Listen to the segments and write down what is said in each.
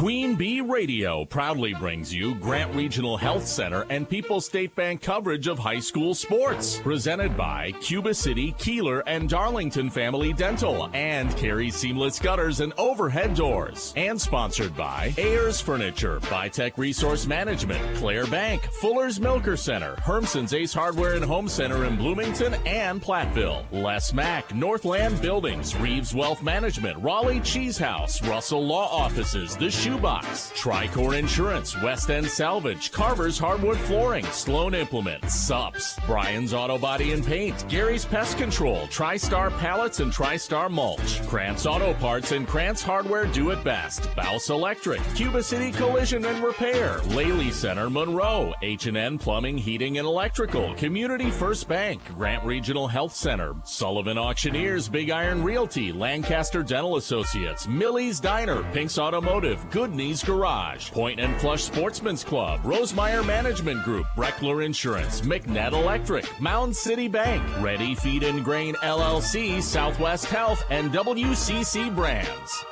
Queen Bee Radio proudly brings you Grant Regional Health Center and People's State Bank coverage of high school sports. Presented by Cuba City, Kieler, and Darlington Family Dental, and Carey Seamless Gutters and Overhead Doors. And sponsored by Ayers Furniture, Bitech Resource Management, Claire Bank, Fuller's Milker Center, Hermson's Ace Hardware and Home Center in Bloomington and Platteville, Les Mack, Northland Buildings, Reeves Wealth Management, Raleigh Cheese House, Russell Law Offices, The Shoebox, Tricor Insurance, West End Salvage, Carver's Hardwood Flooring, Sloan Implements, Sups, Brian's Auto Body and Paint, Gary's Pest Control, TriStar Pallets and TriStar Mulch, Krantz Auto Parts and Krantz Hardware Do It Best, Baus Electric, Cuba City Collision and Repair, Laley Center Monroe, H&N Plumbing, Heating and Electrical, Community First Bank, Grant Regional Health Center, Sullivan Auctioneers, Big Iron Realty, Lancaster Dental Associates, Millie's Diner, Pink's Automotive, Good Knees Garage, Point and Flush Sportsman's Club, Rosemeyer Management Group, Breckler Insurance, McNett Electric, Mound City Bank, Ready Feed and Grain LLC, Southwest Health, and WCC Brands.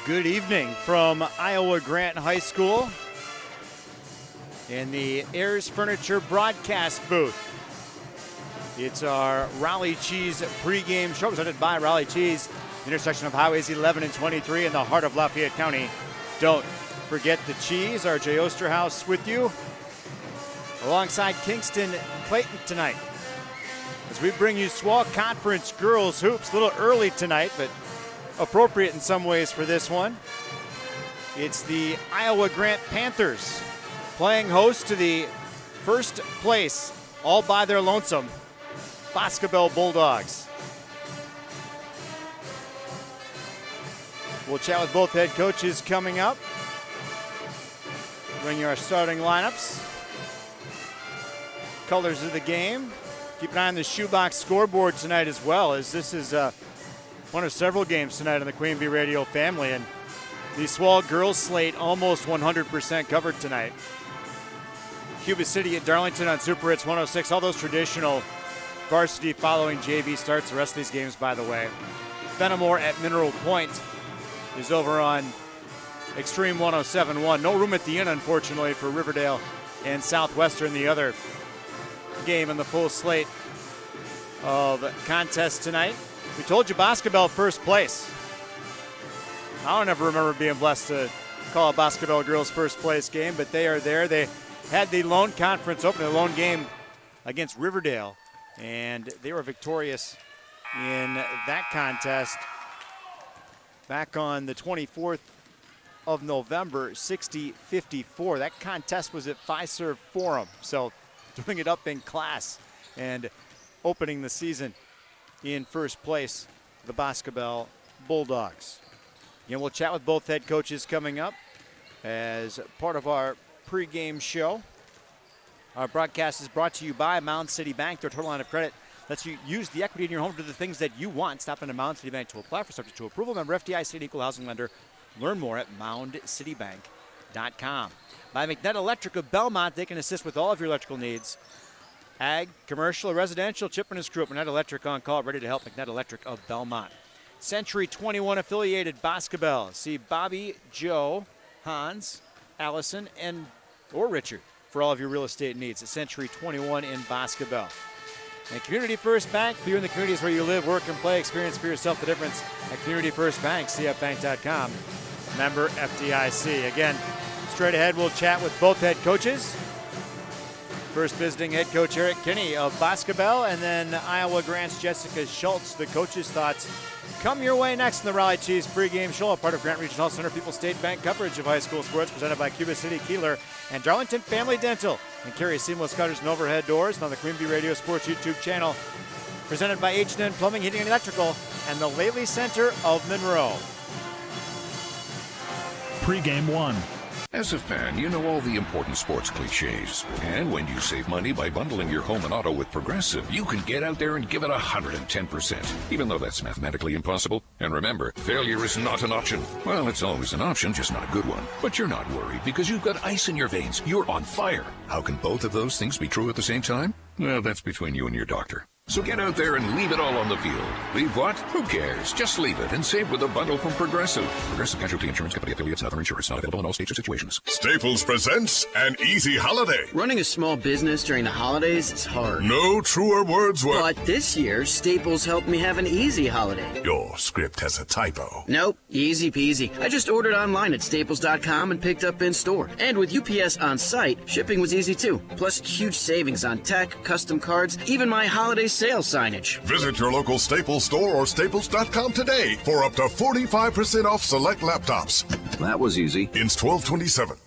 Good evening from Iowa Grant High School in the Ayers Furniture broadcast booth. It's our Raleigh Cheese pregame show presented by Raleigh Cheese, intersection of Highways 11 and 23 in the heart of Lafayette County. Don't forget the cheese. RJ Osterhaus with you alongside Kingston Clayton tonight as we bring you SWAL Conference Girls Hoops. A little early tonight, but appropriate in some ways for this one. It's the Iowa Grant Panthers playing host to the first place, all by their lonesome, Boscobel Bulldogs. We'll chat with both head coaches coming up. Bring you our starting lineups. Colors of the game. Keep an eye on the Shoebox scoreboard tonight as well, as this is one of several games tonight in the Queen Bee Radio family, and the SWAL girls slate almost 100% covered tonight. Cuba City at Darlington on Super Hits 106, all those traditional varsity following JV starts. The rest of these games, by the way. Fenimore at Mineral Point is over on Extreme 107.1. No room at the inn, unfortunately, for Riverdale and Southwestern, the other game in the full slate of contests tonight. We told you Boscobel first place. I don't ever remember being blessed to call a Boscobel girls first place game, but they are there. They had the lone conference opener, the lone game against Riverdale, and they were victorious in that contest back on the 24th of November, 60-54. That contest was at Fiserv Forum, so doing it up in class and opening the season in first place, the Boscobel Bulldogs. And we'll chat with both head coaches coming up as part of our pregame show. Our broadcast is brought to you by Mound City Bank. Their total line of credit lets you use the equity in your home to do the things that you want. Stop into Mound City Bank to apply for subject to approval. Member FDIC, an equal housing lender. Learn more at moundcitybank.com. By McNett Electric of Belmont, they can assist with all of your electrical needs. Ag, commercial, or residential. Chip and his crew at McNett Electric on call, ready to help. McNett Electric of Belmont. Century 21 affiliated Boscobel. See Bobby, Joe, Hans, Allison, or Richard for all of your real estate needs at Century 21 in Boscobel. And Community First Bank, for you in the communities where you live, work, and play. Experience for yourself the difference at Community First Bank, cfbank.com. Member FDIC. Again, straight ahead, we'll chat with both head coaches. First visiting head coach Eric Kinney of Boscobel, and then Iowa Grant's Jessica Schultz. The coaches' thoughts come your way next in the Raleigh Cheese pregame show, a part of Grant Regional Health Center People's State Bank coverage of high school sports, presented by Cuba City, Kieler, and Darlington Family Dental, and Carey Seamless Gutters and Overhead Doors, and on the Queen Bee Radio Sports YouTube channel, presented by H&N Plumbing, Heating, and Electrical, and the Laley Center of Monroe. Pregame one. As a fan, you know all the important sports cliches. And when you save money by bundling your home and auto with Progressive, you can get out there and give it 110%, even though that's mathematically impossible. And remember, failure is not an option. Well, it's always an option, just not a good one. But you're not worried because you've got ice in your veins. You're on fire. How can both of those things be true at the same time? Well, that's between you and your doctor. So get out there and leave it all on the field. Leave what? Who cares? Just leave it and save with a bundle from Progressive. Progressive Casualty Insurance Company affiliates and other insurers. Not available in all states or situations. Staples presents An Easy Holiday. Running a small business during the holidays is hard. No truer words were... But this year, Staples helped me have an easy holiday. Your script has a typo. Nope, easy peasy. I just ordered online at staples.com and picked up in store. And with UPS on site, shipping was easy too. Plus, huge savings on tech, custom cards, even my holiday sales signage. Visit your local Staples store or staples.com today for up to 45% off select laptops. That was easy. Ins 12/27.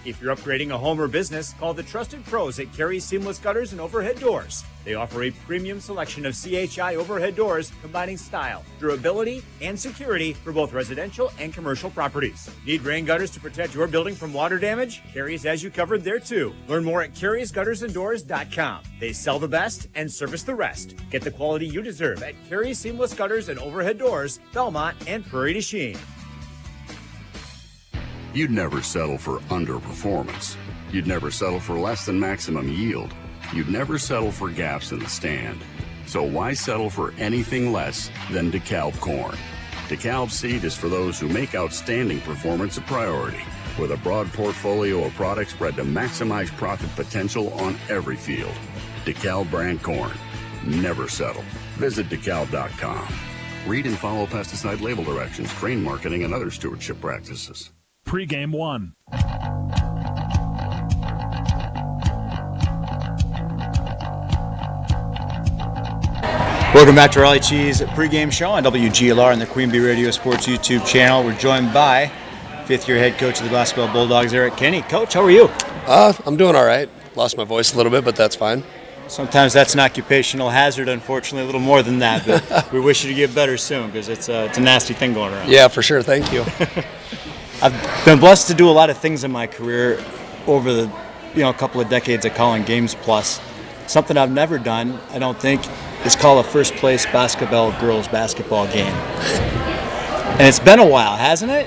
If you're upgrading a home or business, call the trusted pros at Carey Seamless Gutters and Overhead Doors. They offer a premium selection of CHI overhead doors combining style, durability, and security for both residential and commercial properties. Need rain gutters to protect your building from water damage? Carey's has you covered there too. Learn more at Carey'sGuttersAndDoors.com. They sell the best and service the rest. Get the quality you deserve at Carey Seamless Gutters and Overhead Doors, Belmont, and Prairie du Chien. You'd never settle for underperformance. You'd never settle for less than maximum yield. You'd never settle for gaps in the stand. So why settle for anything less than DeKalb corn? DeKalb seed is for those who make outstanding performance a priority, with a broad portfolio of products bred to maximize profit potential on every field. DeKalb brand corn. Never settle. Visit DeKalb.com. Read and follow pesticide label directions, grain marketing, and other stewardship practices. Pre-game one. Welcome back to Raleigh Cheese pregame show on WGLR and the Queen Bee Radio Sports YouTube channel. We're joined by fifth-year head coach of the Boscobel Bulldogs, Eric Kenny. Coach, how are you? I'm doing all right. Lost my voice a little bit, but that's fine. Sometimes that's an occupational hazard, unfortunately, a little more than that. But we wish you to get better soon because it's a nasty thing going around. Yeah, for sure. Thank you. I've been blessed to do a lot of things in my career over the couple of decades of calling games plus. Something I've never done, I don't think, is call a first place Boscobel girls basketball game. And it's been a while, hasn't it?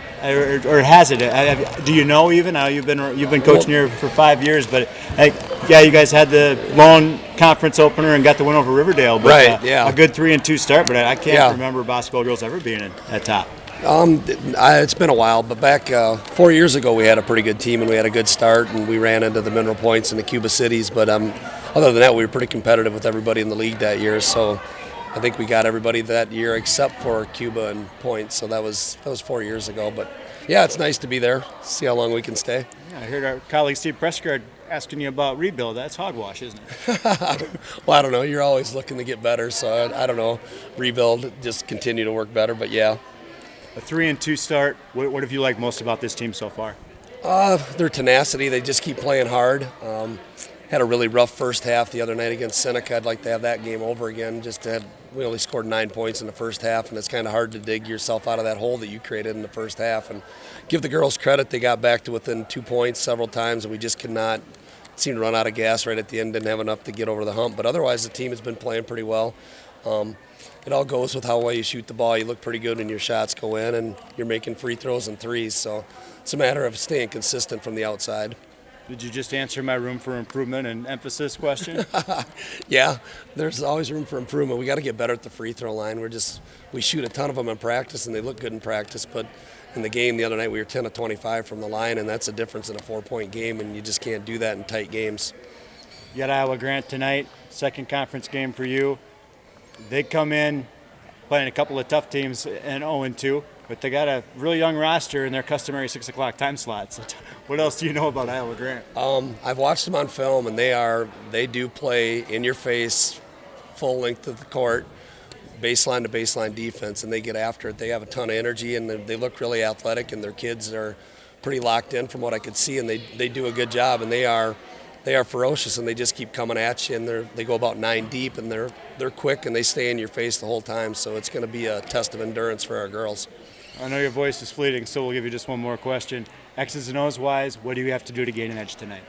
Or has it? Do you know even now? You've been coaching here for 5 years, but you guys had the lone conference opener and got the win over Riverdale. But, right. Yeah. A good 3-2 start, but I can't remember Boscobel girls ever being at top. It's been a while, but back 4 years ago we had a pretty good team and we had a good start and we ran into the Mineral Points and the Cuba Cities. But other than that, we were pretty competitive with everybody in the league that year. So I think we got everybody that year except for Cuba and Points. So that was 4 years ago. But yeah, it's nice to be there. See how long we can stay. Yeah, I heard our colleague Steve Prescott asking you about rebuild. That's hogwash, isn't it? Well, I don't know. You're always looking to get better. So I don't know. Rebuild, just continue to work better. But yeah. A 3-2 start. What have you liked most about this team so far? Their tenacity. They just keep playing hard. Had a really rough first half the other night against Seneca. I'd like to have that game over again. We only scored 9 points in the first half, and it's kind of hard to dig yourself out of that hole that you created in the first half. And give the girls credit. They got back to within 2 points several times, and we just could not seem to run out of gas right at the end. Didn't have enough to get over the hump. But otherwise, the team has been playing pretty well. It all goes with how well you shoot the ball. You look pretty good when your shots go in, and you're making free throws and threes. So it's a matter of staying consistent from the outside. Did you just answer my room for improvement and emphasis question? Yeah, there's always room for improvement. We got to get better at the free throw line. We shoot a ton of them in practice, and they look good in practice. But in the game the other night, we were 10 of 25 from the line, and that's a difference in a 4-point game, and you just can't do that in tight games. You got Iowa Grant tonight, second conference game for you. They come in playing a couple of tough teams and 0-2, but they got a really young roster in their customary 6 o'clock time slots. What else do you know about Iowa Grant? I've watched them on film, and they do play in your face, full length of the court, baseline to baseline defense, and they get after it. They have a ton of energy, and they look really athletic, and their kids are pretty locked in from what I could see, and they do a good job, and they are ferocious, and they just keep coming at you, and they go about 9 deep, and they're quick, and they stay in your face the whole time. So it's going to be a test of endurance for our girls. I know your voice is fleeting, so we'll give you just one more question. X's and O's wise, what do you have to do to gain an edge tonight?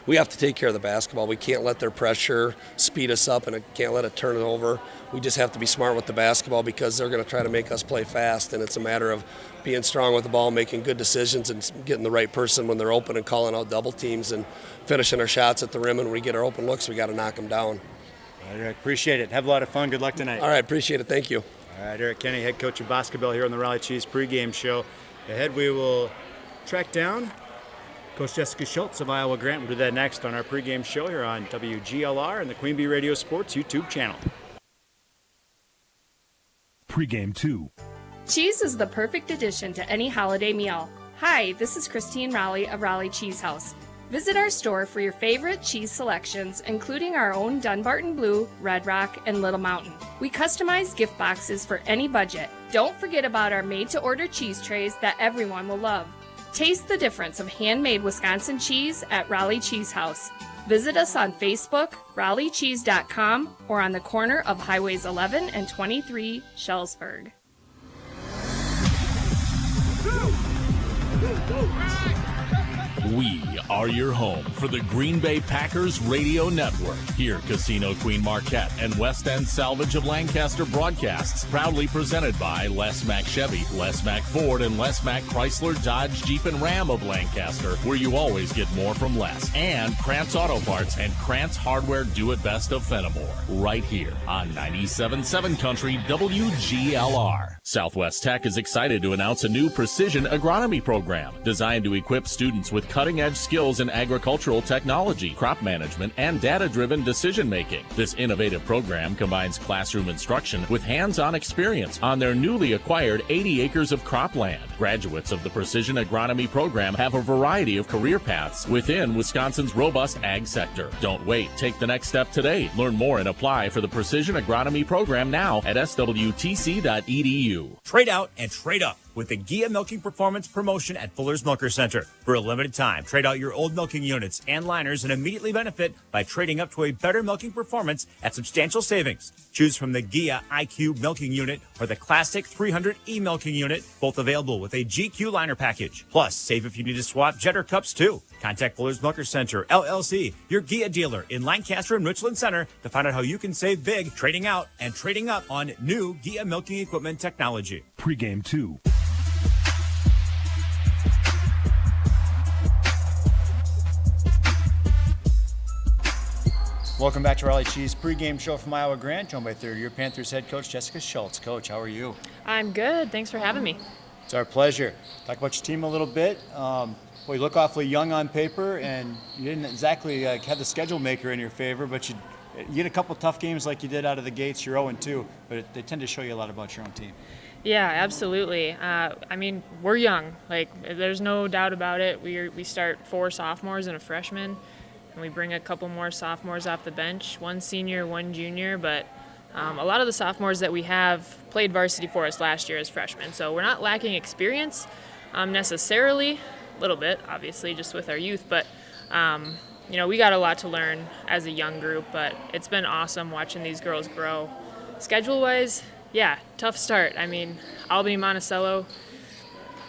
We have to take care of the basketball. We can't let their pressure speed us up, and can't let it turn it over. We just have to be smart with the basketball because they're going to try to make us play fast, and it's a matter of being strong with the ball, making good decisions, and getting the right person when they're open and calling out double teams and finishing our shots at the rim. And when we get our open looks, we got to knock them down. All right, Eric, appreciate it. Have a lot of fun. Good luck tonight. All right, appreciate it. Thank you. All right, Eric Kenny, head coach of Boscobel here on the Raleigh Cheese pregame show. Ahead, we will track down Coach Jessica Schultz of Iowa Grant. We'll do that next on our pregame show here on WGLR and the Queen Bee Radio Sports YouTube channel. Pregame 2. Cheese is the perfect addition to any holiday meal. Hi, this is Christine Raleigh of Raleigh Cheese House. Visit our store for your favorite cheese selections, including our own Dunbarton Blue, Red Rock, and Little Mountain. We customize gift boxes for any budget. Don't forget about our made-to-order cheese trays that everyone will love. Taste the difference of handmade Wisconsin cheese at Raleigh Cheese House. Visit us on Facebook, RaleighCheese.com, or on the corner of Highways 11 and 23, Shellsburg. We are your home for the Green Bay Packers Radio Network. Here, Casino Queen Marquette and West End Salvage of Lancaster broadcasts, proudly presented by Les Mack Chevy, Les Mack Ford, and Les Mack Chrysler, Dodge, Jeep, and Ram of Lancaster, where you always get more from less. And Krantz Auto Parts and Krantz Hardware Do-It-Best of Fenimore, right here on 97.7 Country WGLR. Southwest Tech is excited to announce a new precision agronomy program designed to equip students with cutting-edge skills in agricultural technology, crop management, and data-driven decision-making. This innovative program combines classroom instruction with hands-on experience on their newly acquired 80 acres of cropland. Graduates of the Precision Agronomy program have a variety of career paths within Wisconsin's robust ag sector. Don't wait. Take the next step today. Learn more and apply for the Precision Agronomy program now at swtc.edu. Trade out and trade up with the Gia Milking Performance promotion at Fuller's Milker Center. For a limited time, trade out your old milking units and liners and immediately benefit by trading up to a better milking performance at substantial savings. Choose from the Gia IQ milking unit or the Classic 300E milking unit, both available with a GQ liner package. Plus, save if you need to swap Jetter cups too. Contact Fuller's Milker Center, LLC, your Gia dealer in Lancaster and Richland Center to find out how you can save big trading out and trading up on new Gia milking equipment technology. Pregame 2. Welcome back to Raleigh Cheese pregame show from Iowa Grant, joined by third-year Panthers head coach Jessica Schultz. Coach, how are you? I'm good. Thanks for having me. It's our pleasure. Talk about your team a little bit. You look awfully young on paper, and you didn't exactly have the schedule maker in your favor, but you get a couple tough games like you did out of the gates. You're 0-2, but they tend to show you a lot about your own team. Yeah, absolutely. We're young. There's no doubt about it. We start 4 sophomores and a freshman, and we bring a couple more sophomores off the bench, 1 senior, 1 junior, but a lot of the sophomores that we have played varsity for us last year as freshmen, so we're not lacking experience necessarily. A little bit, obviously, just with our youth, but we got a lot to learn as a young group, but it's been awesome watching these girls grow. Schedule-wise, yeah, tough start. Albany Monticello,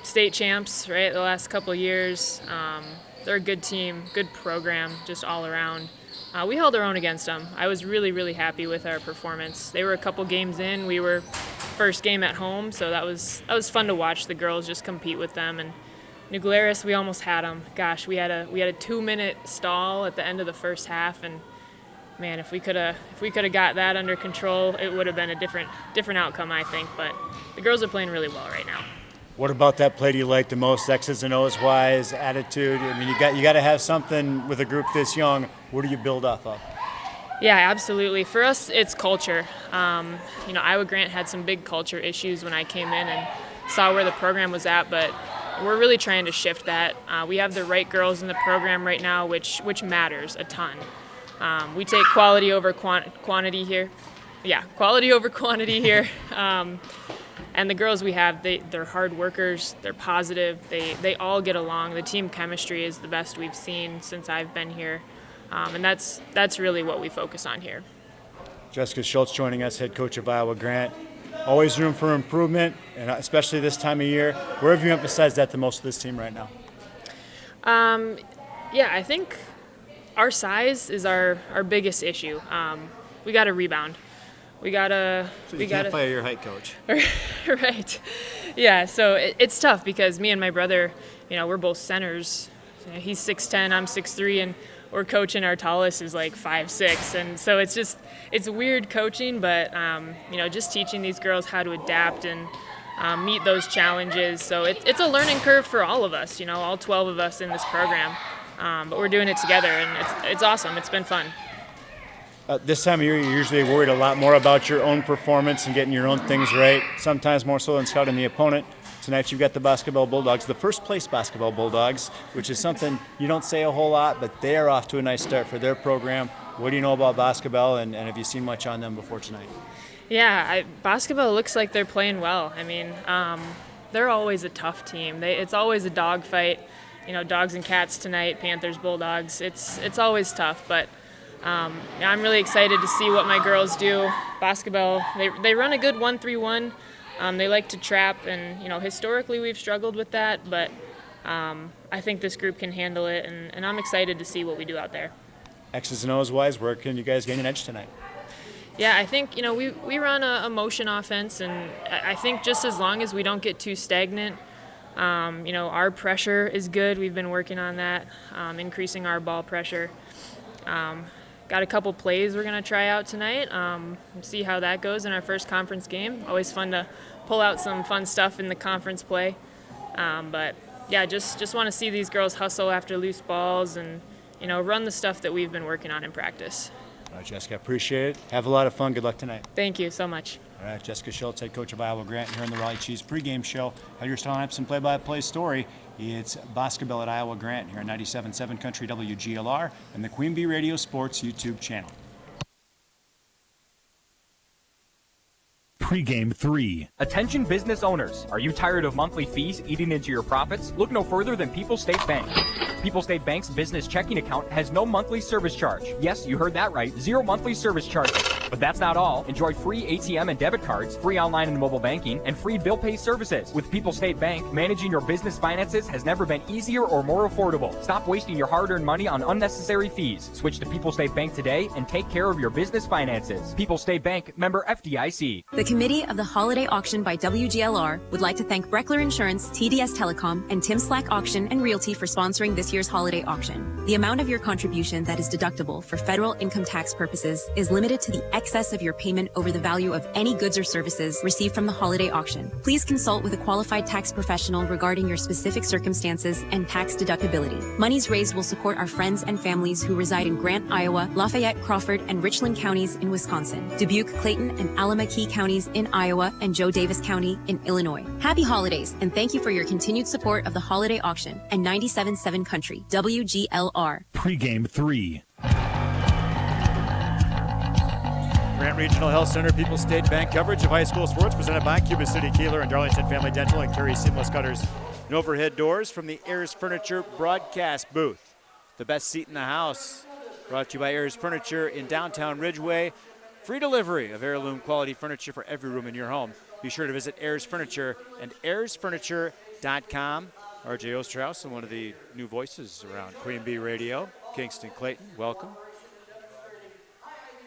state champs, right, the last couple of years. They're a good team, good program, just all around. We held our own against them. I was really, really happy with our performance. They were a couple games in. We were first game at home, so that was fun to watch the girls just compete with them. And New Glarus, we almost had them. Gosh, we had a 2-minute stall at the end of the first half, and man, if we could have got that under control, it would have been a different outcome, I think. But the girls are playing really well right now. What about that play do you like the most, X's and O's wise, attitude? You got to have something with a group this young. What do you build off of? Yeah, absolutely. For us, it's culture. Iowa Grant had some big culture issues when I came in and saw where the program was at, but we're really trying to shift that. We have the right girls in the program right now, which matters a ton. We take quality over quantity here. Yeah, quality over quantity here. And the girls we have, they're hard workers, they're positive, they all get along. The team chemistry is the best we've seen since I've been here. And that's really what we focus on here. Jessica Schultz joining us, head coach of Iowa Grant. Always room for improvement, and especially this time of year. Where have you emphasized that the most of this team right now? I think our size is our biggest issue. We got to rebound. We gotta fire your height coach. Right. Yeah, so it's tough because me and my brother, we're both centers. He's 6'10", I'm 6'3", and we're coaching our tallest is like 5'6", and so it's weird coaching, but just teaching these girls how to adapt and meet those challenges. So it's a learning curve for all of us, all 12 of us in this program, but we're doing it together, and it's awesome. It's been fun. This time of year, you're usually worried a lot more about your own performance and getting your own things right, sometimes more so than scouting the opponent. Tonight you've got the Boscobel Bulldogs, the first place Boscobel Bulldogs, which is something you don't say a whole lot, but they are off to a nice start for their program. What do you know about Boscobel, and have you seen much on them before tonight? Yeah, Boscobel looks like they're playing well. I mean, they're always a tough team. It's always a dogfight. Dogs and cats tonight, Panthers, Bulldogs. It's always tough, but I'm really excited to see what my girls do. Boscobel, they run a good 1-3-1. They like to trap, and historically we've struggled with that, but I think this group can handle it, and I'm excited to see what we do out there. X's and O's wise, where can you guys gain an edge tonight? Yeah, I think we run a motion offense, and I think just as long as we don't get too stagnant, our pressure is good. We've been working on that, increasing our ball pressure. Got a couple plays we're going to try out tonight, see how that goes in our first conference game. Always fun to pull out some fun stuff in the conference play. But, yeah, just want to see these girls hustle after loose balls and, run the stuff that we've been working on in practice. All right, Jessica, appreciate it. Have a lot of fun. Good luck tonight. Thank you so much. All right, Jessica Schultz, head coach of Iowa Grant, here on the Raleigh Cheese pregame show. Head your Epson play-by-play story. It's Boscobel at Iowa Grant here on 97.7 Country WGLR and the Queen Bee Radio Sports YouTube channel. Pregame 3. Attention business owners. Are you tired of monthly fees eating into your profits? Look no further than People's State Bank. People's State Bank's business checking account has no monthly service charge. Yes, you heard that right. 0 monthly service charges. But that's not all. Enjoy free ATM and debit cards, free online and mobile banking, and free bill pay services. With People's State Bank, managing your business finances has never been easier or more affordable. Stop wasting your hard-earned money on unnecessary fees. Switch to People's State Bank today and take care of your business finances. People's State Bank, member FDIC. The committee of the Holiday Auction by WGLR would like to thank Breckler Insurance, TDS Telecom, and Tim Slack Auction and Realty for sponsoring this year's holiday auction. The amount of your contribution that is deductible for federal income tax purposes is limited to the excess of your payment over the value of any goods or services received from the holiday auction. Please consult with a qualified tax professional regarding your specific circumstances and tax deductibility. Monies raised will support our friends and families who reside in Grant, Iowa, Lafayette, Crawford, and Richland counties in Wisconsin, Dubuque, Clayton, and Allamakee counties in Iowa, and Joe Davis County in Illinois. Happy holidays, and thank you for your continued support of the holiday auction and 97.7 Country, WGLR. Pregame 3. Grant Regional Health Center, People's State Bank coverage of high school sports presented by Cuba City, Kieler, and Darlington Family Dental, and Carey Seamless Gutters and Overhead Doors from the Ayers Furniture broadcast booth. The best seat in the house, brought to you by Ayers Furniture in downtown Ridgeway. Free delivery of heirloom quality furniture for every room in your home. Be sure to visit Ayers Furniture and ayersfurniture.com. RJ Osterhaus, and one of the new voices around Queen Bee Radio. Kingston Clayton, welcome.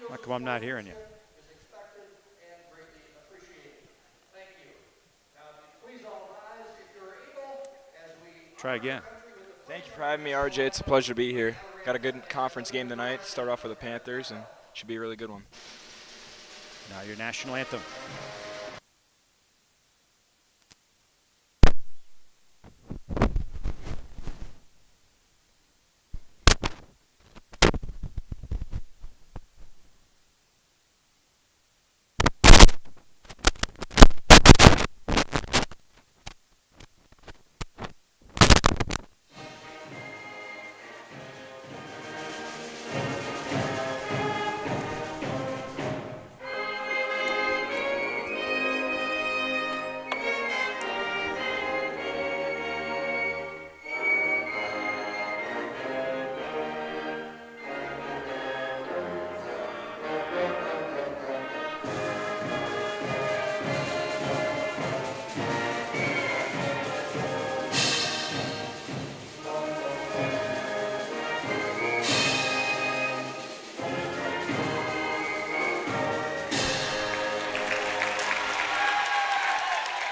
How come I'm not hearing you? Try again. Thank you for having me, RJ. It's a pleasure to be here. Got a good conference game tonight. Start off with the Panthers, and should be a really good one. Now your national anthem.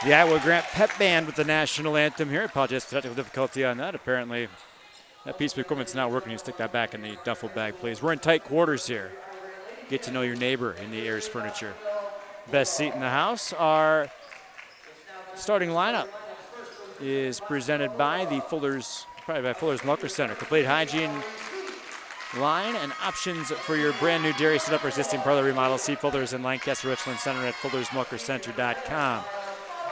The Iowa Grant Pep Band with the national anthem here. Apologize for technical difficulty on that. Apparently, That piece of equipment's not working. You stick that back in the duffel bag, please. We're in tight quarters here. Get to know your neighbor in the Ayers Furniture. Best seat in the house. Our starting lineup is presented by the Fuller's Milker Center. Complete hygiene line and options for your brand new dairy setup or existing parlor remodel. See Fuller's in Lancaster Richland Center at fullersmilkercenter.com.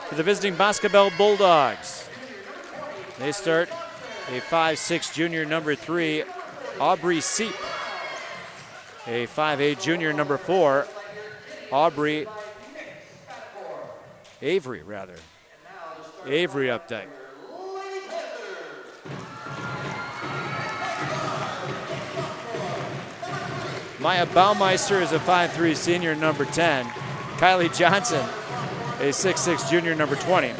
For the visiting Boscobel Bulldogs, they start a 5'6" junior number 3, Aubrey Seep. A 5'8" junior number 4, Avery Updike. Maya Baumeister is a 5'3" senior number 10. Kylie Johnson, a 6'6" junior number 20.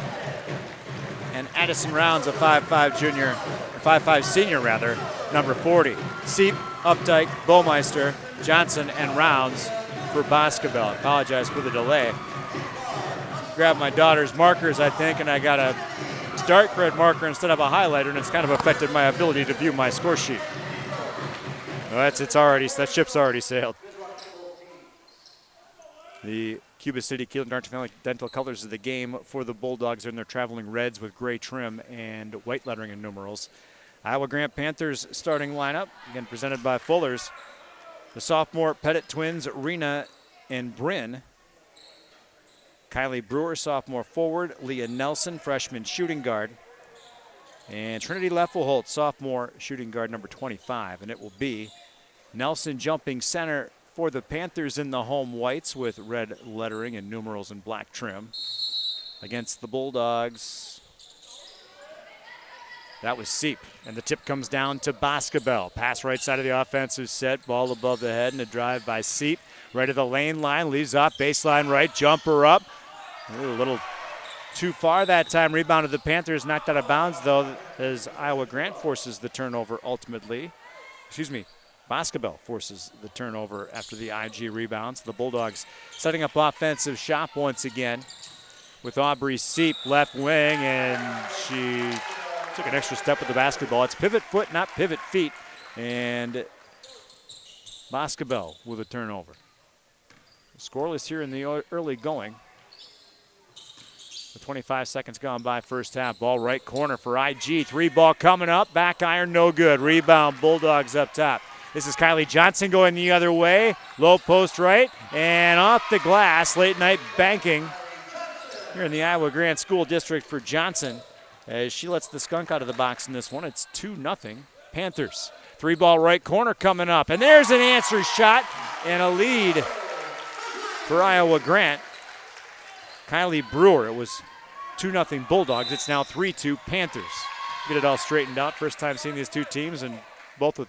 And Addison Rounds, a 5'5" senior number 40. Seep, Updike, Baumeister, Johnson, and Rounds for Boscobel. Apologize for the delay. Grabbed my daughter's markers, I think, and I got a dark red marker instead of a highlighter, and it's kind of affected my ability to view my score sheet. Well, that ship's already sailed. The Cuba City Kieler Darlington Family Dental colors of the game for the Bulldogs are in their traveling reds with gray trim and white lettering and numerals. Iowa Grant Panthers starting lineup, again presented by Fuller's. The sophomore Pettit twins, Rena and Bryn. Kylie Brewer, sophomore forward. Leah Nelson, freshman shooting guard. And Trinity Leffelholt, sophomore shooting guard number 25. And it will be Nelson jumping center for the Panthers in the home whites with red lettering and numerals and black trim. Against the Bulldogs, that was Seep. And the tip comes down to Boscobel. Pass right side of the offensive set. Ball above the head and a drive by Seep. Right of the lane line, leaves off, baseline right, jumper up. A little too far that time. Rebound of the Panthers, knocked out of bounds though, as Iowa Grant forces the turnover ultimately. Boscobel forces the turnover after the IG rebounds. The Bulldogs setting up offensive shop once again with Aubrey Seep, left wing, and she took an extra step with the basketball. It's pivot foot, not pivot feet, and Boscobel with a turnover. Scoreless here in the early going. The 25 seconds gone by first half. Ball right corner for IG. 3 ball coming up. Back iron, no good. Rebound, Bulldogs up top. This is Kylie Johnson going the other way. Low post right. And off the glass. Late night banking here in the Iowa Grant School District for Johnson. As she lets the skunk out of the box in this one. It's 2-0 Panthers. 3 ball right corner coming up. And there's an answer shot and a lead for Iowa Grant. Kylie Brewer. It was 2-0 Bulldogs. It's now 3-2 Panthers. Get it all straightened out. First time seeing these two teams, and both with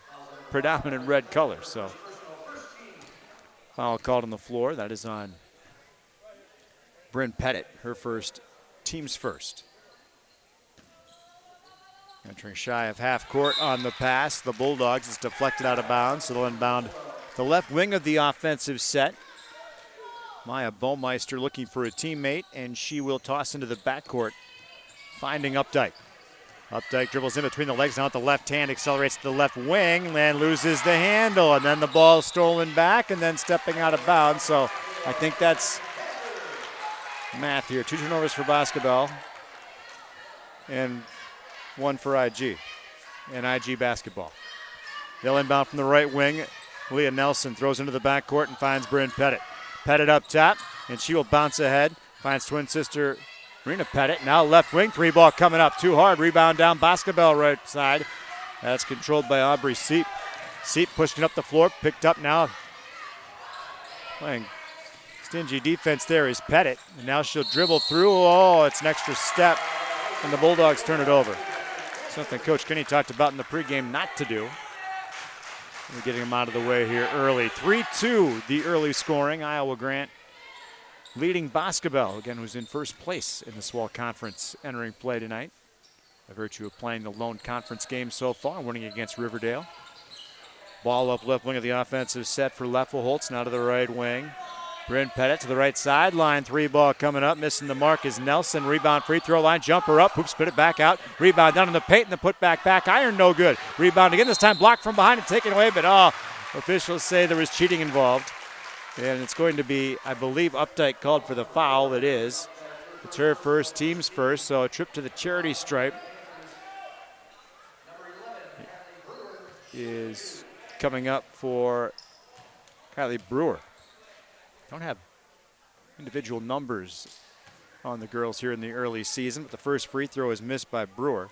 predominant red colors. So foul called on the floor. That is on Bryn Pettit, her first, team's first. Entering shy of half court on the pass. The Bulldogs is deflected out of bounds, so they'll inbound the left wing of the offensive set. Maya Baumeister looking for a teammate, and she will toss into the backcourt, finding Updike. Updike dribbles in between the legs, now with the left hand, accelerates to the left wing, and loses the handle, and then the ball stolen back, and then stepping out of bounds. So I think that's math here. 2 turnovers for Boscobel, and 1 for IG, and IG basketball. They'll inbound from the right wing. Leah Nelson throws into the backcourt and finds Bryn Pettit. Pettit up top, and she will bounce ahead. Finds twin sister Rena Pettit. Now left wing, 3 ball coming up. Too hard. Rebound down Boscobel right side. That's controlled by Aubrey Seep. Seep pushing up the floor. Picked up now. Playing stingy defense there is Pettit. And now she'll dribble through. Oh, it's an extra step. And the Bulldogs turn it over. Something Coach Kinney talked about in the pregame not to do. We're getting them out of the way here early. 3-2, the early scoring. Iowa Grant leading Boscobel, again, who's in first place in the SWAL Conference entering play tonight, by virtue of playing the lone conference game so far, winning against Riverdale. Ball up left wing of the offensive set for Leffelholtz, now to the right wing. Bryn Pettit to the right sideline. 3-ball coming up. Missing the mark is Nelson. Rebound, free throw line. Jumper up. Hoops, spit it back out. Rebound down in the paint, and the put back iron. No good. Rebound again. This time blocked from behind and taken away. But officials say there was cheating involved. And it's going to be, I believe, Updike called for the foul. It is. It's her first, team's first. So a trip to the charity stripe is coming up for Kylie Brewer. Don't have individual numbers on the girls here in the early season, but the first free throw is missed by Brewer.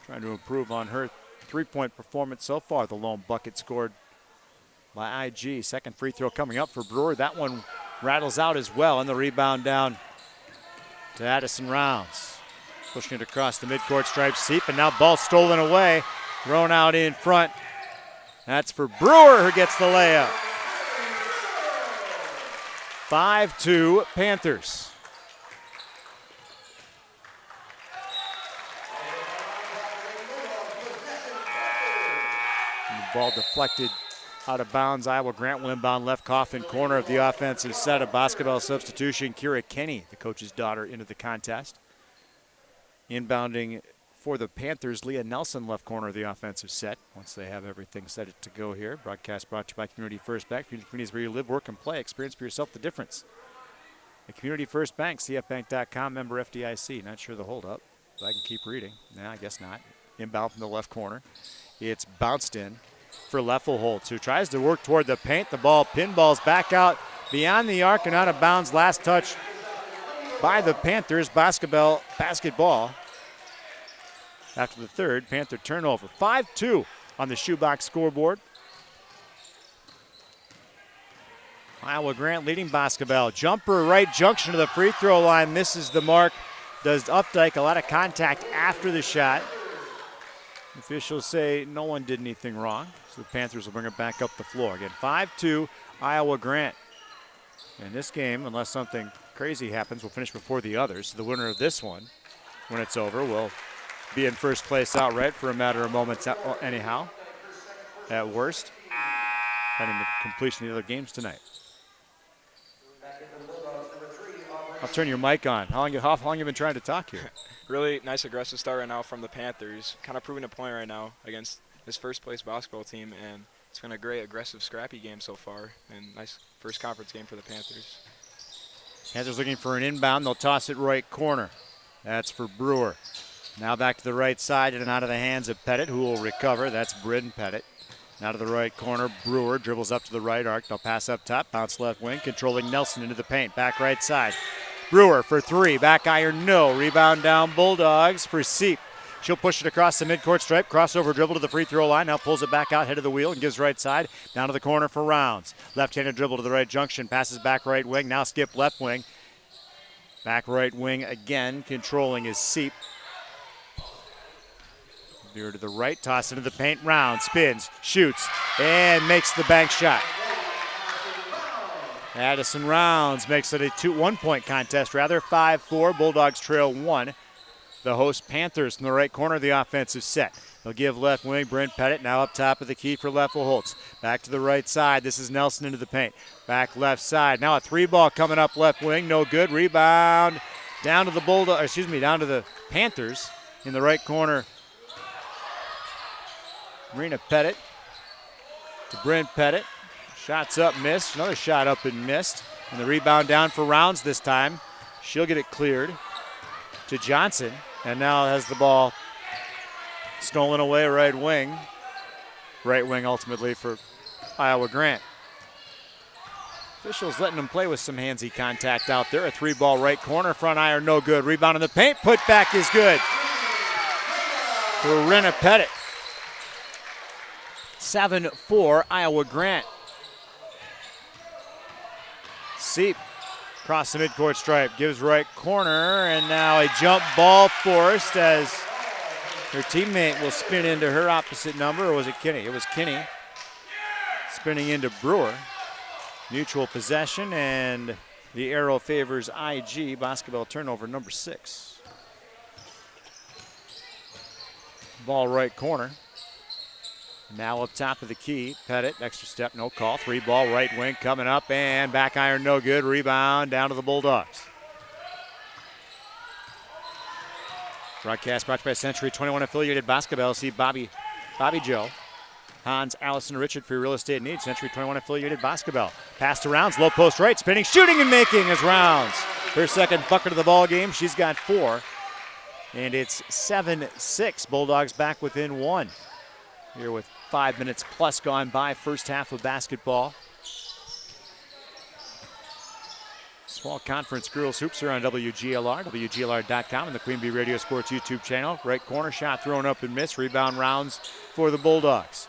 Trying to improve on her three-point performance so far. The lone bucket scored by IG. Second free throw coming up for Brewer. That one rattles out as well, and the rebound down to Addison Rounds. Pushing it across the midcourt stripe, Seep, and now ball stolen away. Thrown out in front. That's for Brewer, who gets the layup. 5-2 Panthers. And the ball deflected out of bounds. Iowa Grant will inbound left coffin corner of the offensive set. A Boscobel substitution. Kira Kenny, the coach's daughter, into the contest. Inbounding for the Panthers, Leah Nelson, left corner of the offensive set. Once they have everything set to go here. Broadcast brought to you by Community First Bank. Communities where you live, work, and play. Experience for yourself the difference. The Community First Bank, cfbank.com, member FDIC. Not sure the holdup, but I can keep reading. Nah, I guess not. Inbound from the left corner. It's bounced in for Leffelholtz, who tries to work toward the paint. The ball pinballs back out beyond the arc and out of bounds. Last touch by the Panthers. Boscobel basketball. After the third Panther turnover. 5-2 on the shoebox scoreboard. Iowa Grant leading Boscobel. Jumper right junction to the free throw line. Misses the mark. Does Updike. A lot of contact after the shot. Officials say no one did anything wrong. So the Panthers will bring it back up the floor. Again, 5-2 Iowa Grant. And this game, unless something crazy happens, will finish before the others. So the winner of this one, when it's over, will be in first place outright for a matter of moments anyhow, at worst, pending the completion of the other games tonight. I'll turn your mic on. How long have you been trying to talk here? Really nice aggressive start right now from the Panthers. Kind of proving a point right now against this first-place basketball team, and it's been a great, aggressive, scrappy game so far, and nice first conference game for the Panthers. Panthers looking for an inbound. They'll toss it right corner. That's for Brewer. Now back to the right side and out of the hands of Pettit, who will recover. That's Bryn Pettit. Now to the right corner, Brewer dribbles up to the right arc. They'll pass up top, bounce left wing, controlling Nelson into the paint. Back right side. Brewer for three, back iron, no. Rebound down, Bulldogs for Seep. She'll push it across the midcourt stripe, crossover dribble to the free throw line. Now pulls it back out, head of the wheel, and gives right side. Down to the corner for Rounds. Left-handed dribble to the right junction, passes back right wing. Now skip left wing. Back right wing again, controlling is Seep. Veer to the right, toss into the paint. Round, spins, shoots, and makes the bank shot. Addison Rounds makes it a 1-point contest, rather 5-4. Bulldogs trail 1. The host Panthers from the right corner of the offensive set. They'll give left wing, Brent Pettit now up top of the key for Leffelholtz. Back to the right side. This is Nelson into the paint. Back left side. Now a 3-ball coming up left wing. No good. Rebound down to the down to the Panthers in the right corner. Marina Pettit to Brent Pettit. Shots up, missed. Another shot up and missed. And the rebound down for Rounds this time. She'll get it cleared to Johnson. And now has the ball stolen away right wing. Right wing ultimately for Iowa Grant. Officials letting them play with some handsy contact out there. A 3-ball right corner, front iron, no good. Rebound in the paint, put back is good for Marina Pettit. 7-4 Iowa Grant. Seep across the midcourt stripe, gives right corner, and now a jump ball forced as her teammate will spin into her opposite number, or was it Kinney? It was Kinney spinning into Brewer. Mutual possession, and the arrow favors IG. Boscobel turnover number 6. Ball right corner. Now up top of the key, Pettit, extra step, no call. 3-ball, right wing coming up, and back iron, no good. Rebound down to the Bulldogs. Broadcast brought to you by Century 21 affiliated Boscobel. See Bobby Joe, Hans, Allison, Richard for your real estate needs. Century 21 affiliated Boscobel. Pass to Rounds, low post right, spinning, shooting and making as Rounds. Her second bucket of the ball game. She's got 4. And it's 7-6. Bulldogs back within 1. Here with 5 minutes plus gone by, first half of basketball. Small Conference Girls Hoops are on WGLR, WGLR.com, and the Queen Bee Radio Sports YouTube channel. Right corner shot thrown up and missed. Rebound Rounds for the Bulldogs.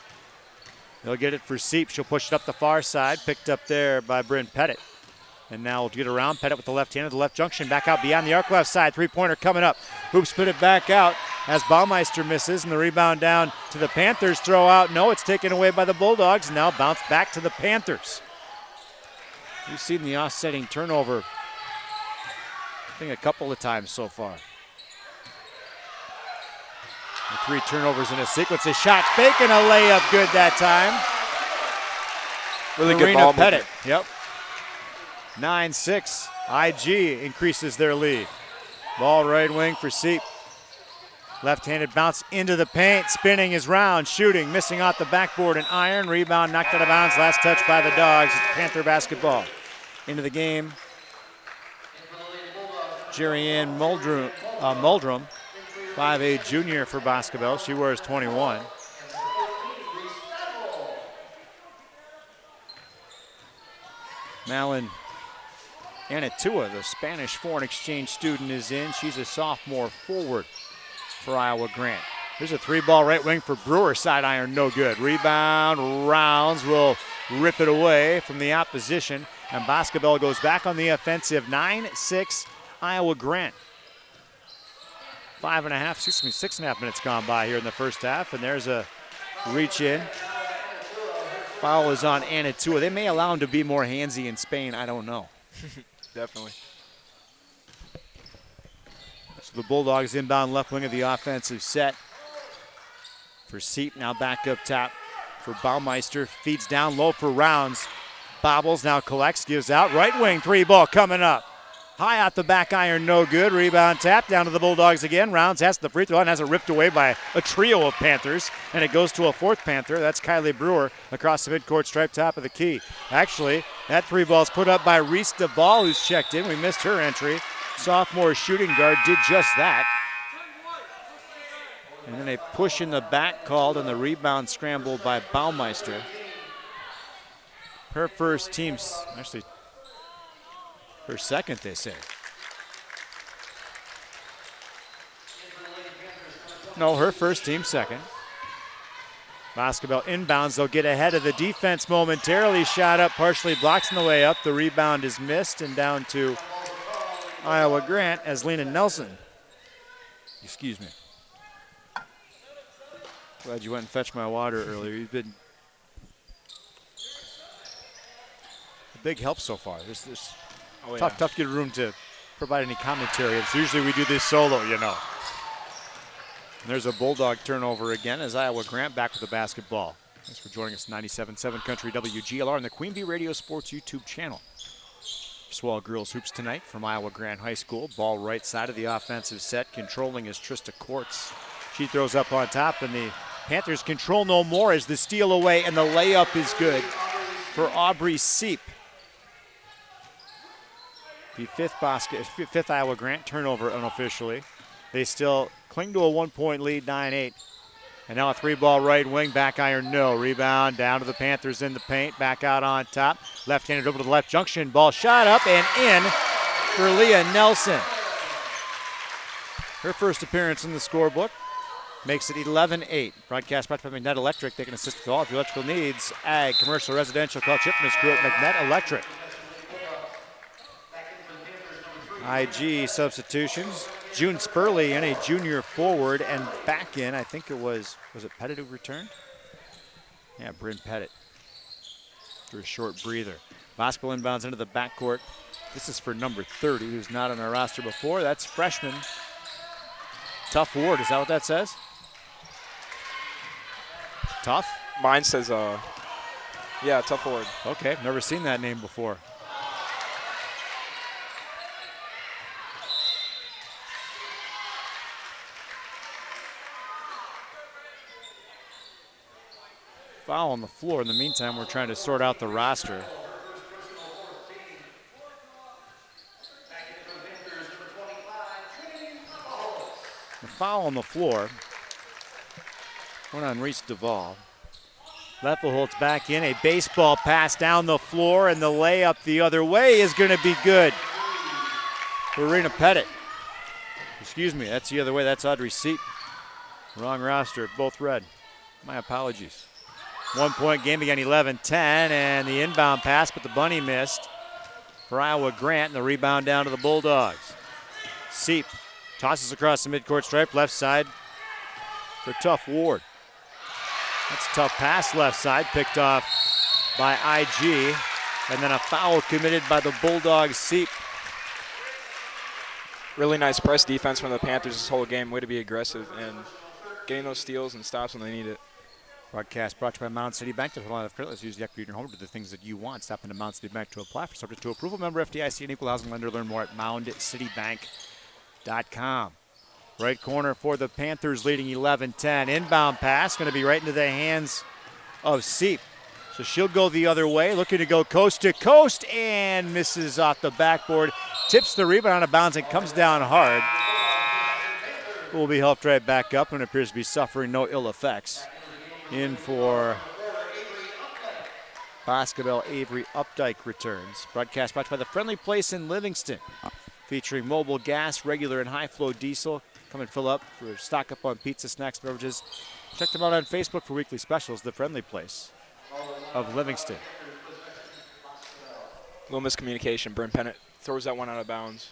They'll get it for Seep. She'll push it up the far side. Picked up there by Bryn Pettit. And now we'll get around. Pettit with the left hand of the left junction. Back out beyond the arc left side. Three-pointer coming up. Hoops put it back out as Baumeister misses. And the rebound down to the Panthers. Throw out. No, it's taken away by the Bulldogs. Now bounce back to the Panthers. We've seen the offsetting turnover, I think, a couple of times so far. The 3 turnovers in a sequence. A shot fake and a layup good that time. Really good ball Pettit. Yep. 9-6. IG increases their lead. Ball right wing for Seep. Left-handed bounce into the paint. Spinning is Round. Shooting. Missing off the backboard and iron. Rebound knocked out of bounds. Last touch by the Dogs. It's Panther basketball. Into the game. Jerry-Ann Muldrum, 5'8" junior for Boscobel. She wears 21. Malin Anatua, the Spanish foreign exchange student, is in. She's a sophomore forward for Iowa Grant. There's a 3-ball right wing for Brewer. Side iron, no good. Rebound, Rounds will rip it away from the opposition. And Boscobel goes back on the offensive. 9-6 Iowa Grant. 6.5 minutes gone by here in the first half. And there's a reach in. Foul is on Anatua. They may allow him to be more handsy in Spain. I don't know. Definitely. So the Bulldogs inbound left wing of the offensive set. For Seep, now back up top for Baumeister. Feeds down low for Rounds. Bobbles, now collects, gives out. Right wing, 3-ball coming up. High out the back iron, no good. Rebound tap down to the Bulldogs again. Rounds has the free throw and has it ripped away by a trio of Panthers. And it goes to a 4th Panther. That's Kylie Brewer across the midcourt stripe top of the key. Actually, that 3-ball's put up by Reese Duvall, who's checked in. We missed her entry. Sophomore shooting guard did just that. And then a push in the back called and the rebound scrambled by Baumeister. Her first team's, actually, her second, they say. No, her first team second. Boscobel inbounds. They'll get ahead of the defense momentarily. Shot up, partially blocks on the way up. The rebound is missed and down to Iowa Grant as Lena Nelson. Excuse me. Glad you went and fetched my water earlier. You've been a big help so far. There's tough to get a room to provide any commentary. It's usually we do this solo, you know. And there's a Bulldog turnover again as Iowa Grant back with the basketball. Thanks for joining us, 97.7 Country WGLR and the Queen Bee Radio Sports YouTube channel. Swell girls hoops tonight from Iowa Grant High School. Ball right side of the offensive set. Controlling is Trista Quartz. She throws up on top, and the Panthers control no more as the steal away, and the layup is good for Aubrey Seep. The fifth Iowa Grant turnover unofficially. They still cling to a 1-point lead, 9-8. And now a 3-ball right wing, back iron, no. Rebound down to the Panthers in the paint, back out on top. Left-handed over to the left junction, ball shot up and in for Leah Nelson. Her first appearance in the scorebook makes it 11-8. Broadcast brought to you by McNett Electric. They can assist with all of your electrical needs. Ag, commercial, residential, call Chip and his crew at McNett Electric. IG substitutions. June Spurley in a junior forward and back in, I think it was it Pettit who returned? Yeah, Bryn Pettit for a short breather. Boscobel inbounds into the backcourt. This is for number 30, who's not on our roster before. That's freshman Tough Ward, is that what that says? Tough? Mine says, yeah, tough forward. Okay, never seen that name before. Foul on the floor. In the meantime, we're trying to sort out the roster. The foul on the floor. One on Reese Duvall. Leffelholtz back in. A baseball pass down the floor, and the layup the other way is going to be good for Rena Pettit. Excuse me, that's the other way. That's Audrey Seep. Wrong roster, both red. My apologies. 1 point game again, 11-10, and the inbound pass, but the bunny missed for Iowa Grant, and the rebound down to the Bulldogs. Seep tosses across the midcourt stripe, left side for Tough Ward. That's a tough pass left side, picked off by IG, and then a foul committed by the Bulldogs. Seep. Really nice press defense from the Panthers this whole game. Way to be aggressive and getting those steals and stops when they need it. Broadcast brought to you by Mound City Bank. To a lot of credit, let's use the equity in your home to do the things that you want. Stop into Mound City Bank to apply for subject to approval. Member FDIC and equal housing lender. Learn more at moundcitybank.com. Right corner for the Panthers, leading 11-10. Inbound pass going to be right into the hands of Seep. So she'll go the other way, looking to go coast to coast, and misses off the backboard. Tips the rebound out of bounds and comes down hard. Will be helped right back up and appears to be suffering no ill effects. In for Boscobel, Avery Updike returns. Broadcast brought to you by the Friendly Place in Livingston, featuring mobile gas, regular and high-flow diesel. Come and fill up for stock up on pizza, snacks, beverages. Check them out on Facebook for weekly specials. The Friendly Place of Livingston. Little miscommunication. Bryn Pennant throws that one out of bounds.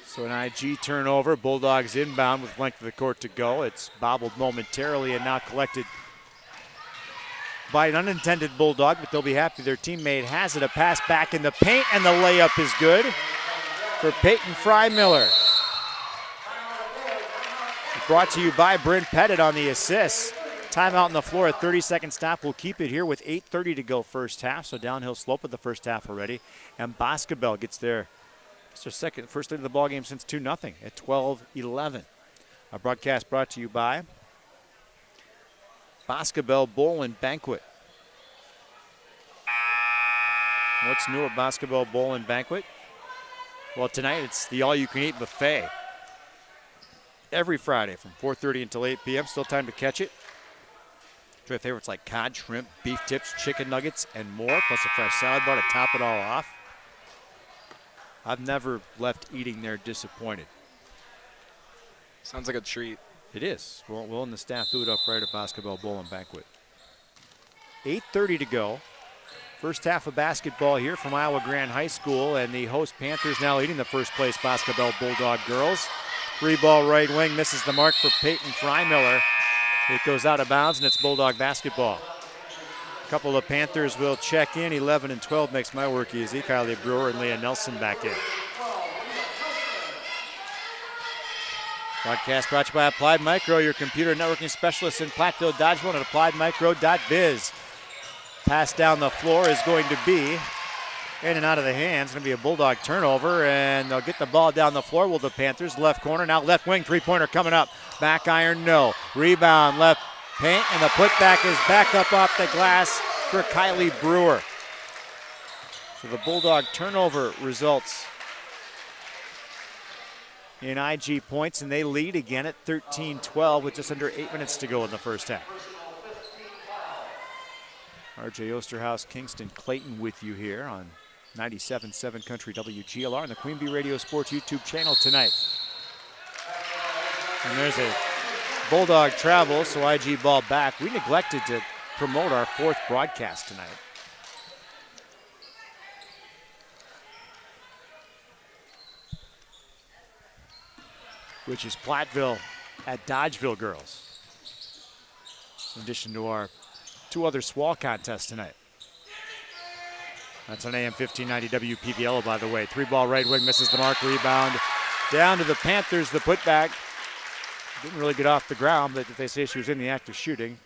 So an IG turnover. Bulldogs inbound with length of the court to go. It's bobbled momentarily and now collected by an unintended Bulldog, but they'll be happy their teammate has it. A pass back in the paint, and the layup is good for Peyton Frymiller. Brought to you by Bryn Pettit on the assist. Timeout on the floor, a 30-second stop. We'll keep it here with 8:30 to go first half, so downhill slope of the first half already. And Boscobel gets their first lead of the ball game since 2-0 at 12-11. Our broadcast brought to you by Boscobel Bowl and Banquet. What's new at Boscobel Bowl and Banquet? Well, tonight it's the all-you-can-eat buffet. Every Friday from 4:30 until 8 p.m. Still time to catch it. Enjoy favorites like cod, shrimp, beef tips, chicken nuggets, and more, plus a fresh salad bar to top it all off. I've never left eating there disappointed. Sounds like a treat. It is. We'll and the staff do it up right at Boscobel Bowl and Banquet. 8:30 to go. First half of basketball here from Iowa Grand High School, and the host Panthers now leading the first place Boscobel Bulldog girls. Free ball right wing, misses the mark for Peyton Frymiller. It goes out of bounds, and it's Bulldog basketball. A couple of Panthers will check in. 11 and 12 makes my work easy. Kylie Brewer and Leah Nelson back in. Broadcast brought to you by Applied Micro, your computer networking specialist in Platteville, Dodgeville, at appliedmicro.biz. Pass down the floor is going to be in and out of the hands. It's going to be a Bulldog turnover, and they'll get the ball down the floor. Will the Panthers, left corner, now left wing, three-pointer coming up. Back iron, no. Rebound, left paint, and the putback is back up off the glass for Kylie Brewer. So the Bulldog turnover results in IG points, and they lead again at 13-12 with just under 8 minutes to go in the first half. RJ Osterhaus, Kingston Clayton with you here on 97.7 Country WGLR and the Queen Bee Radio Sports YouTube channel tonight. And there's a Bulldog travel, so IG ball back. We neglected to promote our fourth broadcast tonight. Which is Platteville at Dodgeville girls. In addition to our two other SWAL contests tonight. That's on AM 1590 WPVL, by the way. Three ball right wing, misses the mark, rebound. Down to the Panthers, the putback. Didn't really get off the ground, but if they say she was in the act of shooting,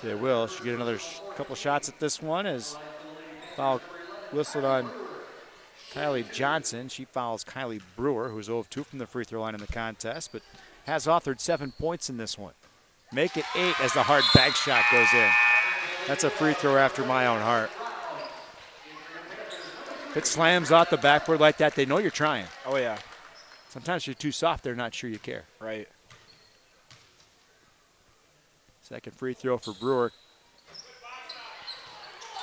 they will. She'll get another couple shots at this one as foul whistled on Kylie Johnson. She fouls Kylie Brewer, who's 0 of 2 from the free throw line in the contest, but has authored 7 points in this one. Make it 8 as the hard bag shot goes in. That's a free throw after my own heart. If it slams off the backboard like that, they know you're trying. Oh, yeah. Sometimes you're too soft, they're not sure you care. Right. Second free throw for Brewer.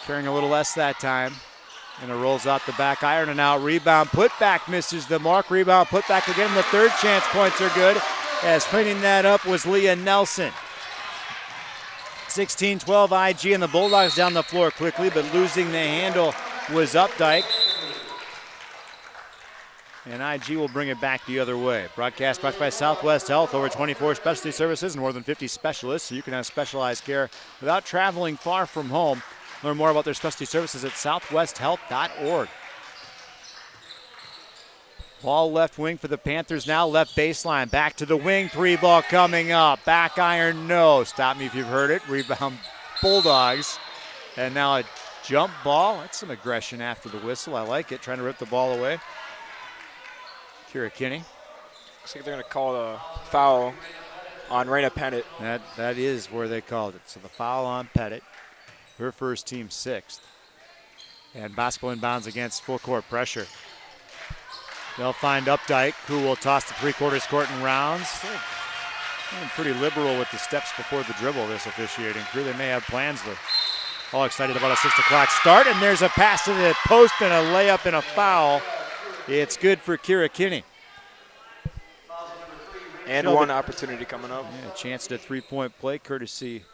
Carrying a little less that time. And it rolls out the back iron and out. Rebound, put back, misses the mark. Rebound, put back again. The third chance points are good. As cleaning that up was Leah Nelson. 16-12 IG, and the Bulldogs down the floor quickly, but losing the handle was Updike. And IG will bring it back the other way. Broadcast brought to you by Southwest Health. Over 24 specialty services and more than 50 specialists, so you can have specialized care without traveling far from home. Learn more about their specialty services at southwesthealth.org. Ball left wing for the Panthers now, left baseline. Back to the wing, 3 ball coming up. Back iron, no. Stop me if you've heard it. Rebound, Bulldogs. And now a jump ball. That's some aggression after the whistle. I like it, trying to rip the ball away. Kira Kinney. Looks like they're going to call a foul on Raina Pennant. That is where they called it. So the foul on Pettit, her first, team 6th. And Boscobel inbounds against full court pressure. They'll find Updike, who will toss the three-quarters court in rounds. They're pretty liberal with the steps before the dribble, this officiating crew. They may have plans. They're all excited about a 6 o'clock start. And there's a pass to the post and a layup and a foul. It's good for Kira Kinney. And one opportunity coming up. Yeah, a chance at a three-point play, courtesy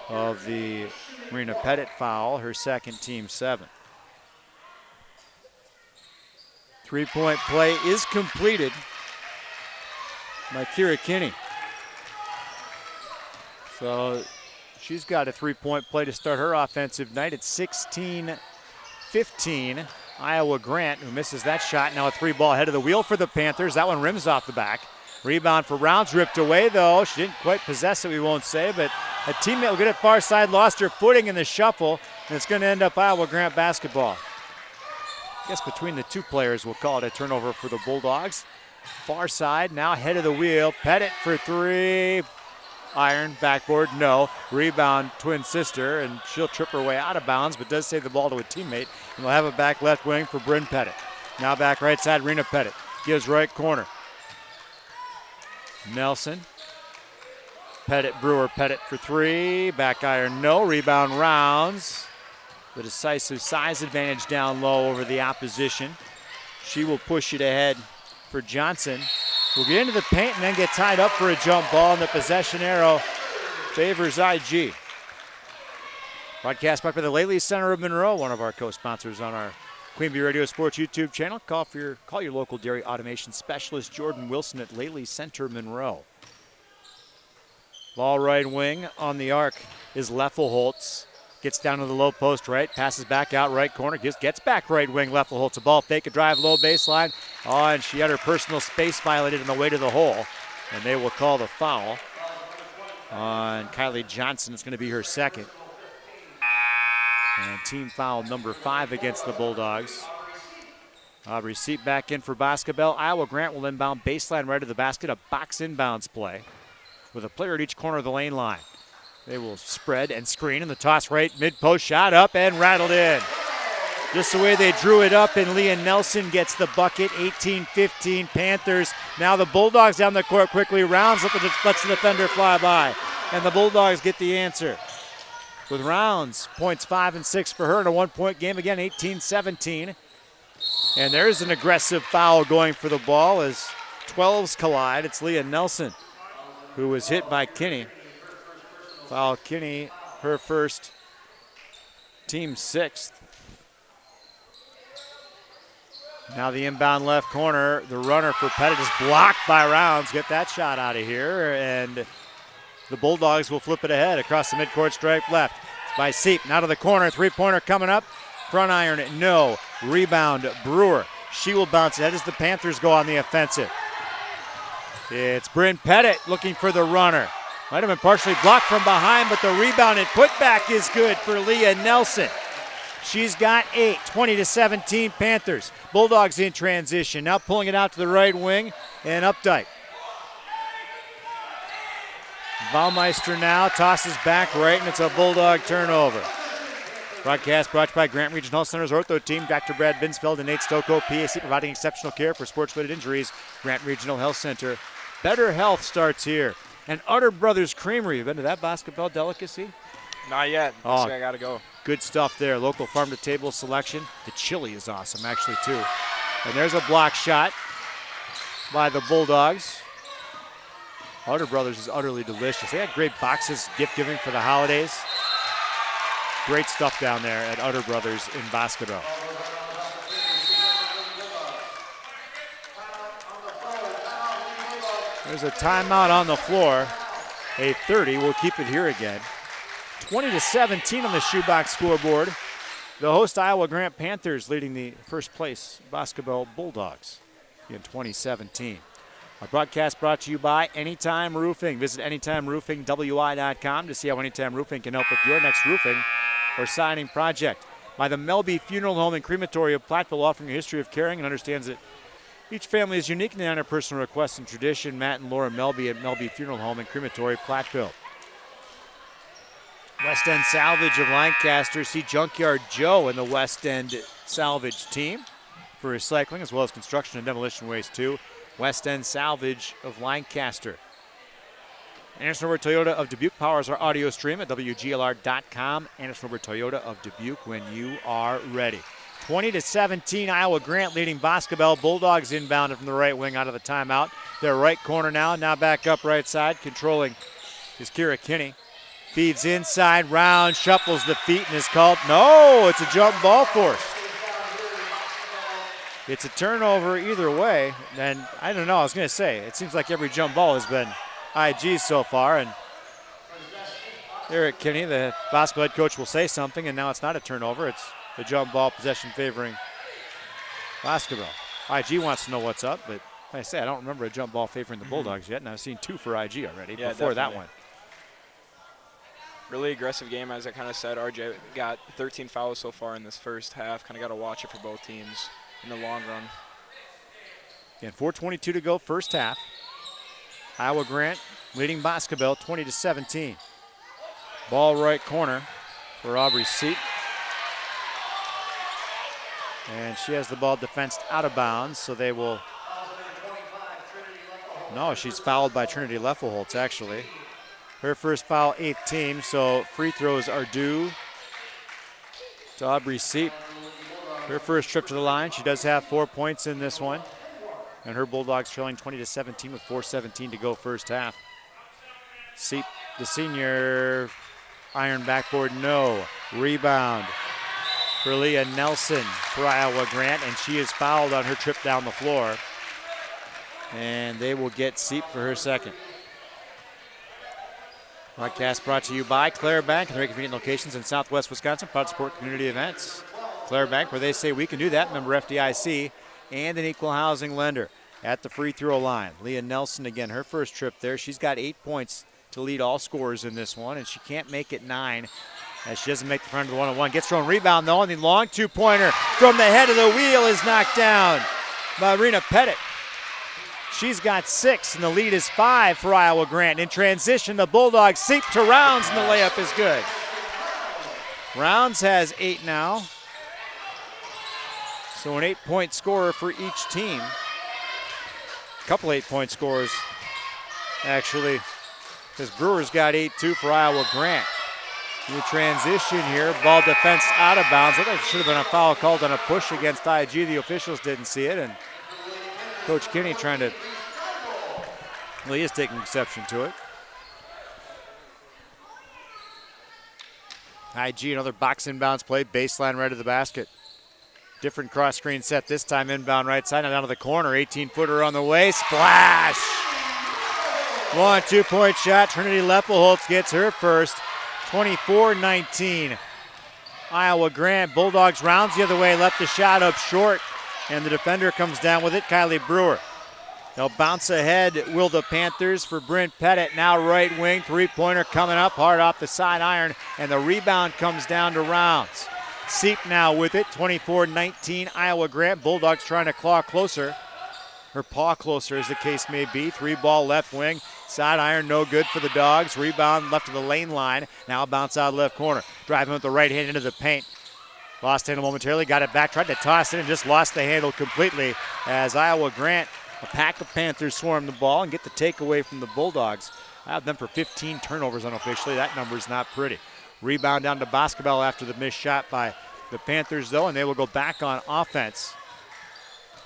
of the Marina Pettit foul, her second, team 7. Three-point play is completed by Kira Kinney. So she's got a three-point play to start her offensive night at 16-15. Iowa Grant, who misses that shot. Now a 3-ball head of the wheel for the Panthers. That one rims off the back. Rebound for Rounds, ripped away though. She didn't quite possess it, we won't say, but a teammate will get it far side, lost her footing in the shuffle, and it's going to end up Iowa Grant basketball. I guess between the two players, we'll call it a turnover for the Bulldogs. Far side, now head of the wheel. Pettit for 3. Iron, backboard, no. Rebound, twin sister, and she'll trip her way out of bounds, but does save the ball to a teammate. And we'll have it back left wing for Bryn Pettit. Now back right side, Rena Pettit. Gives right corner. Nelson. Pettit, Brewer, Pettit for 3. Back iron, no. Rebound, Rounds. The decisive size advantage down low over the opposition. She will push it ahead for Johnson. We'll get into the paint and then get tied up for a jump ball, and the possession arrow favors IG. Broadcast by the Laley Center of Monroe, one of our co-sponsors on our Queen Bee Radio Sports YouTube channel. Call your local dairy automation specialist, Jordan Wilson at Laley Center Monroe. Ball right wing on the arc is Leffelholtz. Gets down to the low post right, passes back out right corner, gets back right wing. Leffelholtz a ball fake, a drive low baseline. Oh, and she had her personal space violated on the way to the hole. And they will call the foul on Kylie Johnson. It's going to be her second. And team foul number 5 against the Bulldogs. Aubrey Seep back in for Boscobel. Iowa Grant will inbound baseline right of the basket, a box inbounds play with a player at each corner of the lane line. They will spread and screen, and the toss right mid-post, shot up and rattled in. Just the way they drew it up, and Leah Nelson gets the bucket. 18-15 Panthers. Now the Bulldogs down the court quickly. Rounds lets the defender fly by, and the Bulldogs get the answer. With Rounds, points 5 and 6 for her in a one-point game. Again, 18-17. And there's an aggressive foul going for the ball as 12s collide. It's Leah Nelson who was hit by Kinney. Foul Kinney, her first, team 6th. Now the inbound left corner, the runner for Pettit is blocked by Rounds. Get that shot out of here, and the Bulldogs will flip it ahead across the midcourt stripe left by Seep. Now to the corner, three-pointer coming up. Front iron, no. Rebound, Brewer. She will bounce it as the Panthers go on the offensive. It's Bryn Pettit looking for the runner. Might have been partially blocked from behind, but the rebound and putback is good for Leah Nelson. She's got 8, 20-17 Panthers. Bulldogs in transition, now pulling it out to the right wing and Updike. Baumeister now tosses back right, and it's a Bulldog turnover. Broadcast brought to you by Grant Regional Health Center's Ortho Team. Dr. Brad Binsfeld and Nate Stocco, PAC, providing exceptional care for sports-related injuries. Grant Regional Health Center. Better health starts here. And Utter Brothers Creamery. You been to that Boscobel delicacy? Not yet. Oh, I got to go. Good stuff there. Local farm-to-table selection. The chili is awesome, actually, too. And there's a block shot by the Bulldogs. Utter Brothers is utterly delicious. They had great boxes, gift giving for the holidays. Great stuff down there at Utter Brothers in Boscobel. There's a timeout on the floor. A 30. We'll keep it here again. 20-17 on the shoebox scoreboard. The host Iowa Grant Panthers leading the first place Boscobel Bulldogs in 2017. Our broadcast brought to you by Anytime Roofing. Visit AnytimeRoofingWI.com to see how Anytime Roofing can help with your next roofing or siding project. By the Melby Funeral Home and Crematory of Platteville, offering a history of caring and understands that each family is unique in their honor personal requests and tradition. Matt and Laura Melby at Melby Funeral Home and Crematory, Platteville. West End Salvage of Lancaster. See Junkyard Joe in the West End Salvage team for recycling as well as construction and demolition waste too. West End Salvage of Lancaster. Anderson River Toyota of Dubuque powers our audio stream at WGLR.com. Anderson River Toyota of Dubuque when you are ready. 20-17, Iowa Grant leading Boscobel. Bulldogs inbounded from the right wing out of the timeout. Their right corner now back up right side. Controlling is Kira Kinney. Feeds inside, round, shuffles the feet and is called. No, it's a jump ball forced. It's a turnover either way. And I don't know, I was going to say, it seems like every jump ball has been IG so far. And Eric Kinney, the Boscobel head coach, will say something, and now it's not a turnover. It's the jump ball possession favoring Boscobel. IG wants to know what's up, but like I say, I don't remember a jump ball favoring the Bulldogs yet, and I've seen 2 for IG already before that one. Really aggressive game, as I kind of said. RJ got 13 fouls so far in this first half. Kind of got to watch it for both teams in the long run. Again, 4:22 to go, first half. Iowa Grant leading Boscobel 20-17. Ball right corner for Aubrey Seat. And she has the ball defensed out of bounds, so they will. No, she's fouled by Trinity Leffelholtz, actually. Her first foul, 8th team, so free throws are due to Aubrey Seep. Her first trip to the line. She does have 4 points in this one. And her Bulldogs trailing 20-17 with 4:17 to go first half. Seep, the senior, iron backboard, no. Rebound for Leah Nelson for Iowa Grant, and she is fouled on her trip down the floor. And they will get Seep for her second. Broadcast brought to you by Claire Bank and their convenient locations in Southwest Wisconsin. Proud to support community events. Claire Bank, where they say we can do that. Member FDIC and an equal housing lender. At the free throw line, Leah Nelson again, her first trip there. She's got 8 points to lead all scorers in this one, and she can't make it 9 as she doesn't make the front of the one-on-one. Gets her own rebound though, and the long 2-pointer from the head of the wheel is knocked down by Marina Pettit. She's got 6, and the lead is 5 for Iowa Grant. In transition, the Bulldogs seep to Rounds, and the layup is good. Rounds has 8 now. So an 8-point scorer for each team. A couple 8-point scorers, actually, because Brewers got 8 too for Iowa Grant. New transition here, ball defensed out of bounds. I think it should have been a foul called on a push against IG. The officials didn't see it, and Coach Kinney trying to, well, he is taking exception to it. IG, another box inbounds play, baseline right of the basket. Different cross screen set this time, inbound right side, now down to the corner, 18-footer on the way, splash! 2-point shot, Trinity Leppelholtz gets her first, 24-19. Iowa Grant, Bulldogs rounds the other way, left the shot up short. And the defender comes down with it, Kylie Brewer. They'll bounce ahead, will the Panthers, for Bryn Pettit. Now right wing, three-pointer coming up, hard off the side iron, and the rebound comes down to Rounds. Seep now with it, 24-19, Iowa Grant. Bulldogs trying to claw closer, or paw closer as the case may be. Three ball left wing, side iron, no good for the Dogs. Rebound left of the lane line, now bounce out left corner. Driving with the right hand into the paint. Lost handle momentarily, got it back, tried to toss it and just lost the handle completely as Iowa Grant, a pack of Panthers, swarm the ball and get the takeaway from the Bulldogs. I have them for 15 turnovers unofficially. That number is not pretty. Rebound down to Boscobel after the missed shot by the Panthers, though, and they will go back on offense.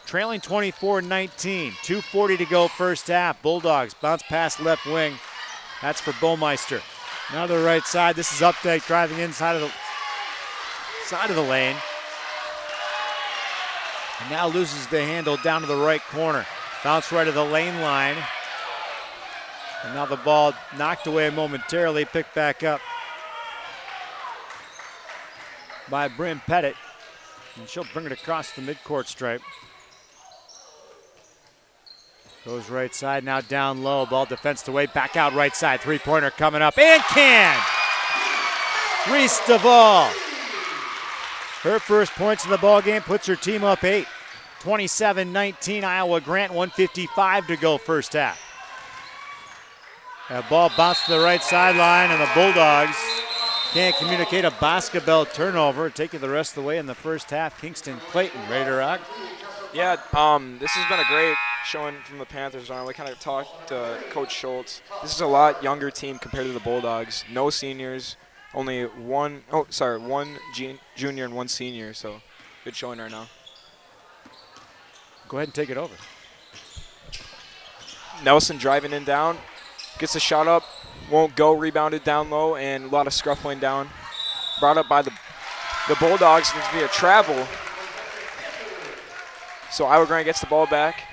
Trailing 24-19, 2:40 to go first half. Bulldogs bounce pass left wing. That's for Baumeister. Now to the right side. This is Updike driving inside of the lane. And now loses the handle down to the right corner. Bounce right of the lane line. And now the ball knocked away momentarily, picked back up by Bryn Pettit. And she'll bring it across the midcourt stripe. Goes right side, now down low. Ball defensed away, back out right side. Three-pointer coming up, and can! Reese Duvall. Her first points in the ball game puts her team up 8. 27-19, Iowa Grant, 1:55 to go first half. That ball bounced to the right sideline, and the Bulldogs can't communicate a Boscobel turnover, taking the rest of the way in the first half. Kingston Clayton, ready to rock? Yeah, this has been a great showing from the Panthers. We kind of talked to Coach Schultz. This is a lot younger team compared to the Bulldogs. No seniors, only one junior and one senior, so good showing right now. Go ahead and take it over. Nelson driving in down, gets a shot up, won't go, rebounded down low, and a lot of scuffling down. Brought up by the Bulldogs, needs to be a travel. So Iowa Grant gets the ball back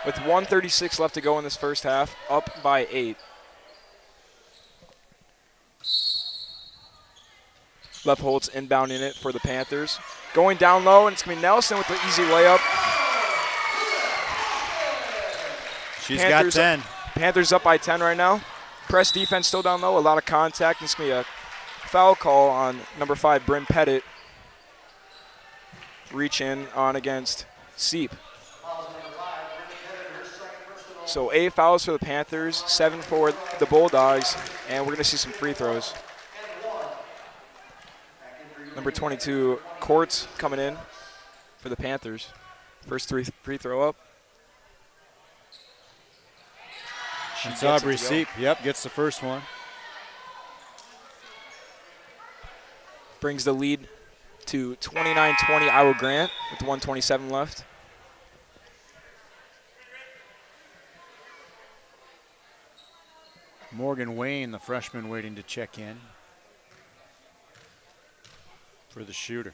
with 1:36 left to go in this first half, up by 8. Left Holtz inbounding it for the Panthers. Going down low, and it's going to be Nelson with the easy layup. She's got 10. Panthers up by 10 right now. Press defense still down low, a lot of contact. It's going to be a foul call on number 5, Bryn Pettit. Reach in on against Seep. So 8 fouls for the Panthers, 7 for the Bulldogs, and we're going to see some free throws. Number 22, Courts coming in for the Panthers. First free throw up. It's Aubrey Seep. Yep, gets the first one. Brings the lead to 29-20 Iowa Grant with 1:27 left. Morgan Wayne, the freshman, waiting to check in for the shooter.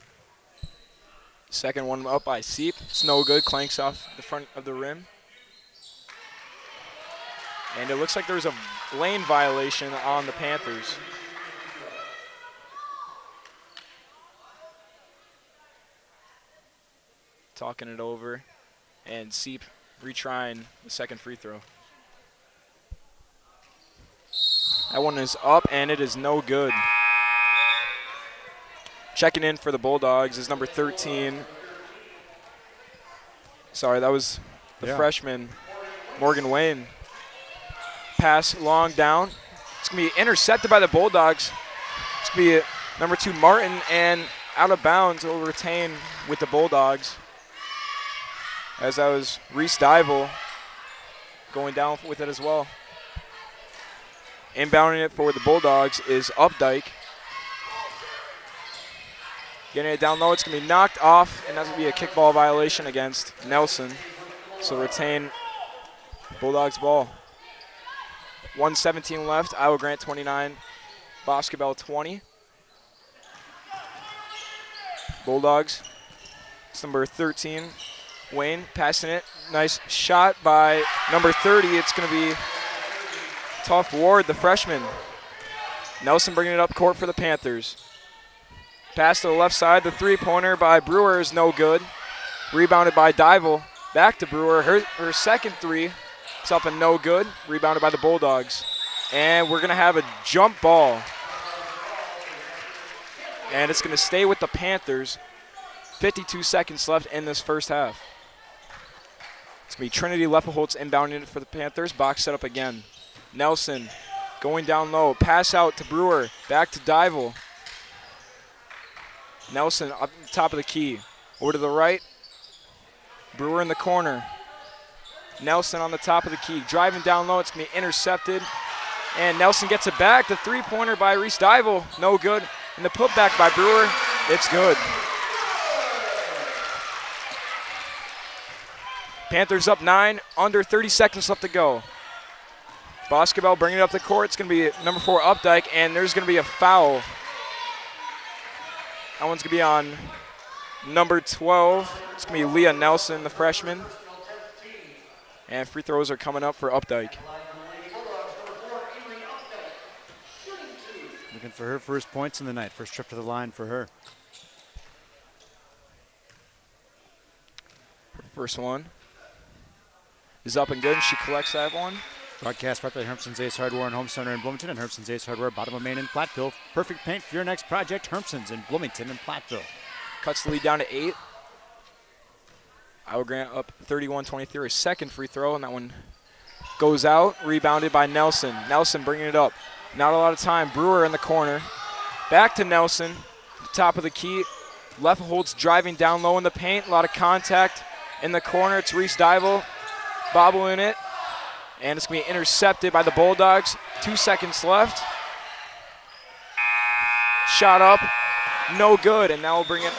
Second one up by Seep. It's no good. Clanks off the front of the rim. And it looks like there's a lane violation on the Panthers. Talking it over. And Seep retrying the second free throw. That one is up, and it is no good. Checking in for the Bulldogs is number 13. Sorry, that was the freshman, Morgan Wayne. Pass long down. It's going to be intercepted by the Bulldogs. It's going to be number 2, Martin, and out of bounds. It will retain with the Bulldogs. As that was Reese Dival going down with it as well. Inbounding it for the Bulldogs is Updike. Getting it down low, it's going to be knocked off, and that's going to be a kickball violation against Nelson. So retain Bulldogs ball. 1:17 left, Iowa Grant 29, Boscobel 20. Bulldogs, it's number 13, Wayne passing it. Nice shot by number 30. It's going to be Tough Ward, the freshman. Nelson bringing it up court for the Panthers. Pass to the left side. The three-pointer by Brewer is no good. Rebounded by Dival. Back to Brewer. Her second three. It's up and no good. Rebounded by the Bulldogs. And we're going to have a jump ball. And it's going to stay with the Panthers. 52 seconds left in this first half. It's going to be Trinity Leppeholtz inbounding it for the Panthers. Box set up again. Nelson going down low. Pass out to Brewer. Back to Dival. Nelson up the top of the key. Over to the right. Brewer in the corner. Nelson on the top of the key. Driving down low. It's going to be intercepted. And Nelson gets it back. The three-pointer by Reese Dival. No good. And the putback by Brewer. It's good. Panthers up 9. Under 30 seconds left to go. Boscobel bringing it up the court. It's going to be number 4 Updike. And there's going to be a foul. That one's going to be on number 12. It's going to be Leah Nelson, the freshman. And free throws are coming up for Updike. Looking for her first points in the night. First trip to the line for her. First one is up and good. She collects that one. Broadcast brought by Hermson's Ace Hardware and Home Center in Bloomington and Hermson's Ace Hardware, bottom of Main in Platteville. Perfect paint for your next project. Hermson's in Bloomington and Platteville. Cuts the lead down to 8. Iowa Grant up 31-23. A second free throw, and that one goes out. Rebounded by Nelson. Nelson bringing it up. Not a lot of time. Brewer in the corner. Back to Nelson. Top of the key. Leppeholtz driving down low in the paint. A lot of contact in the corner. It's Reese Dival bobbling it. And it's going to be intercepted by the Bulldogs. 2 seconds left. Shot up. No good. And now we'll bring it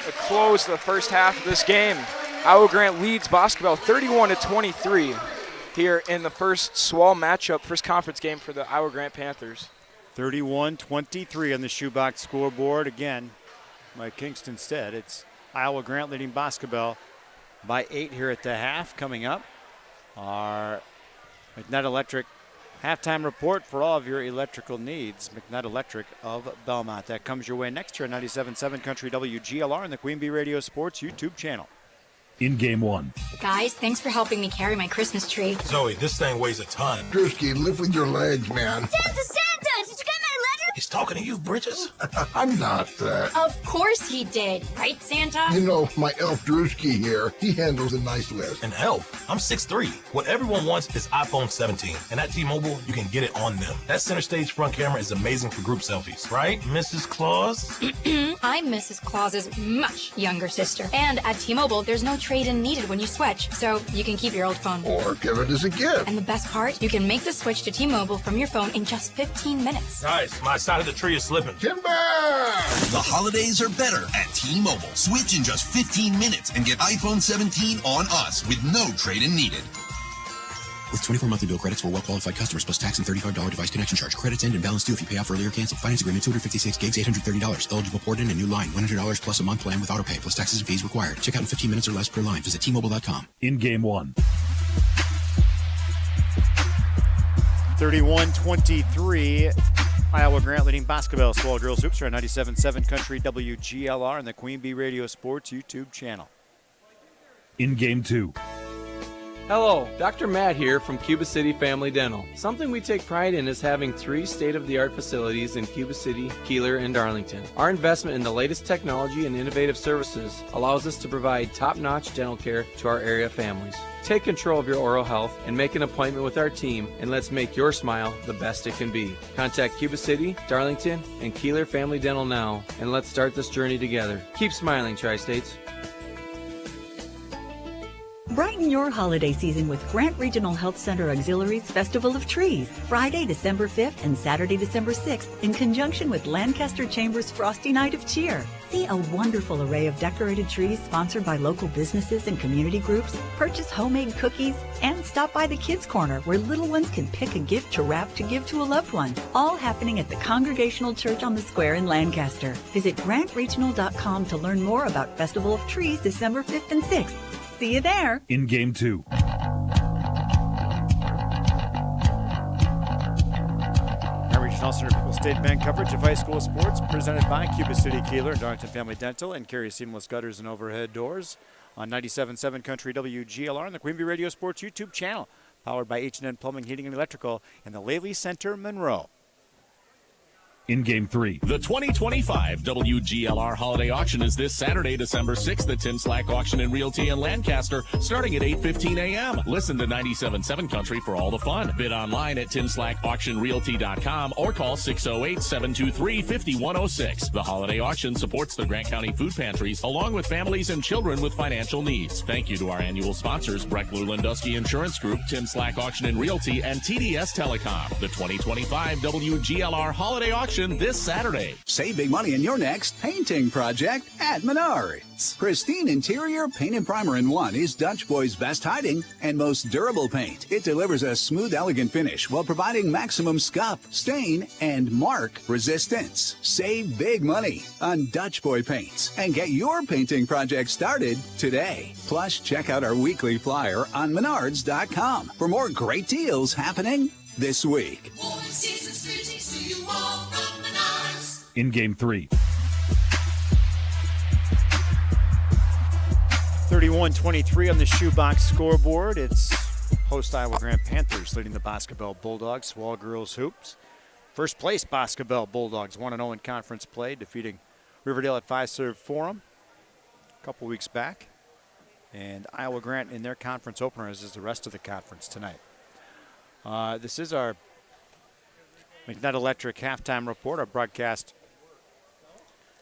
a close to the first half of this game. Iowa Grant leads Boscobel 31-23 here in the first SWAL matchup, first conference game for the Iowa Grant Panthers. 31-23 on the shoebox scoreboard. Again, by Kingston Stead. It's Iowa Grant leading Boscobel by 8 here at the half. Coming up, our McNutt Electric halftime report for all of your electrical needs. McNutt Electric of Belmont. That comes your way next year on 97.7 Country WGLR and the Queen Bee Radio Sports YouTube channel. In game 1. Guys, thanks for helping me carry my Christmas tree. Zoe, this thing weighs a ton. Drewski, lift with your legs, man. Santa! Did you get my letter? He's talking to you, Bridges. I'm not. Of course he did. Right, Santa? You know, my elf Drewski here, he handles a nice list. An elf? I'm 6'3". What everyone wants is iPhone 17. And at T-Mobile, you can get it on them. That center stage front camera is amazing for group selfies. Right, Mrs. Claus? I'm Mrs. Claus's much younger sister. And at T-Mobile, there's no trade-in needed when you switch. So you can keep your old phone. Or give it as a gift. And the best part, you can make the switch to T-Mobile from your phone in just 15 minutes. Guys, my side of the tree is slipping. Timber! The holidays are better at T-Mobile. Switch in just 15 minutes and get iPhone 17 on us with no trade-in needed. With 24 monthly bill credits for well-qualified customers plus tax and $35 device connection charge. Credits end and balance due if you pay off early or cancel. Finance agreement 256 gigs, $830. Eligible port in a new line. $100 plus a month plan with autopay plus taxes and fees required. Check out in 15 minutes or less per line. Visit T-Mobile.com. In game 1. 31-23. Iowa Grant leading Boscobel SWAL Girls Hoops are on 97.7 Country WGLR and the Queen Bee Radio Sports YouTube channel. In game 2. Hello, Dr. Matt here from Cuba City Family Dental. Something we take pride in is having 3 state-of-the-art facilities in Cuba City, Kieler, and Darlington. Our investment in the latest technology and innovative services allows us to provide top-notch dental care to our area families. Take control of your oral health and make an appointment with our team, and let's make your smile the best it can be. Contact Cuba City, Darlington, and Kieler Family Dental now, and let's start this journey together. Keep smiling, Tri-States. Brighten your holiday season with Grant Regional Health Center Auxiliaries Festival of Trees, Friday, December 5th and Saturday, December 6th, in conjunction with Lancaster Chambers Frosty Night of Cheer. See a wonderful array of decorated trees sponsored by local businesses and community groups, purchase homemade cookies, and stop by the Kids Corner where little ones can pick a gift to wrap to give to a loved one. All happening at the Congregational Church on the Square in Lancaster. Visit grantregional.com to learn more about Festival of Trees December 5th and 6th. See you there. In game 2. Our Regional Center People's State Bank coverage of high school sports presented by Cuba City Kieler, Darlington Family Dental, and Carey Seamless Gutters and Overhead Doors on 97.7 Country WGLR and the Queen Bee Radio Sports YouTube channel, powered by H&N Plumbing, Heating, and Electrical in the Laley Center, Monroe. In Game 3. The 2025 WGLR Holiday Auction is this Saturday, December 6th at Tim Slack Auction and Realty in Lancaster, starting at 8:15 a.m. Listen to 97.7 Country for all the fun. Bid online at timslackauctionrealty.com or call 608-723-5106. The Holiday Auction supports the Grant County Food Pantries, along with families and children with financial needs. Thank you to our annual sponsors, Breckler Lindusky Insurance Group, Tim Slack Auction and Realty, and TDS Telecom. The 2025 WGLR Holiday Auction this Saturday. Save big money in your next painting project at Menards. Pristine interior paint and primer in one is Dutch Boy's best hiding and most durable paint. It delivers a smooth, elegant finish while providing maximum scuff, stain, and mark resistance. Save big money on Dutch Boy paints and get your painting project started today. Plus, check out our weekly flyer on Menards.com for more great deals happening this week. In Game 3. 31-23 on the shoebox scoreboard. It's host Iowa Grant Panthers leading the Boscobel Bulldogs. Swall Girls Hoops. First place Boscobel Bulldogs 1-0 in conference play, defeating Riverdale at 5-serve Forum a couple weeks back. And Iowa Grant in their conference opener, as is the rest of the conference tonight. This is our McNutt Electric halftime report. Our broadcast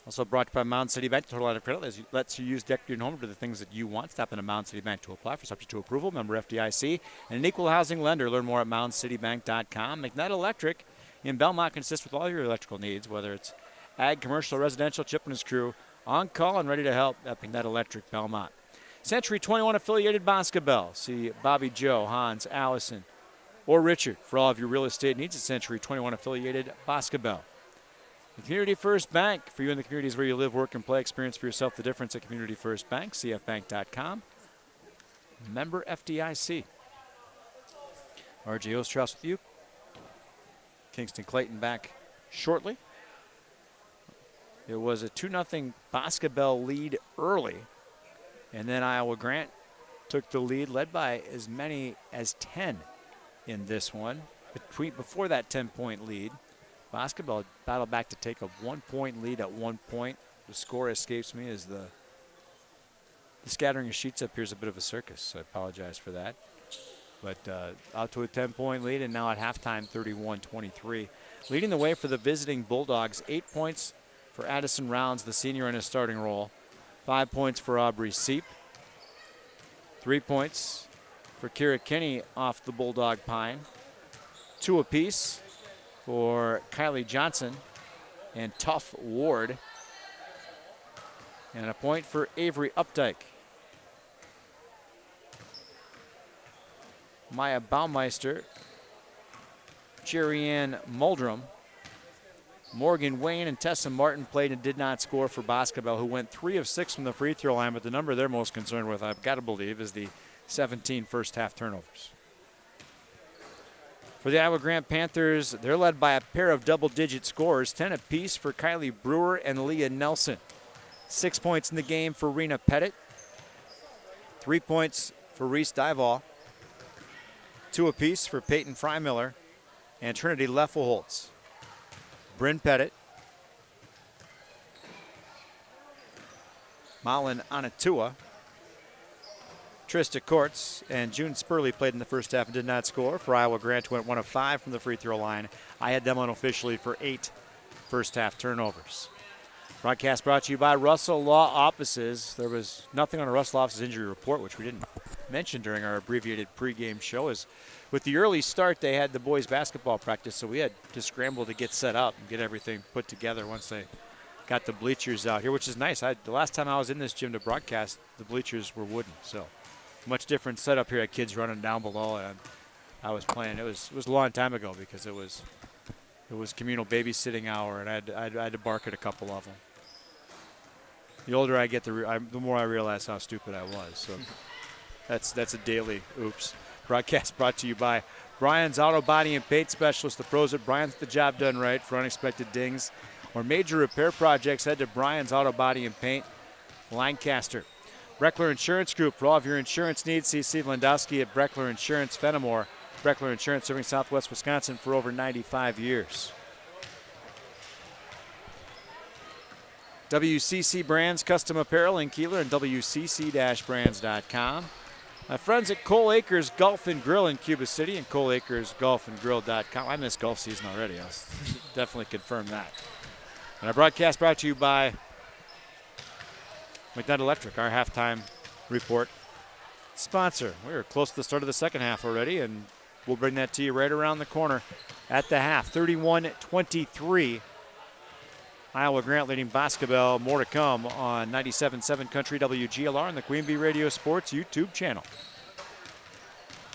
also brought to you by Mound City Bank. Total line of credit lets you use deck your home to the things that you want. Stop in a Mound City Bank to apply for subject to approval. Member FDIC and an equal housing lender. Learn more at moundcitybank.com. McNutt Electric in Belmont can assist with all your electrical needs, whether it's ag, commercial, residential. Chip and his crew on call and ready to help at McNutt Electric Belmont. Century 21 affiliated Boscobel. See Bobby, Joe, Hans, Allison, or Richard for all of your real estate needs at Century 21 affiliated Boscobel. The Community First Bank, for you in the communities where you live, work, and play. Experience for yourself the difference at Community First Bank, cfbank.com. Member FDIC. RJ Ostrauss with you. Kingston Clayton back shortly. It was a 2-0 Boscobel lead early, and then Iowa Grant took the lead, led by as many as 10 in this one. Before that 10-point lead, Boscobel battled back to take a 1-point lead at one point. The score escapes me as the scattering of sheets up here is a bit of a circus, so I apologize for that. But out to a 10-point lead, and now at halftime, 31-23. Leading the way for the visiting Bulldogs, 8 points for Addison Rounds, the senior in his starting role. 5 points for Aubrey Seep. 3 points for Kira Kinney off the Bulldog Pine. 2 apiece for Kylie Johnson and Tuff Ward. And a point for Avery Updike. Maya Baumeister, Jerry Ann Muldrum, Morgan Wayne, and Tessa Martin played and did not score for Boscobel, who went 3 of 6 from the free throw line, but the number they're most concerned with, I've got to believe, is the 17 first half turnovers. For the Iowa Grant Panthers, they're led by a pair of double-digit scorers, 10 apiece for Kylie Brewer and Leah Nelson. 6 points in the game for Rena Pettit. 3 points for Reese Dival. 2 apiece for Peyton Freimiller and Trinity Leffelholtz. Bryn Pettit, Malin Anatua, Trista Courts, and June Spurley played in the first half and did not score. For Iowa Grant, went 1 of 5 from the free throw line. I had them unofficially for 8 first half turnovers. Broadcast brought to you by Russell Law Offices. There was nothing on a Russell Offices injury report, which we didn't mention during our abbreviated pregame show. As with the early start, they had the boys basketball practice, so we had to scramble to get set up and get everything put together once they got the bleachers out here, which is nice. The last time I was in this gym to broadcast, the bleachers were wooden, so much different setup here. Had kids running down below, and I was playing. It was a long time ago because it was communal babysitting hour, and I had to bark at a couple of them. The older I get, the more I realize how stupid I was. So that's a daily oops. Broadcast brought to you by Brian's Auto Body and Paint Specialist. The pros at Brian's, the job done right. For unexpected dings or major repair projects, head to Brian's Auto Body and Paint, Lancaster. Breckler Insurance Group. For all of your insurance needs, see Steve Landowski at Breckler Insurance Fenimore. Breckler Insurance serving Southwest Wisconsin for over 95 years. WCC Brands Custom Apparel in Kieler and WCC-brands.com. My friends at Cole Acres Golf and Grill in Cuba City and ColeAcersGolfandGrill.com. I missed golf season already. I'll definitely confirm that. And our broadcast brought to you by McNutt Electric, our halftime report sponsor. We're close to the start of the second half already, and we'll bring that to you right around the corner at the half. 31-23. Iowa Grant leading Boscobel. More to come on 97.7 Country WGLR and the Queen Bee Radio Sports YouTube channel.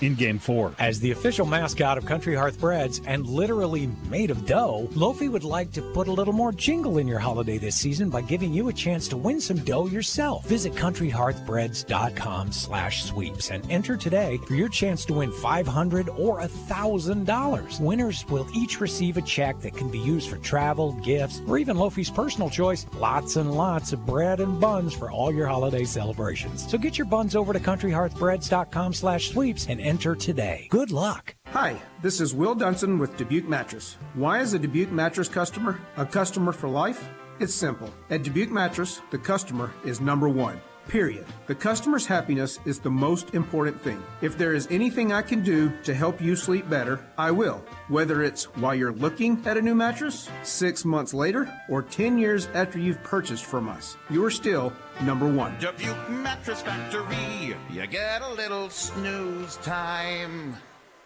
In Game 4. As the official mascot of Country Hearth Breads and literally made of dough, Lofi would like to put a little more jingle in your holiday this season by giving you a chance to win some dough yourself. Visit countryhearthbreads.com/sweeps and enter today for your chance to win $500 or $1,000. Winners will each receive a check that can be used for travel, gifts, or even Lofi's personal choice, lots and lots of bread and buns for all your holiday celebrations. So get your buns over to countryhearthbreads.com/sweeps and enter today. Good luck. Hi, this is Will Dunson with Dubuque Mattress. Why is a Dubuque Mattress customer a customer for life? It's simple. At Dubuque Mattress, the customer is number one. Period. The customer's happiness is the most important thing. If there is anything I can do to help you sleep better, I will. Whether it's while you're looking at a new mattress, 6 months later, or 10 years after you've purchased from us, you're still number one. Dubuque Mattress Factory, you get a little snooze time.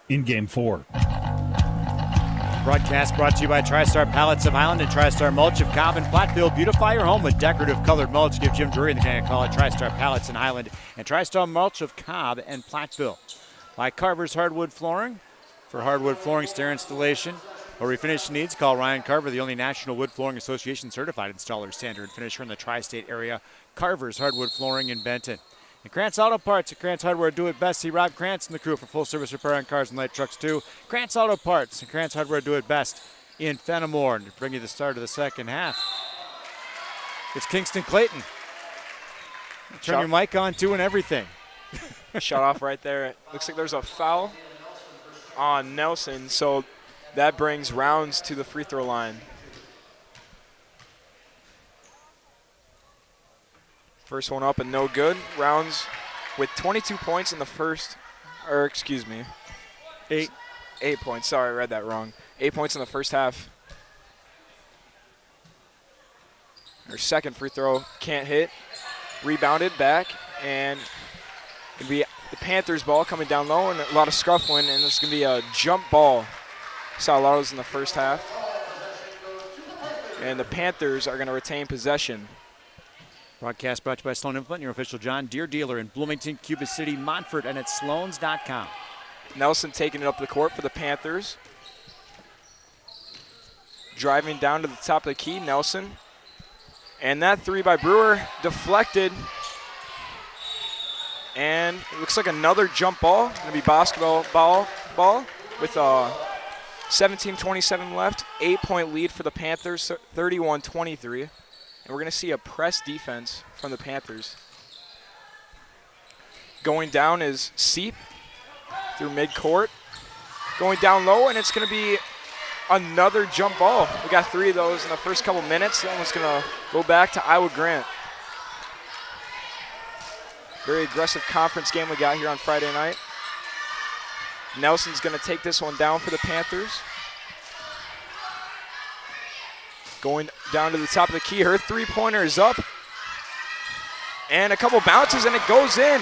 In Game 4. Broadcast brought to you by TriStar Pallets of Highland and TriStar Mulch of Cobb and Platteville. Beautify your home with decorative colored mulch. Give Jim Drury and the gang a call at TriStar Pallets in Highland and TriStar Mulch of Cobb and Platteville. By Carver's Hardwood Flooring. For hardwood flooring, stair installation, or refinish needs, call Ryan Carver, the only National Wood Flooring Association certified installer, sander, and finisher in the tri-state area. Carver's Hardwood Flooring in Benton. And Krantz Auto Parts at Krantz Hardware do it best. See Rob Krantz and the crew for full service repair on cars and light trucks too. Krantz Auto Parts and Krantz Hardware do it best in Fenimore. And to bring you the start of the second half, it's Kingston Clayton. Turn your mic on too and everything. Shut off right there. Looks like there's a foul on Nelson, so that brings Rounds to the free throw line. First one up and no good. Rounds with 22 points in the first, or excuse me. 8 points. Sorry, I read that wrong. 8 points in the first half. Her second free throw can't hit. Rebounded back, and it'll be the Panthers ball coming down low and a lot of scuffling, and there's going to be a jump ball. Saw a lot of those in the first half. And the Panthers are going to retain possession. Broadcast brought to you by Sloan Implement, your official John Deere dealer in Bloomington, Cuba City, Montfort, and at sloans.com. Nelson taking it up the court for the Panthers. Driving down to the top of the key, Nelson. And that three by Brewer deflected. And it looks like another jump ball. Going to be Boscobel ball with 17:27 left. 8-point lead for the Panthers, 31-23. And we're going to see a press defense from the Panthers. Going down is Seep through midcourt. Going down low, and it's going to be another jump ball. We got 3 of those in the first couple minutes. That one's going to go back to Iowa Grant. Very aggressive conference game we got here on Friday night. Nelson's going to take this one down for the Panthers. Going down to the top of the key. Her three-pointer is up. And a couple bounces, and it goes in.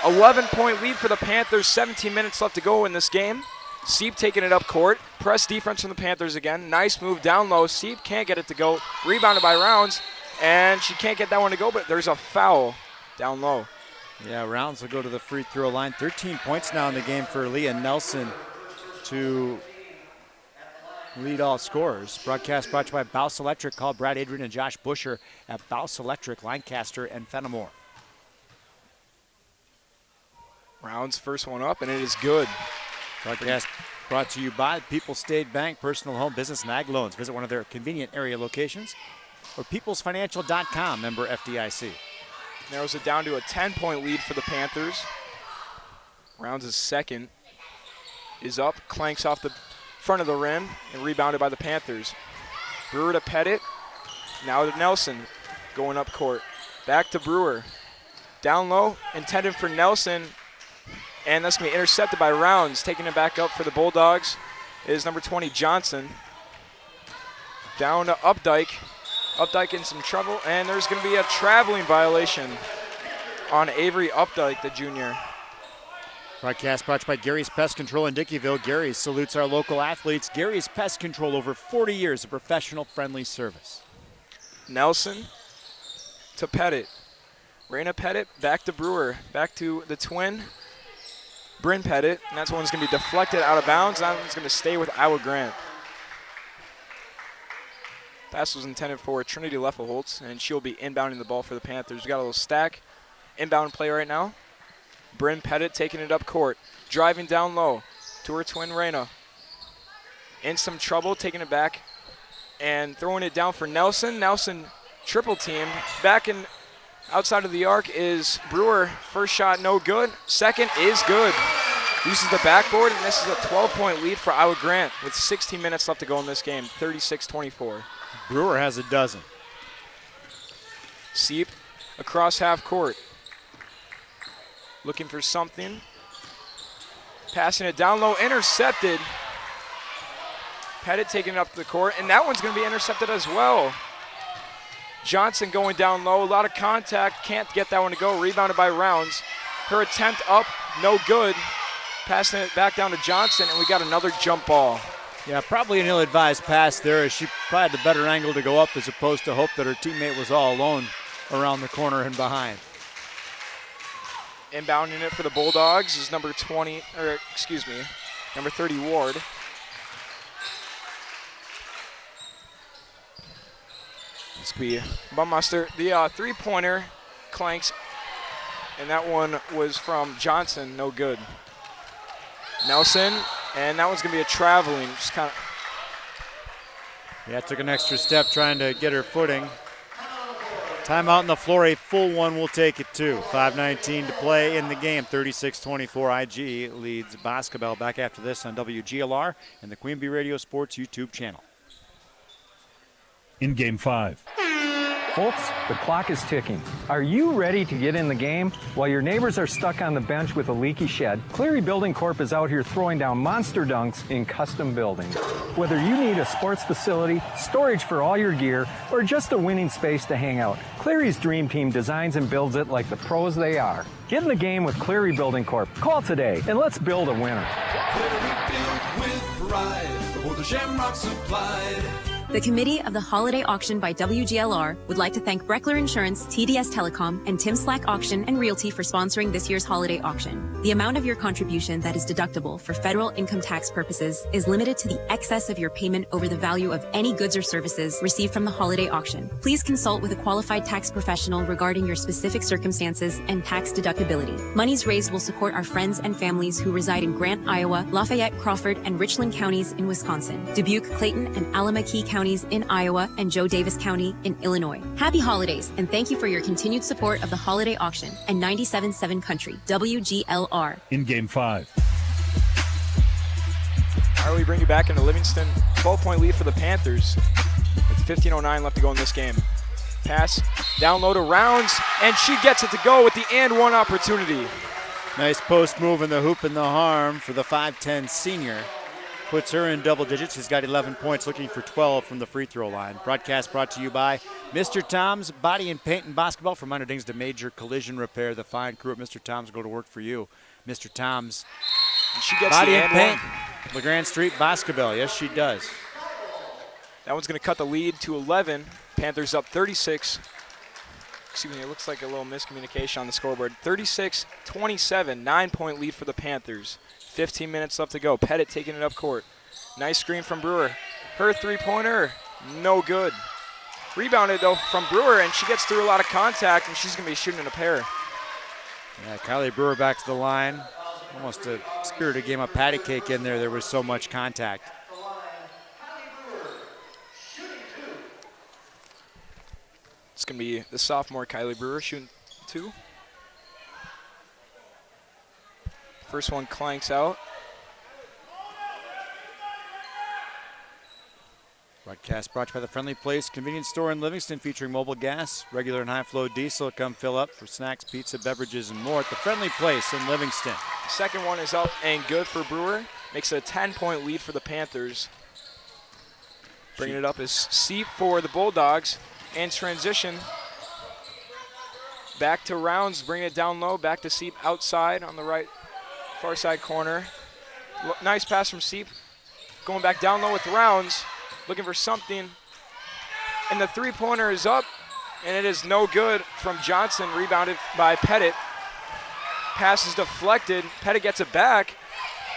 11-point lead for the Panthers. 17 minutes left to go in this game. Seep taking it up court. Press defense from the Panthers again. Nice move down low. Seep can't get it to go. Rebounded by Rounds. And she can't get that one to go, but there's a foul down low. Yeah, Rounds will go to the free throw line. 13 points now in the game for Leah Nelson to lead all scorers. Broadcast brought to you by Bouse Electric. Call Brad Adrian and Josh Busher at Bouse Electric, Lancaster, and Fenimore. Rounds first one up, and it is good. Broadcast brought to you by People's State Bank, personal home, business, and ag loans. Visit one of their convenient area locations or peoplesfinancial.com, member FDIC. Narrows it down to a 10-point lead for the Panthers. Rounds' second is up, clanks off the front of the rim, and rebounded by the Panthers. Brewer to Pettit, now to Nelson, going up court. Back to Brewer. Down low, intended for Nelson, and that's going to be intercepted by Rounds. Taking it back up for the Bulldogs is number 20, Johnson. Down to Updike. Updike in some trouble, and there's going to be a traveling violation on Avery Updike, the junior. Broadcast brought to you by Gary's Pest Control in Dickeyville. Gary's salutes our local athletes. Gary's Pest Control, over 40 years of professional, friendly service. Nelson to Pettit. Raina Pettit back to Brewer. Back to the twin, Bryn Pettit. And that's one's going to be deflected out of bounds. That one's going to stay with Iowa Grant. Pass was intended for Trinity Leffelholtz, and she'll be inbounding the ball for the Panthers. We got a little stack. Inbound play right now. Bryn Pettit taking it up court. Driving down low to her twin, Raina. In some trouble, taking it back and throwing it down for Nelson. Nelson triple team. Back in outside of the arc is Brewer. First shot no good. Second is good. Uses the backboard, and this is a 12-point lead for Iowa Grant with 16 minutes left to go in this game, 36-24. Brewer has a dozen. Seep across half court. Looking for something. Passing it down low, intercepted. Pettit taking it up the court, and that one's going to be intercepted as well. Johnson going down low, a lot of contact, can't get that one to go. Rebounded by Rounds. Her attempt up, no good. Passing it back down to Johnson, and we got another jump ball. Yeah, probably an ill-advised pass there, as she probably had the better angle to go up as opposed to hope that her teammate was all alone around the corner and behind. Inbounding it for the Bulldogs is number 30 Ward. This could be Bummuster. The three-pointer clanks, and that one was from Johnson, no good. Nelson, and that one's going to be a traveling, just kind of. Yeah, took an extra step trying to get her footing. Timeout on the floor, a full one will take it too. 5:19 to play in the game, 36-24. IG leads Boscobel. Back after this on WGLR and the Queen Bee Radio Sports YouTube channel. In Game 5. Folks, the clock is ticking. Are you ready to get in the game? While your neighbors are stuck on the bench with a leaky shed, Cleary Building Corp is out here throwing down monster dunks in custom buildings. Whether you need a sports facility, storage for all your gear, or just a winning space to hang out, Cleary's Dream Team designs and builds it like the pros they are. Get in the game with Cleary Building Corp. Call today and let's build a winner. Cleary built with pride for the Shamrock supplied. The Committee of the Holiday Auction by WGLR would like to thank Breckler Insurance, TDS Telecom, and Tim Slack Auction and Realty for sponsoring this year's holiday auction. The amount of your contribution that is deductible for federal income tax purposes is limited to the excess of your payment over the value of any goods or services received from the holiday auction. Please consult with a qualified tax professional regarding your specific circumstances and tax deductibility. Monies raised will support our friends and families who reside in Grant, Iowa, Lafayette, Crawford, and Richland counties in Wisconsin, Dubuque, Clayton, and Alameda counties in Iowa, and Joe Davis County in Illinois. Happy holidays, and thank you for your continued support of the holiday auction and 97.7 Country, WGLR. In Game 5. All right, we bring you back into Livingston. 12-point lead for the Panthers. With 15:09 left to go in this game. Pass down low to Rounds, and she gets it to go with the and one opportunity. Nice post move in the hoop and the harm for the 5'10 senior. Puts her in double digits. She's got 11 points, looking for 12 from the free throw line. Broadcast brought to you by Mr. Tom's Body and Paint and Boscobel. From minor dings to major collision repair, the fine crew at Mr. Tom's go to work for you. Mr. Tom's and she gets Body the and Paint, LeGrand Street, Boscobel. Yes, she does. That one's going to cut the lead to 11. Panthers up 36. Excuse me, it looks like a little miscommunication on the scoreboard. 36-27, 9-point lead for the Panthers. 15 minutes left to go. Pettit taking it up court. Nice screen from Brewer. Her three-pointer, no good. Rebounded, though, from Brewer, and she gets through a lot of contact, and she's going to be shooting in a pair. Yeah, Kylie Brewer back to the line. Almost a spirited game of patty cake in there. There was so much contact. It's going to be the sophomore Kylie Brewer shooting 2. First one clanks out. Broadcast brought to you by the Friendly Place Convenience Store in Livingston, featuring mobile gas, regular and high-flow diesel. Come fill up for snacks, pizza, beverages, and more at the Friendly Place in Livingston. Second one is up and good for Brewer. Makes it a 10-point lead for the Panthers. Bringing it up is Seep for the Bulldogs. And transition. Back to Rounds, bringing it down low. Back to Seep outside on the right far side corner. Nice pass from Seep. Going back down low with Rounds. Looking for something. And the three-pointer is up. And it is no good from Johnson. Rebounded by Pettit. Pass is deflected. Pettit gets it back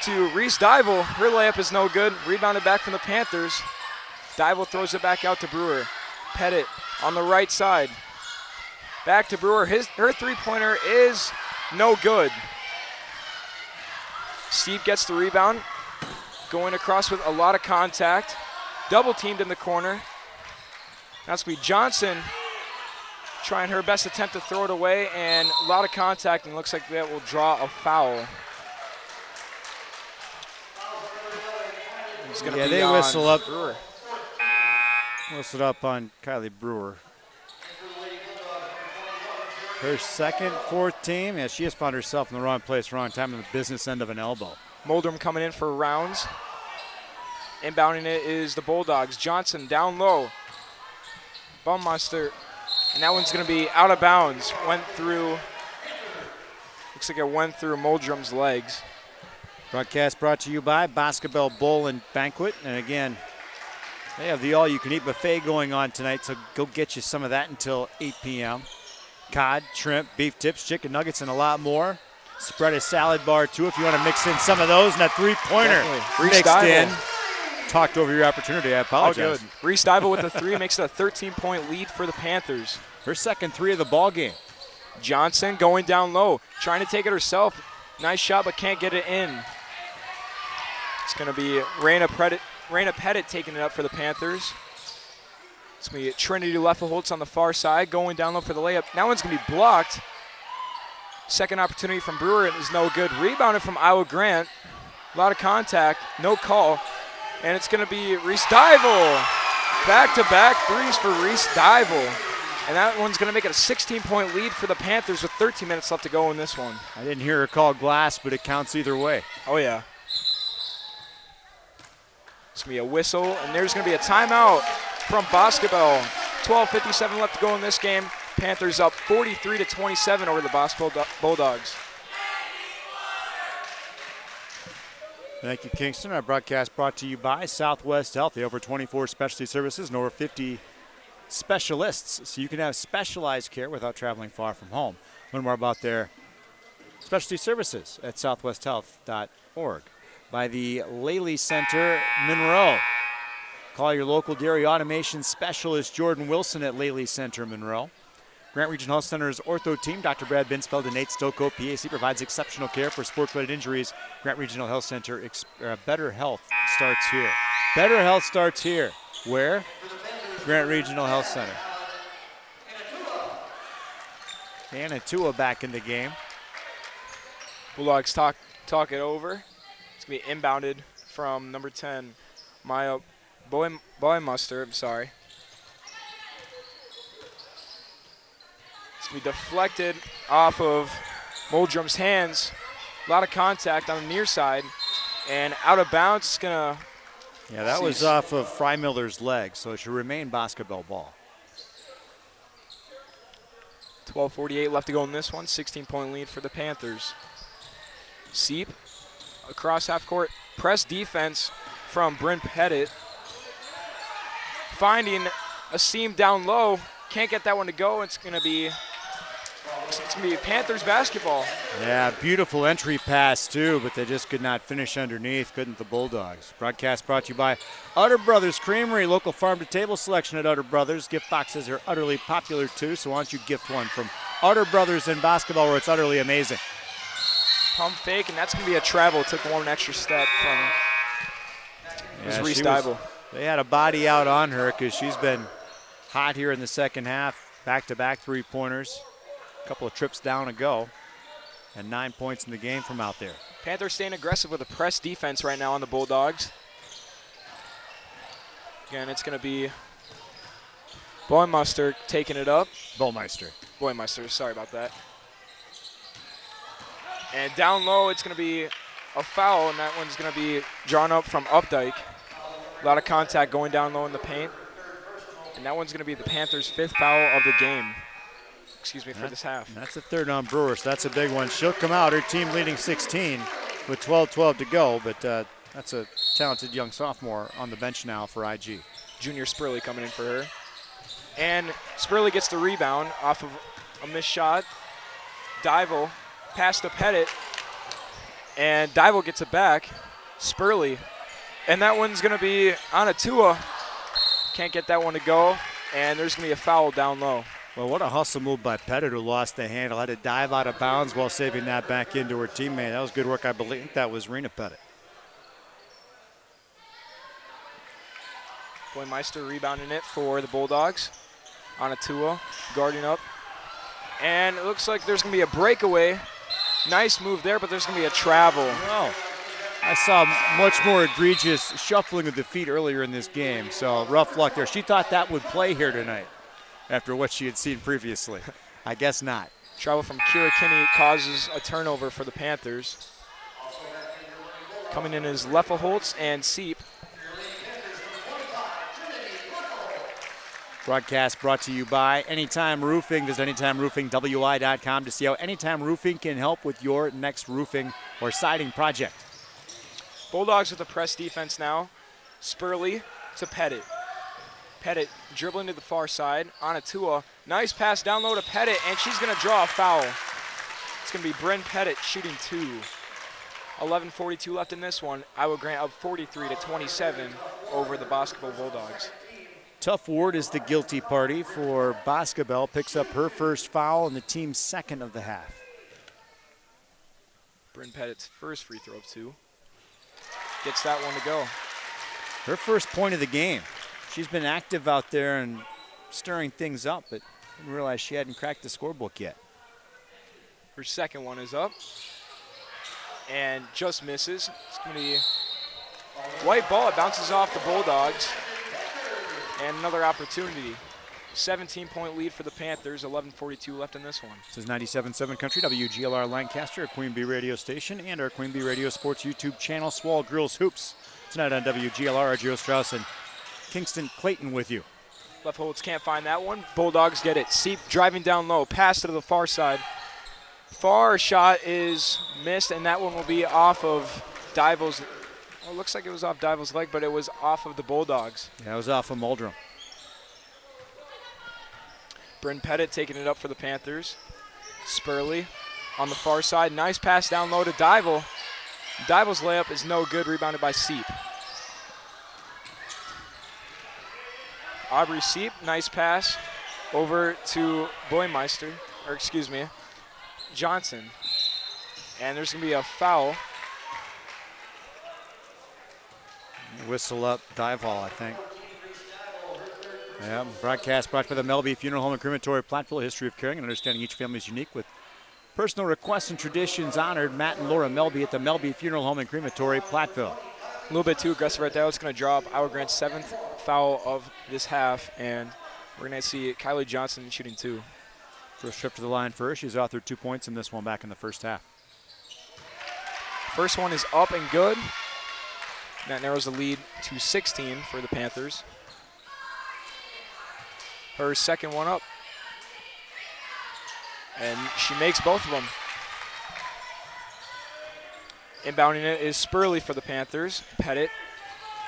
to Reese Dival. Her layup is no good. Rebounded back from the Panthers. Dival throws it back out to Brewer. Pettit on the right side. Back to Brewer. Her three-pointer is no good. Steve gets the rebound. Going across with a lot of contact. Double teamed in the corner. That's going to be Johnson trying her best attempt to throw it away, and a lot of contact, and looks like that will draw a foul. It's going to be they on whistle up. Brewer. Whistled up on Kylie Brewer. Her second, fourth team. Yeah, she has found herself in the wrong place, wrong time on the business end of an elbow. Muldrum coming in for Rounds. Inbounding it is the Bulldogs. Johnson down low. Bummuster. And that one's going to be out of bounds. Looks like it went through Muldrum's legs. Broadcast brought to you by Boscobel Bowl and Banquet. And again, they have the all-you-can-eat buffet going on tonight, so go get you some of that until 8 p.m. Cod, shrimp, beef tips, chicken nuggets, and a lot more. Spread a salad bar, too, if you want to mix in some of those. And that three-pointer mixed in. Talked over your opportunity. I apologize. All good. Reese Dival with a 3 makes it a 13-point lead for the Panthers. Her second 3 of the ball game. Johnson going down low, trying to take it herself. Nice shot, but can't get it in. It's going to be Raina Pettit taking it up for the Panthers. It's going to be Trinity Leffelholtz on the far side, going down low for the layup. That one's going to be blocked. Second opportunity from Brewer is no good. Rebounded from Iowa Grant. A lot of contact, no call. And it's going to be Reese Dival. Back-to-back threes for Reese Dival. And that one's going to make it a 16-point lead for the Panthers with 13 minutes left to go in this one. I didn't hear her call glass, but it counts either way. Oh, yeah. It's going to be a whistle, and there's going to be a timeout from Boscobel. 12:57 left to go in this game. Panthers up 43-27 over the Boscobel Bulldogs. Thank you, Kingston. Our broadcast brought to you by Southwest Health. They over 24 specialty services and over 50 specialists, so you can have specialized care without traveling far from home. Learn more about their specialty services at southwesthealth.org. By the Laley Center, Monroe. Call your local dairy automation specialist, Jordan Wilson, at Laley Center, Monroe. Grant Regional Health Center's ortho team, Dr. Brad Binsfeld and Nate Stoko, PAC, provides exceptional care for sports-related injuries. Grant Regional Health Center, better health starts here. Better health starts here. Where? Grant Regional Health Center. Anna Tua back in the game. Bulldogs talk it over. It's going to be inbounded from number 10, Maya Boymuster. I'm sorry. It's going to be deflected off of Muldrum's hands. A lot of contact on the near side. And out of bounds, it's going to... Yeah, that was off of Freimiller's leg, so it should remain Boscobel ball. 12:48 left to go in this one. 16-point lead for the Panthers. Seep across half court. Press defense from Bryn Pettit. Finding a seam down low. Can't get that one to go. It's going to be Panthers basketball. Yeah, beautiful entry pass too, but they just could not finish underneath, couldn't the Bulldogs. Broadcast brought to you by Utter Brothers Creamery, local farm-to-table selection at Utter Brothers. Gift boxes are utterly popular too, so why don't you gift one from Utter Brothers in Boscobel, where it's utterly amazing. Pump fake, and that's going to be a travel. Took one extra step from Reese Dival. They had a body out on her because she's been hot here in the second half. Back-to-back three-pointers. A couple of trips down to go. And 9 points in the game from out there. Panthers staying aggressive with a press defense right now on the Bulldogs. Again, it's going to be Boymeister taking it up. Boymeister, sorry about that. And down low, it's going to be a foul, and that one's going to be drawn up from Updike. A lot of contact going down low in the paint. And that one's going to be the Panthers' 5th foul of the game. For this half. That's the third on Brewer, so that's a big one. She'll come out, her team leading 16 with 12-12 to go, but that's a talented young sophomore on the bench now for IG. Junior Spurley coming in for her. And Spurley gets the rebound off of a missed shot. Dival pass to Pettit, and Dival gets it back. Spurley, and that one's going to be on Atua. Can't get that one to go, and there's going to be a foul down low. Well, what a hustle move by Pettit, who lost the handle. Had to dive out of bounds while saving that back into her teammate. That was good work. I believe that was Rena Pettit. Boymeister rebounding it for the Bulldogs. Anatua guarding up. And it looks like there's going to be a breakaway. Nice move there, but there's going to be a travel. Oh, I saw much more egregious shuffling of the feet earlier in this game, so rough luck there. She thought that would play here tonight after what she had seen previously. I guess not. Travel from Kira Kinney causes a turnover for the Panthers. Coming in is Leffelholtz and Seep. Broadcast brought to you by Anytime Roofing. Visit AnytimeRoofingWI.com to see how Anytime Roofing can help with your next roofing or siding project. Bulldogs with a press defense now. Spurley to Pettit. Pettit dribbling to the far side. Anatua. Nice pass down low to Pettit, and she's going to draw a foul. It's going to be Bryn Pettit shooting 2. 11:42 left in this one. Iowa Grant up 43-27 over the Boscobel Bulldogs. Tough Ward is the guilty party for Boscobel. Picks up her first foul and the team's second of the half. Bryn Pettit's first free throw of 2. Gets that one to go. Her first point of the game. She's been active out there and stirring things up, but didn't realize she hadn't cracked the scorebook yet. Her second one is up and just misses. It's going to be white ball. It bounces off the Bulldogs. And another opportunity. 17-point lead for the Panthers, 11:42 left in this one. This is 97.7 Country, WGLR Lancaster, a Queen Bee radio station, and our Queen Bee Radio Sports YouTube channel, Swall Girls Hoops. Tonight on WGLR, Joe Strauss and Kingston Clayton with you. Leffelholtz can't find that one. Bulldogs get it. Seep driving down low, pass to the far side. Far shot is missed, and that one will be off of Dival's. Well, it looks like it was off Dival's leg, but it was off of the Bulldogs. Yeah, it was off of Muldrum. Bryn Pettit taking it up for the Panthers. Spurley on the far side. Nice pass down low to Dival. Dival's layup is no good, rebounded by Seep. Aubrey Seep, nice pass over to Boymeister, or excuse me, Johnson. And there's going to be a foul. Whistle up Dival, I think. Yeah, broadcast brought by the Melby Funeral Home and Crematory, Platteville. History of caring and understanding each family is unique with personal requests and traditions honored. Matt and Laura Melby at the Melby Funeral Home and Crematory, Platteville. A little bit too aggressive right there. It's going to draw up Iowa Grant's 7th foul of this half, and we're going to see Kylie Johnson shooting 2. First trip to the line for her. She's authored 2 points in this one back in the first half. First one is up and good. That narrows the lead to 16 for the Panthers. Her second one up. And she makes both of them. Inbounding it is Spurley for the Panthers. Pettit.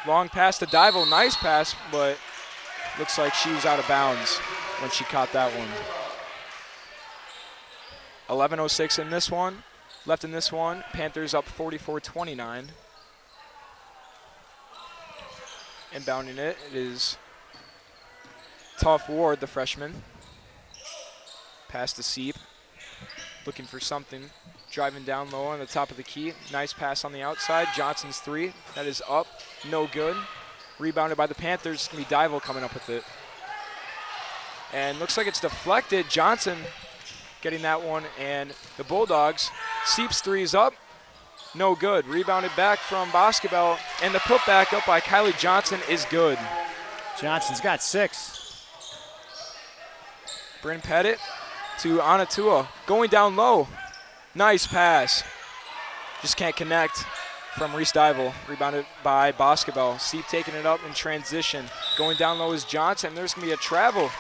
Long pass to Dival. Nice pass, but looks like she was out of bounds when she caught that one. 11:06 in this one. Left in this one. Panthers up 44-29. Inbounding it is Tough Ward, the freshman. Pass to Seep. Looking for something. Driving down low on the top of the key. Nice pass on the outside. Johnson's 3. That is up. No good. Rebounded by the Panthers. It's going to be Dival coming up with it. And looks like it's deflected. Johnson getting that one, and the Bulldogs. Seeps threes up, no good. Rebounded back from Boscobel, and the putback up by Kylie Johnson is good. Johnson's got 6. Bryn Pettit to Anatua, going down low. Nice pass. Just can't connect from Reese Dival. Rebounded by Boscobel. Seep taking it up in transition. Going down low is Johnson. There's going to be a travel.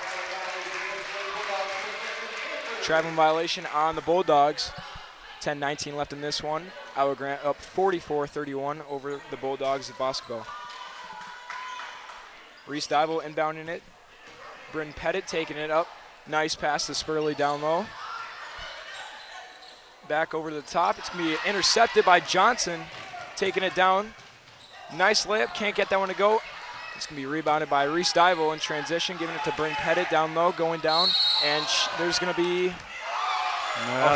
Traveling violation on the Bulldogs. 10-19 left in this one. Iowa Grant up 44-31 over the Bulldogs at Boscobel. Reese Dival inbounding it. Bryn Pettit taking it up. Nice pass to Spurley down low. Back over to the top. It's going to be intercepted by Johnson. Taking it down. Nice layup. Can't get that one to go. It's going to be rebounded by Reese Dival in transition. Giving it to Bryn Pettit down low. Going down. And there's going to be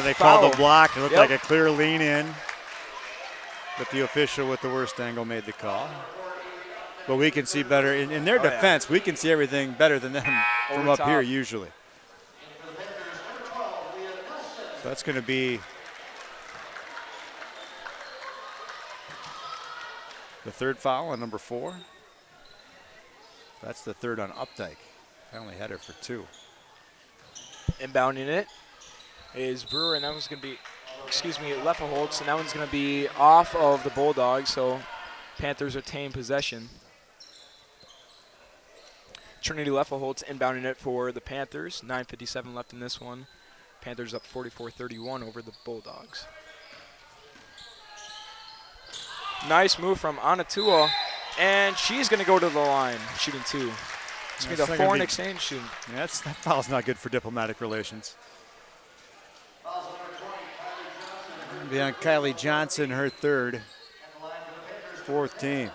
they called the block. It looked like a clear lean in. But the official with the worst angle made the call. But we can see better. In their defense, we can see everything better than them from up here usually. So that's going to be the third foul on number 4. That's the third on Updike. I only had her for 2. Inbounding it is Brewer, and that one's going to be, Leffelholtz, and that one's going to be off of the Bulldogs, so Panthers retain possession. Trinity Leffelholtz inbounding it for the Panthers. 9:57 left in this one. Panthers up 44-31 over the Bulldogs. Nice move from Anatua, and she's going to go to the line, shooting 2. It's going to be the foreign exchange shooting. Yeah, that foul's not good for diplomatic relations. It'll be on Kylie Johnson, her third. 4th team.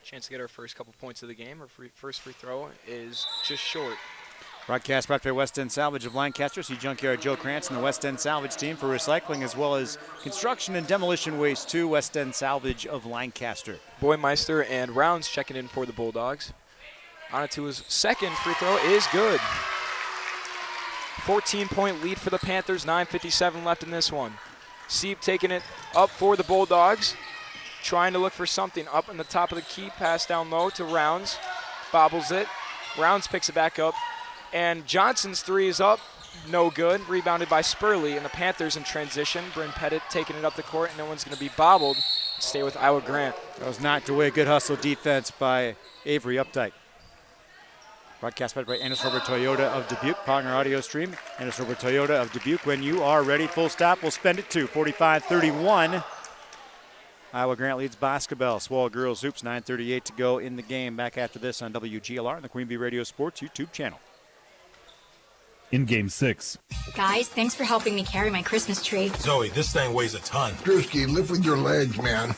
Chance to get our first couple points of the game. Her first free throw is just short. Broadcast brought by West End Salvage of Lancaster. See Junkyard Joe Krantz and the West End Salvage team for recycling as well as construction and demolition waste too. West End Salvage of Lancaster. Boymeister and Rounds checking in for the Bulldogs. Anatua's second free throw is good. 14-point lead for the Panthers. 9:57 left in this one. Seep taking it up for the Bulldogs. Trying to look for something up in the top of the key. Pass down low to Rounds. Bobbles it. Rounds picks it back up. And Johnson's three is up. No good. Rebounded by Spurley. And the Panthers in transition. Bryn Pettit taking it up the court. And no one's going to be bobbled. Stay with Iowa Grant. That was knocked away. Good hustle defense by Avery Updike. Broadcast by Anderson Robert Toyota of Dubuque. Pogner audio stream. Anderson Robert Toyota of Dubuque. When you are ready, full stop. We'll spend it to 45-31. Iowa Grant leads Boscobel. Swall Girls Hoops, 9:38 to go in the game. Back after this on WGLR and the Queen Bee Radio Sports YouTube channel. In Game 6. Guys, thanks for helping me carry my Christmas tree. Zoe, this thing weighs a ton. Drewski, lift with your legs, man. Santa!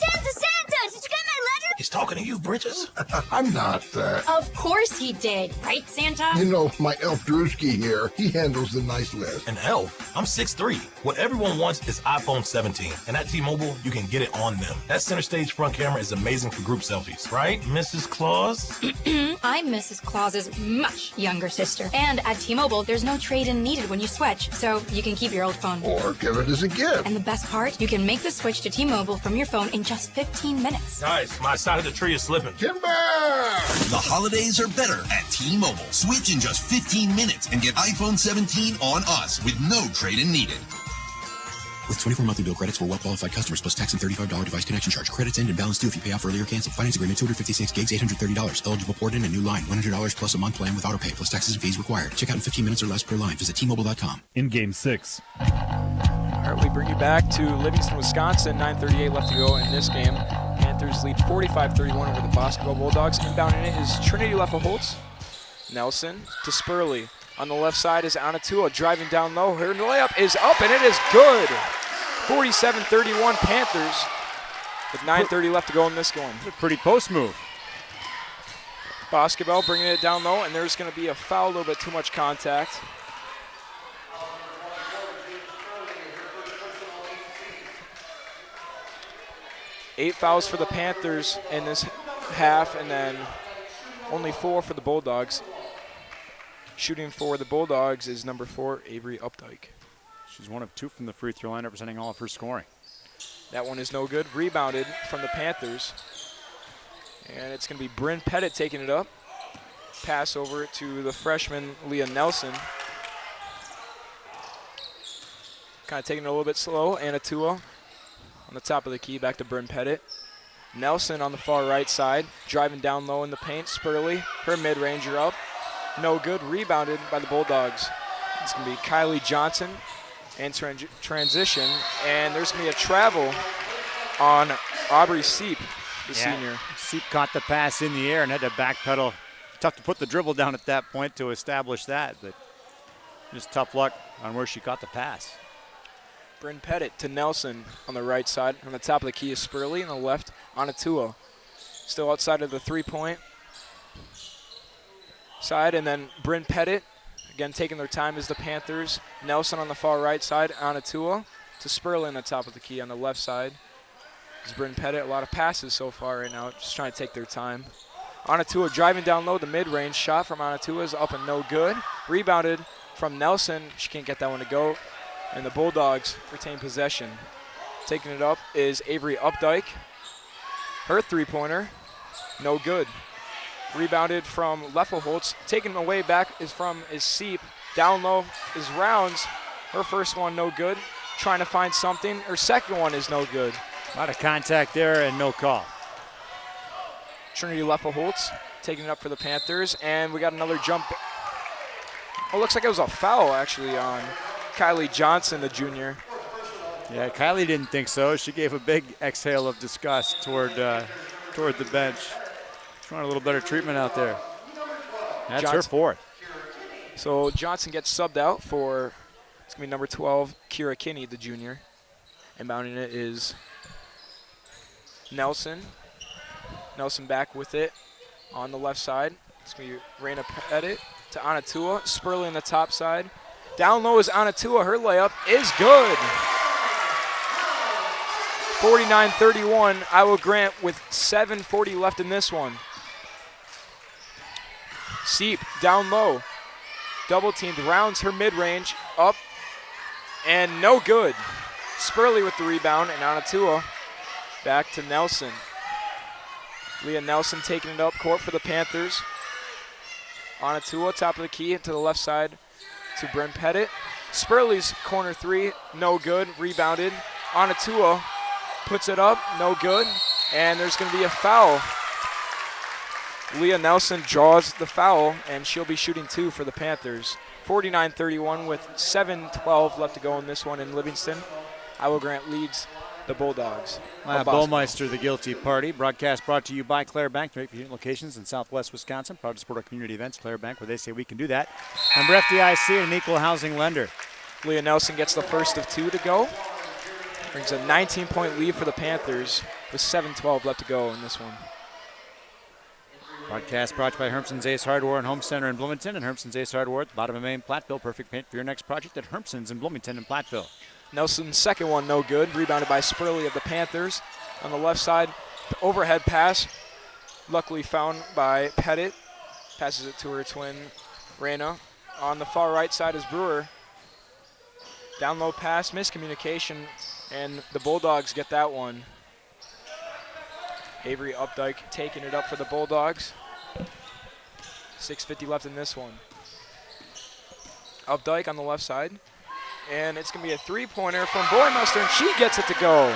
Did you get my letter? He's talking to you, Bridges. I'm not. Of course he did, right, Santa? You know, my elf Drewski here, he handles the nice list. An elf? I'm 6'3". What everyone wants is iPhone 17. And at T-Mobile, you can get it on them. That center stage front camera is amazing for group selfies. Right, Mrs. Claus? I'm Mrs. Claus's much younger sister. And at T-Mobile, there's no trade-in needed when you switch, so you can keep your old phone. Or give it as a gift. And the best part, you can make the switch to T-Mobile from your phone in just 15 minutes. Guys, my side of the tree is slipping. Timber! The holidays are better at T-Mobile. Switch in just 15 minutes and get iPhone 17 on us with no trade-in needed. With 24 monthly bill credits for well-qualified customers plus tax and $35 device connection charge. Credits end and balance due if you pay off early or cancel. Finance agreement 256 gigs, $830. Eligible port in a new line. $100 plus a month plan with auto pay plus taxes and fees required. Check out in 15 minutes or less per line. Visit T-Mobile.com. In Game 6. All right, we bring you back to Livingston, Wisconsin. 9:38 left to go in this game. Panthers lead 45-31 over the Boscobel Bulldogs. Inbounding it is Trinity Leffelholtz. Nelson to Spurley. On the left side is Anatua driving down low. Her layup is up, and it is good. 47-31 Panthers with 9:30 left to go in this one. A pretty post move. Boscobel bringing it down low, and there's going to be a foul, a little bit too much contact. Eight fouls for the Panthers in this half, and then only 4 for the Bulldogs. Shooting for the Bulldogs is number 4, Avery Updike. She's 1 of 2 from the free throw line, representing all of her scoring. That one is no good. Rebounded from the Panthers. And it's going to be Bryn Pettit taking it up. Pass over to the freshman, Leah Nelson. Kind of taking it a little bit slow. Anatua on the top of the key, back to Bryn Pettit. Nelson on the far right side, driving down low in the paint. Spurley, her mid-ranger up. No good. Rebounded by the Bulldogs. It's going to be Kylie Johnson and transition. And there's going to be a travel on Aubrey Seep, the senior. Seep caught the pass in the air and had to backpedal. Tough to put the dribble down at that point to establish that, but just tough luck on where she caught the pass. Bryn Pettit to Nelson on the right side. On the top of the key is Spurley, on the left, Anatua. Still outside of the three-point side, and then Bryn Pettit, again taking their time is the Panthers. Nelson on the far right side, Anatua to Spurley on the top of the key on the left side. It's Bryn Pettit, a lot of passes so far right now, just trying to take their time. Anatua driving down low, the mid-range shot from Anatua is up and no good. Rebounded from Nelson, she can't get that one to go. And the Bulldogs retain possession. Taking it up is Avery Updike. Her three-pointer, no good. Rebounded from Leffelholtz. Taken away back is Seep. Down low is Rounds. Her first one, no good. Trying to find something. Her second one is no good. A lot of contact there and no call. Trinity Leffelholtz taking it up for the Panthers. And we got another jump. Oh, looks like it was a foul, actually, on Kylie Johnson, the junior. Yeah, Kylie didn't think so. She gave a big exhale of disgust toward the bench. Trying a little better treatment out there. That's her fourth. So Johnson gets subbed out for, it's going to be number 12, Kira Kinney, the junior. Inbounding it is Nelson. Nelson back with it on the left side. It's going to be Raina Pettit to Anatua. Spurley on the top side. Down low is Anatua. Her layup is good. 49-31. Iowa Grant with 7:40 left in this one. Seep down low. Double teamed. Rounds her mid-range. Up. And no good. Spurley with the rebound. And Anatua back to Nelson. Leah Nelson taking it up court for the Panthers. Anatua, top of the key, to the left side to Bryn Pettit. Spurley's corner three, no good, rebounded. Anatua puts it up, no good, and there's going to be a foul. Leah Nelson draws the foul, and she'll be shooting 2 for the Panthers. 49-31 with 7:12 left to go in this one in Livingston. Iowa Grant leads the Bulldogs. Bowmeister, the guilty party. Broadcast brought to you by Clare Bank. 3 convenient locations in Southwest Wisconsin. Proud to support our community events. Clare Bank, where they say we can do that. Member FDIC, an equal housing lender. Leah Nelson gets the first of 2 to go. Brings a 19-point lead for the Panthers with 7:12 left to go in this one. Broadcast brought to you by Hermson's Ace Hardware and Home Center in Bloomington and Hermson's Ace Hardware at the bottom of Main Platteville. Perfect paint for your next project at Hermson's in Bloomington and Platteville. Nelson's second one, no good. Rebounded by Spurley of the Panthers. On the left side, the overhead pass, luckily found by Pettit. Passes it to her twin, Raina. On the far right side is Brewer. Down low pass, miscommunication, and the Bulldogs get that one. Avery Updike taking it up for the Bulldogs. 6:50 left in this one. Updike on the left side. And it's going to be a three-pointer from Boymeister, and she gets it to go.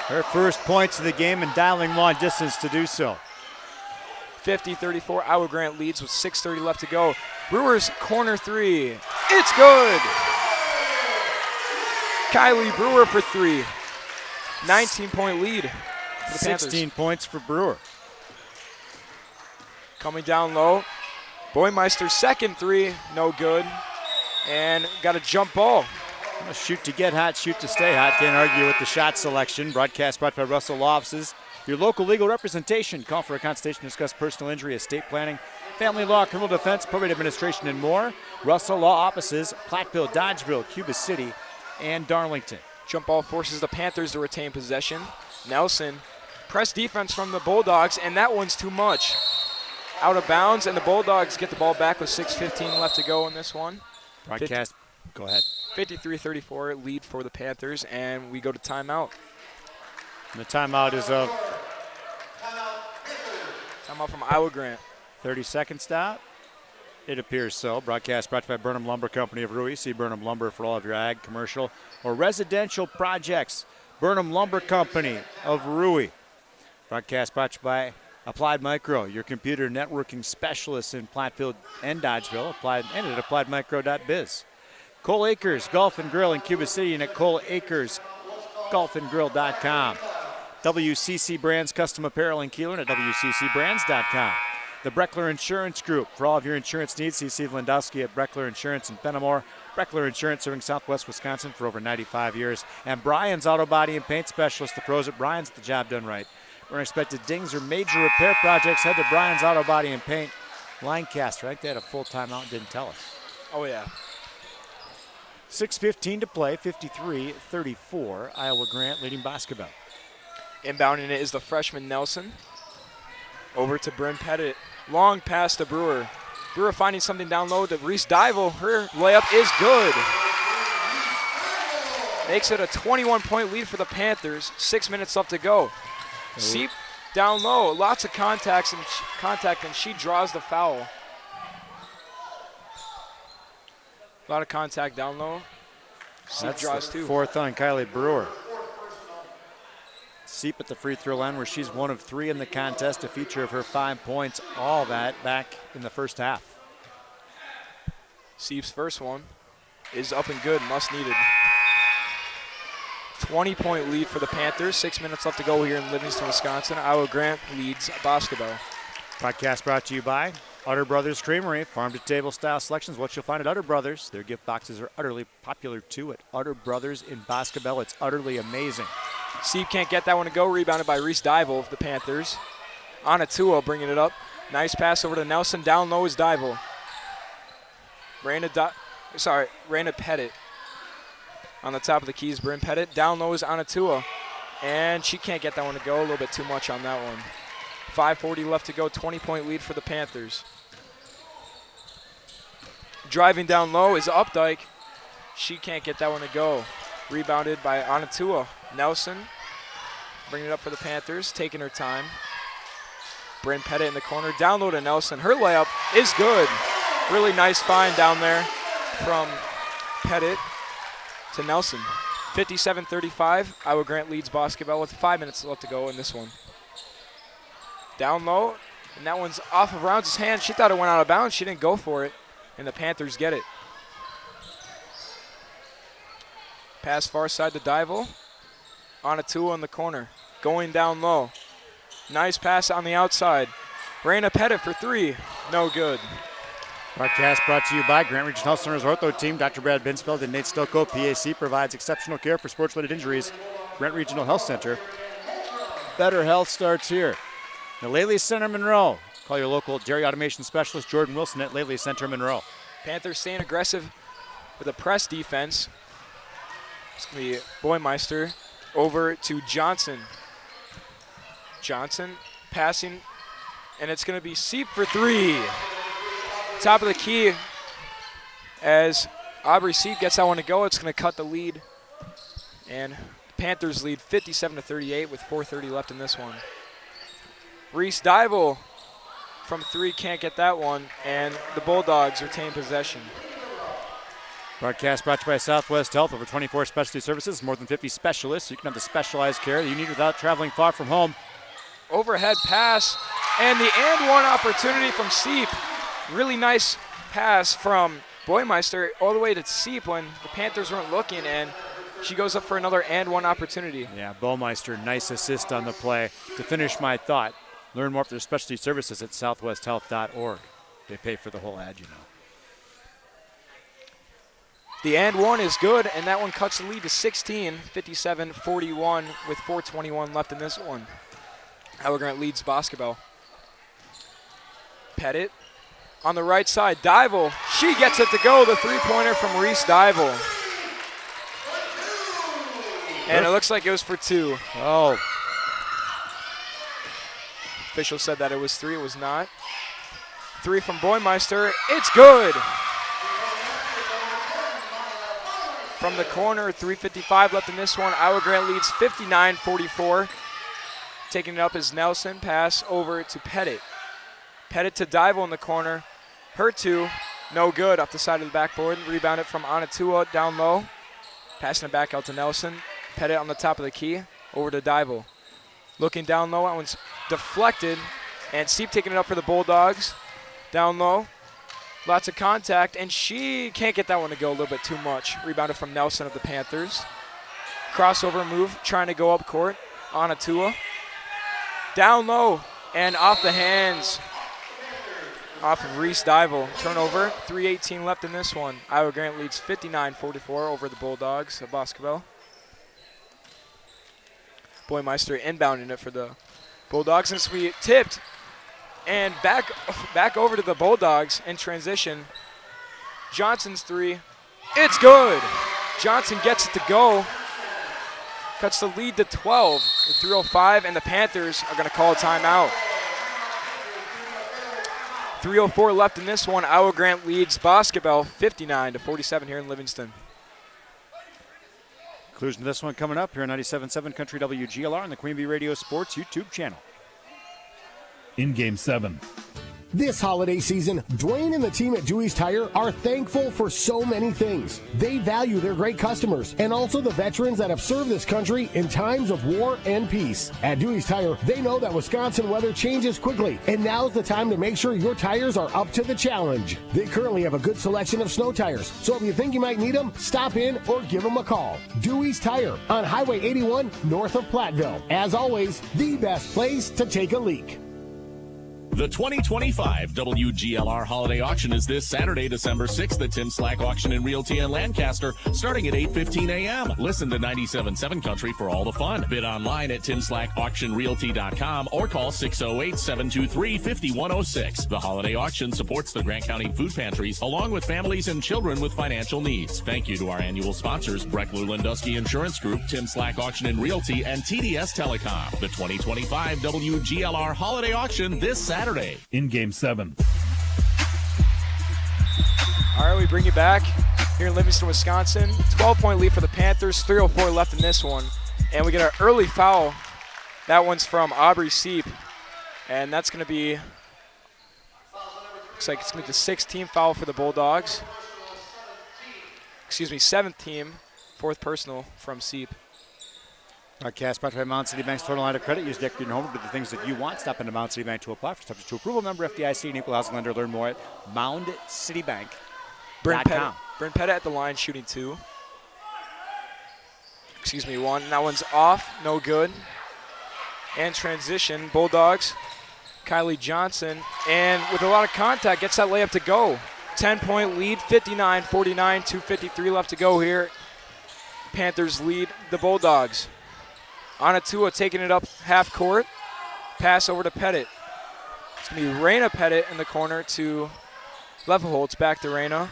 Her first points of the game and dialing long distance to do so. 50-34, Iowa Grant leads with 6:30 left to go. Brewers corner three. It's good. Kylie Brewer for 3. 19-point lead for the 16 Panthers. points for Brewer. Coming down low. Boymeister's second 3, no good. And got a jump ball. Shoot to get hot, shoot to stay hot. Can't argue with the shot selection. Broadcast brought by Russell Law Offices. Your local legal representation. Call for a consultation to discuss personal injury, estate planning, family law, criminal defense, probate administration, and more. Russell Law Offices, Platteville, Dodgeville, Cuba City, and Darlington. Jump ball forces the Panthers to retain possession. Nelson, press defense from the Bulldogs, and that one's too much. out of bounds, and the Bulldogs get the ball back with 6:15 left to go in this one. Broadcast, go ahead. 53-34 lead for the Panthers, and we go to timeout. And the timeout is of timeout from Iowa Grant. 30-second stop. It appears so. Broadcast brought to you by Burnham Lumber Company of Rui. See Burnham Lumber for all of your ag, commercial, or residential projects. Burnham Lumber Company of Rui. Broadcast brought to you by Applied Micro, your computer networking specialist in Platteville and Dodgeville. Applied and at appliedmicro.biz. Cole Acres Golf and Grill in Cuba City and at coleacresgolfandgrill.com. WCC Brands Custom Apparel in Kieler and at wccbrands.com. The Breckler Insurance Group. For all of your insurance needs, see Steve Landowski at Breckler Insurance in Fenimore. Breckler Insurance serving Southwest Wisconsin for over 95 years. And Brian's Auto Body and Paint Specialist. The pros at Brian's, the job done right. For unexpected dings or major repair projects, head to Brian's Auto Body and Paint. Lancaster, I think they had a full timeout and didn't tell us. Oh, yeah. 6:15 to play, 53-34. Iowa Grant leading Boscobel. Inbounding it is the freshman Nelson. Over to Bryn Pettit. Long pass to Brewer. Brewer finding something down low to Reese Dival. Her layup is good. Makes it a 21-point lead for the Panthers. 6 minutes left to go. Seep down low. Lots of contact, and she draws the foul. A lot of contact down low. Seep draws too. Fourth on Kylie Brewer. Seep at the free throw line where she's 1 of 3 in the contest, a feature of her 5 points, all that back in the first half. Seep's first one is up and good, must needed. 20-point lead for the Panthers, 6 minutes left to go here in Livingston, Wisconsin. Iowa Grant leads Boscobel. Podcast brought to you by Utter Brothers Creamery, farm-to-table style selections. What you'll find at Utter Brothers. Their gift boxes are utterly popular too at Utter Brothers in Boscobel. It's utterly amazing. Seep can't get that one to go. Rebounded by Reese Dival of the Panthers. Anatua bringing it up. Nice pass over to Nelson. Down low is Dival. Raina Pettit on the top of the keys. Bryn Pettit. Down low is Anatua. And she can't get that one to go. A little bit too much on that one. 5:40 left to go. 20-point lead for the Panthers. Driving down low is Updike. She can't get that one to go. Rebounded by Anatua. Nelson bringing it up for the Panthers, taking her time. Bryn Pettit in the corner. Down low to Nelson. Her layup is good. Really nice find down there from Pettit to Nelson. 57-35. Iowa Grant leads Boscobel with 5 minutes left to go in this one. Down low, and that one's off of Rounds' hand. She thought it went out of bounds. She didn't go for it, and the Panthers get it. Pass far side to Dival. Anatua in the corner, going down low. Nice pass on the outside. Raina Pettit for 3, no good. Broadcast brought to you by Grant Regional Health Center's ortho team. Dr. Brad Binsfeld and Nate Stilko, PAC, provides exceptional care for sports-related injuries. Grant Regional Health Center. Better health starts here. Now, Laley Center Monroe. Call your local dairy automation specialist, Jordan Wilson, at Laley Center Monroe. Panthers staying aggressive with a press defense. It's going to be Boymeister over to Johnson. Johnson passing, and it's going to be Seep for 3. Top of the key as Aubrey Seep gets that one to go. It's going to cut the lead, and Panthers lead 57-38 with 4:30 left in this one. Reese Dival from 3 can't get that one, and the Bulldogs retain possession. Broadcast brought to you by Southwest Health. Over 24 specialty services, more than 50 specialists. You can have the specialized care that you need without traveling far from home. Overhead pass, and the and one opportunity from Seep. Really nice pass from Boymeister all the way to Seep when the Panthers weren't looking, and she goes up for another and one opportunity. Yeah, Boymeister, nice assist on the play. To finish my thought, learn more of their specialty services at southwesthealth.org. They pay for the whole ad, you know. The and one is good, and that one cuts the lead to 16, 57-41 with 4:21 left in this one. Iowa Grant leads Boscobel. Pettit on the right side. Dival, she gets it to go. The three-pointer from Reese Dival. And it looks like it was for 2. Oh. Official said that it was 3. It was not. Three from Boymeister. It's good. From the corner, 3:55 left in this one. Iowa Grant leads 59-44. Taking it up is Nelson. Pass over to Pettit. Pettit to Dival in the corner. Her two, no good off the side of the backboard. Rebounded from Anatua down low. Passing it back out to Nelson. Pettit on the top of the key. Over to Dival. Looking down low. That one's deflected. And Seep taking it up for the Bulldogs. Down low. Lots of contact, and she can't get that one to go a little bit too much. Rebounded from Nelson of the Panthers. Crossover move, trying to go up court. Anatua. Down low, and off the hands. Off of Reese Dival. Turnover, 3:18 left in this one. Iowa Grant leads 59-44 over the Bulldogs of Boscobel. Boymeister inbounding it for the Bulldogs, and we tipped. And back over to the Bulldogs in transition. Johnson's three. It's good. Johnson gets it to go. Cuts the lead to 12 with 3:05, and the Panthers are going to call a timeout. 3:04 left in this one. Iowa Grant leads Boscobel 59-47 here in Livingston. Conclusion to this one coming up here on 97.7 Country WGLR on the Queen Bee Radio Sports YouTube channel. In Game 7. This holiday season, Dwayne and the team at Dewey's Tire are thankful for so many things. They value their great customers and also the veterans that have served this country in times of war and peace. At Dewey's Tire, they know that Wisconsin weather changes quickly, and now's the time to make sure your tires are up to the challenge. They currently have a good selection of snow tires, so if you think you might need them, stop in or give them a call. Dewey's Tire on Highway 81 north of Platteville. As always, the best place to take a leak. The 2025 WGLR Holiday Auction is this Saturday, December 6th at Tim Slack Auction and Realty in Lancaster, starting at 8:15 a.m. Listen to 97.7 Country for all the fun. Bid online at timslackauctionrealty.com or call 608-723-5106. The Holiday Auction supports the Grant County Food Pantries, along with families and children with financial needs. Thank you to our annual sponsors, Breckler-Landusky Insurance Group, Tim Slack Auction and Realty, and TDS Telecom. The 2025 WGLR Holiday Auction this Saturday. In Game 7. All right, we bring you back here in Livingston, Wisconsin. 12-point lead for the Panthers, 3:04 left in this one. And we get an early foul. That one's from Aubrey Seep. And that's going to be, looks like it's going to be the 6th team foul for the Bulldogs. Excuse me, 7th team, 4th personal from Seep. Broadcast brought to you by Mound City Bank's Total Line of Credit. Use the equity in home to do the things that you want. Stop into Mound City Bank to apply for subject to approval. Member FDIC and equal housing lender. Learn more at moundcitybank.com. Bryn Pettit at the line shooting 2. Excuse me, 1. That one's off, no good. And transition, Bulldogs, Kylie Johnson. And with a lot of contact, gets that layup to go. 10-point lead, 59-49, 2:53 left to go here. Panthers lead the Bulldogs. Anatua taking it up half court. Pass over to Pettit. It's going to be Raina Pettit in the corner to Leffelholtz. Back to Raina.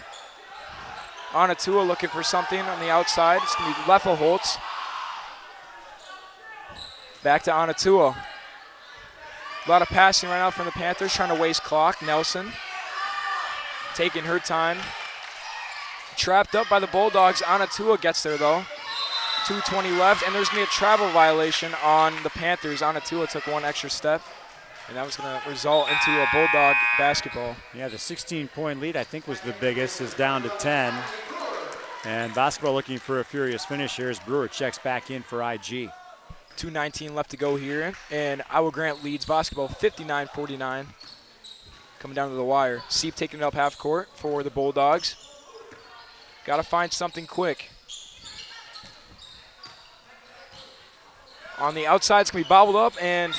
Anatua looking for something on the outside. It's going to be Leffelholtz. Back to Anatua. A lot of passing right now from the Panthers, trying to waste clock. Nelson taking her time. Trapped up by the Bulldogs. Anatua gets there, though. 2:20 left, and there's going to be a travel violation on the Panthers. Anatua took one extra step, and that was going to result into a Bulldog basketball. Yeah, the 16-point lead, I think, was the biggest, is down to 10. And basketball looking for a furious finish here as Brewer checks back in for IG. 2:19 left to go here, and Iowa Grant leads basketball 59-49. Coming down to the wire. Seep taking it up half court for the Bulldogs. Got to find something quick. On the outside, it's going to be bobbled up, and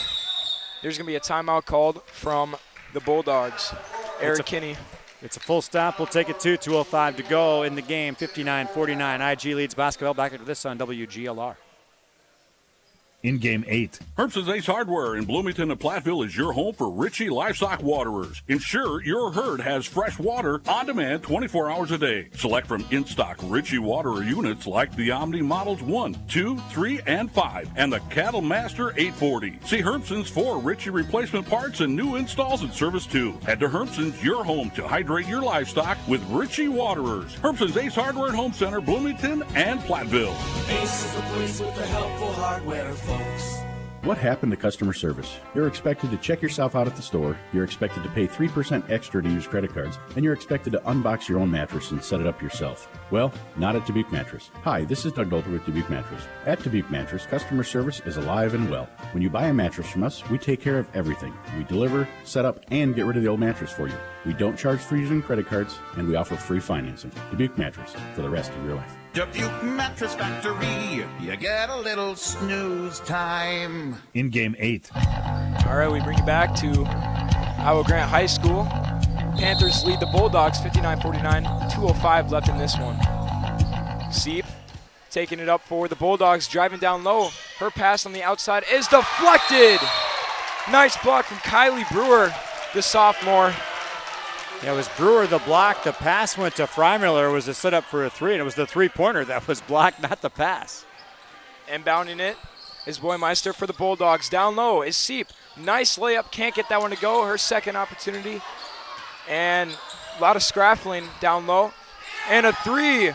there's going to be a timeout called from the Bulldogs. Aaron Kinney. It's a full stop. We'll take it to 2:05 to go in the game. 59-49. IG leads basketball. Back into this on WGLR. In Game 8. Herbson's Ace Hardware in Bloomington and Platteville is your home for Ritchie Livestock Waterers. Ensure your herd has fresh water on demand 24 hours a day. Select from in-stock Ritchie Waterer units like the Omni Models 1, 2, 3, and 5, and the Cattle Master 840. See Herbson's for Ritchie replacement parts and new installs and service too. Head to Herbson's, your home to hydrate your livestock with Ritchie Waterers. Herbson's Ace Hardware and Home Center, Bloomington and Platteville. Ace is the place with the helpful hardware, folks. What happened to customer service? You're expected to check yourself out at the store, you're expected to pay 3% extra to use credit cards, and you're expected to unbox your own mattress and set it up yourself. Well, not at Dubuque Mattress. Hi, this is Doug Dolter with Dubuque Mattress. At Dubuque Mattress, customer service is alive and well. When you buy a mattress from us, we take care of everything. We deliver, set up, and get rid of the old mattress for you. We don't charge for using credit cards, and we offer free financing. Dubuque Mattress, for the rest of your life. Dubuque Mattress Factory, you get a little snooze time. In Game 8. All right, we bring you back to Iowa Grant High School. Panthers lead the Bulldogs 59-49, 2:05 left in this one. Seep taking it up for the Bulldogs, driving down low. Her pass on the outside is deflected. Nice block from Kylie Brewer, the sophomore. Yeah, it was Brewer the block. The pass went to Freimiller. It was a setup for a three, and it was the three-pointer that was blocked, not the pass. Inbounding it is Boymeister for the Bulldogs. Down low is Seep. Nice layup. Can't get that one to go. Her second opportunity. And a lot of scrappling down low. And a three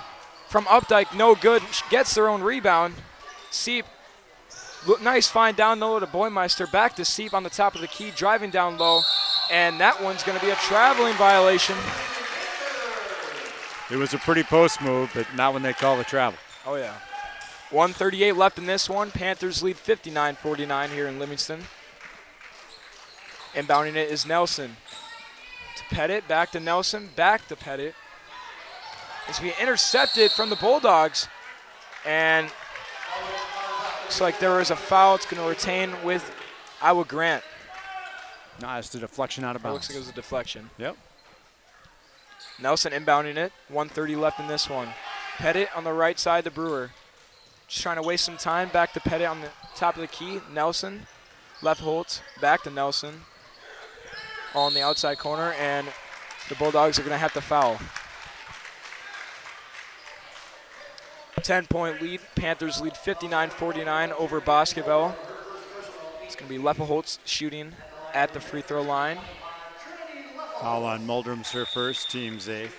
from Updike. No good. She gets their own rebound. Seep. Nice find down low to Boymeister. Back to Seep on the top of the key. Driving down low. And that one's going to be a traveling violation. It was a pretty post move, but not when they call the travel. Oh, yeah. 1:38 left in this one. Panthers lead 59-49 here in Livingston. Inbounding it is Nelson. To Pettit, back to Nelson, back to Pettit. It's being intercepted from the Bulldogs. And looks like there was a foul. It's going to retain with Iowa Grant. No, it's a deflection out of bounds. Looks like it was a deflection. Yep. Nelson inbounding it. 1:30 left in this one. Pettit on the right side to Brewer. Just trying to waste some time. Back to Pettit on the top of the key. Nelson. Left Holtz. Back to Nelson. All in the outside corner. And the Bulldogs are going to have to foul. 10-point lead. Panthers lead 59-49 over Boscobel. It's going to be Leppeholtz shooting at the free throw line. Foul on Muldrum's her first, team's eighth.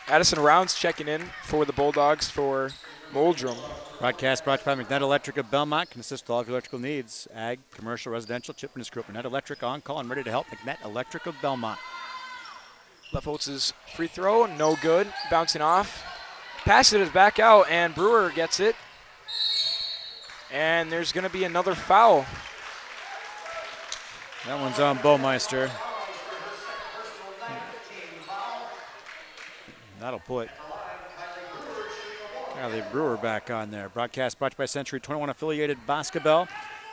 Addison Rounds checking in for the Bulldogs for Muldrum. Broadcast brought to you by McNett Electric of Belmont. Can assist with all of your electrical needs. Ag, commercial, residential, chip and group. McNett Electric on call and ready to help. McNett Electric of Belmont. Leppeholtz's free throw, no good. Bouncing off. Pass it is back out, and Brewer gets it. And there's going to be another foul. That one's on Boymeister. That'll put Kylie Brewer back on there. Broadcast brought to you by Century 21 affiliated Boscobel.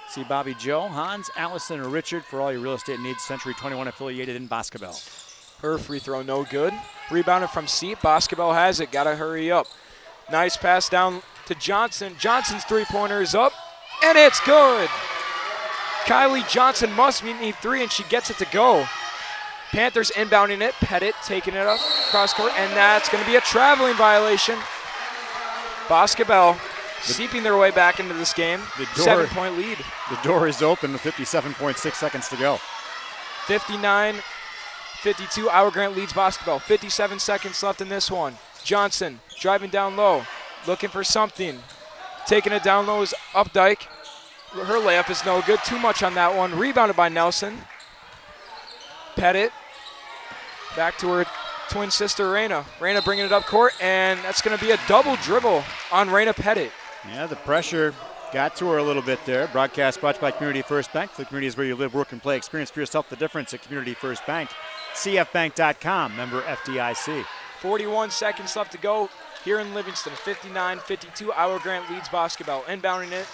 See Bobby Joe, Hans, Allison, and Richard for all your real estate needs. Century 21 affiliated in Boscobel. Her free throw no good. Rebounded from Seep. Boscobel has it. Got to hurry up. Nice pass down to Johnson. Johnson's three-pointer is up, and it's good. Kylie Johnson must need three, and she gets it to go. Panthers inbounding it. Pettit taking it up cross court, and that's going to be a traveling violation. Boscobel seeping their way back into this game. 7-point lead. The door is open with 57.6 seconds to go. 59-52, Iowa Grant leads Boscobel. 57 seconds left in this one. Johnson driving down low, looking for something. Taking it down low is Updike. Her layup is no good. Too much on that one. Rebounded by Nelson. Pettit. Back to her twin sister, Reyna. Reyna bringing it up court, and that's going to be a double dribble on Reyna Pettit. Yeah, the pressure got to her a little bit there. Broadcast brought to you by Community First Bank. The community is where you live, work, and play. Experience for yourself the difference at Community First Bank. CFbank.com, member FDIC. 41 seconds left to go here in Livingston. 59-52, Iowa Grant leads Boscobel. Inbounding it.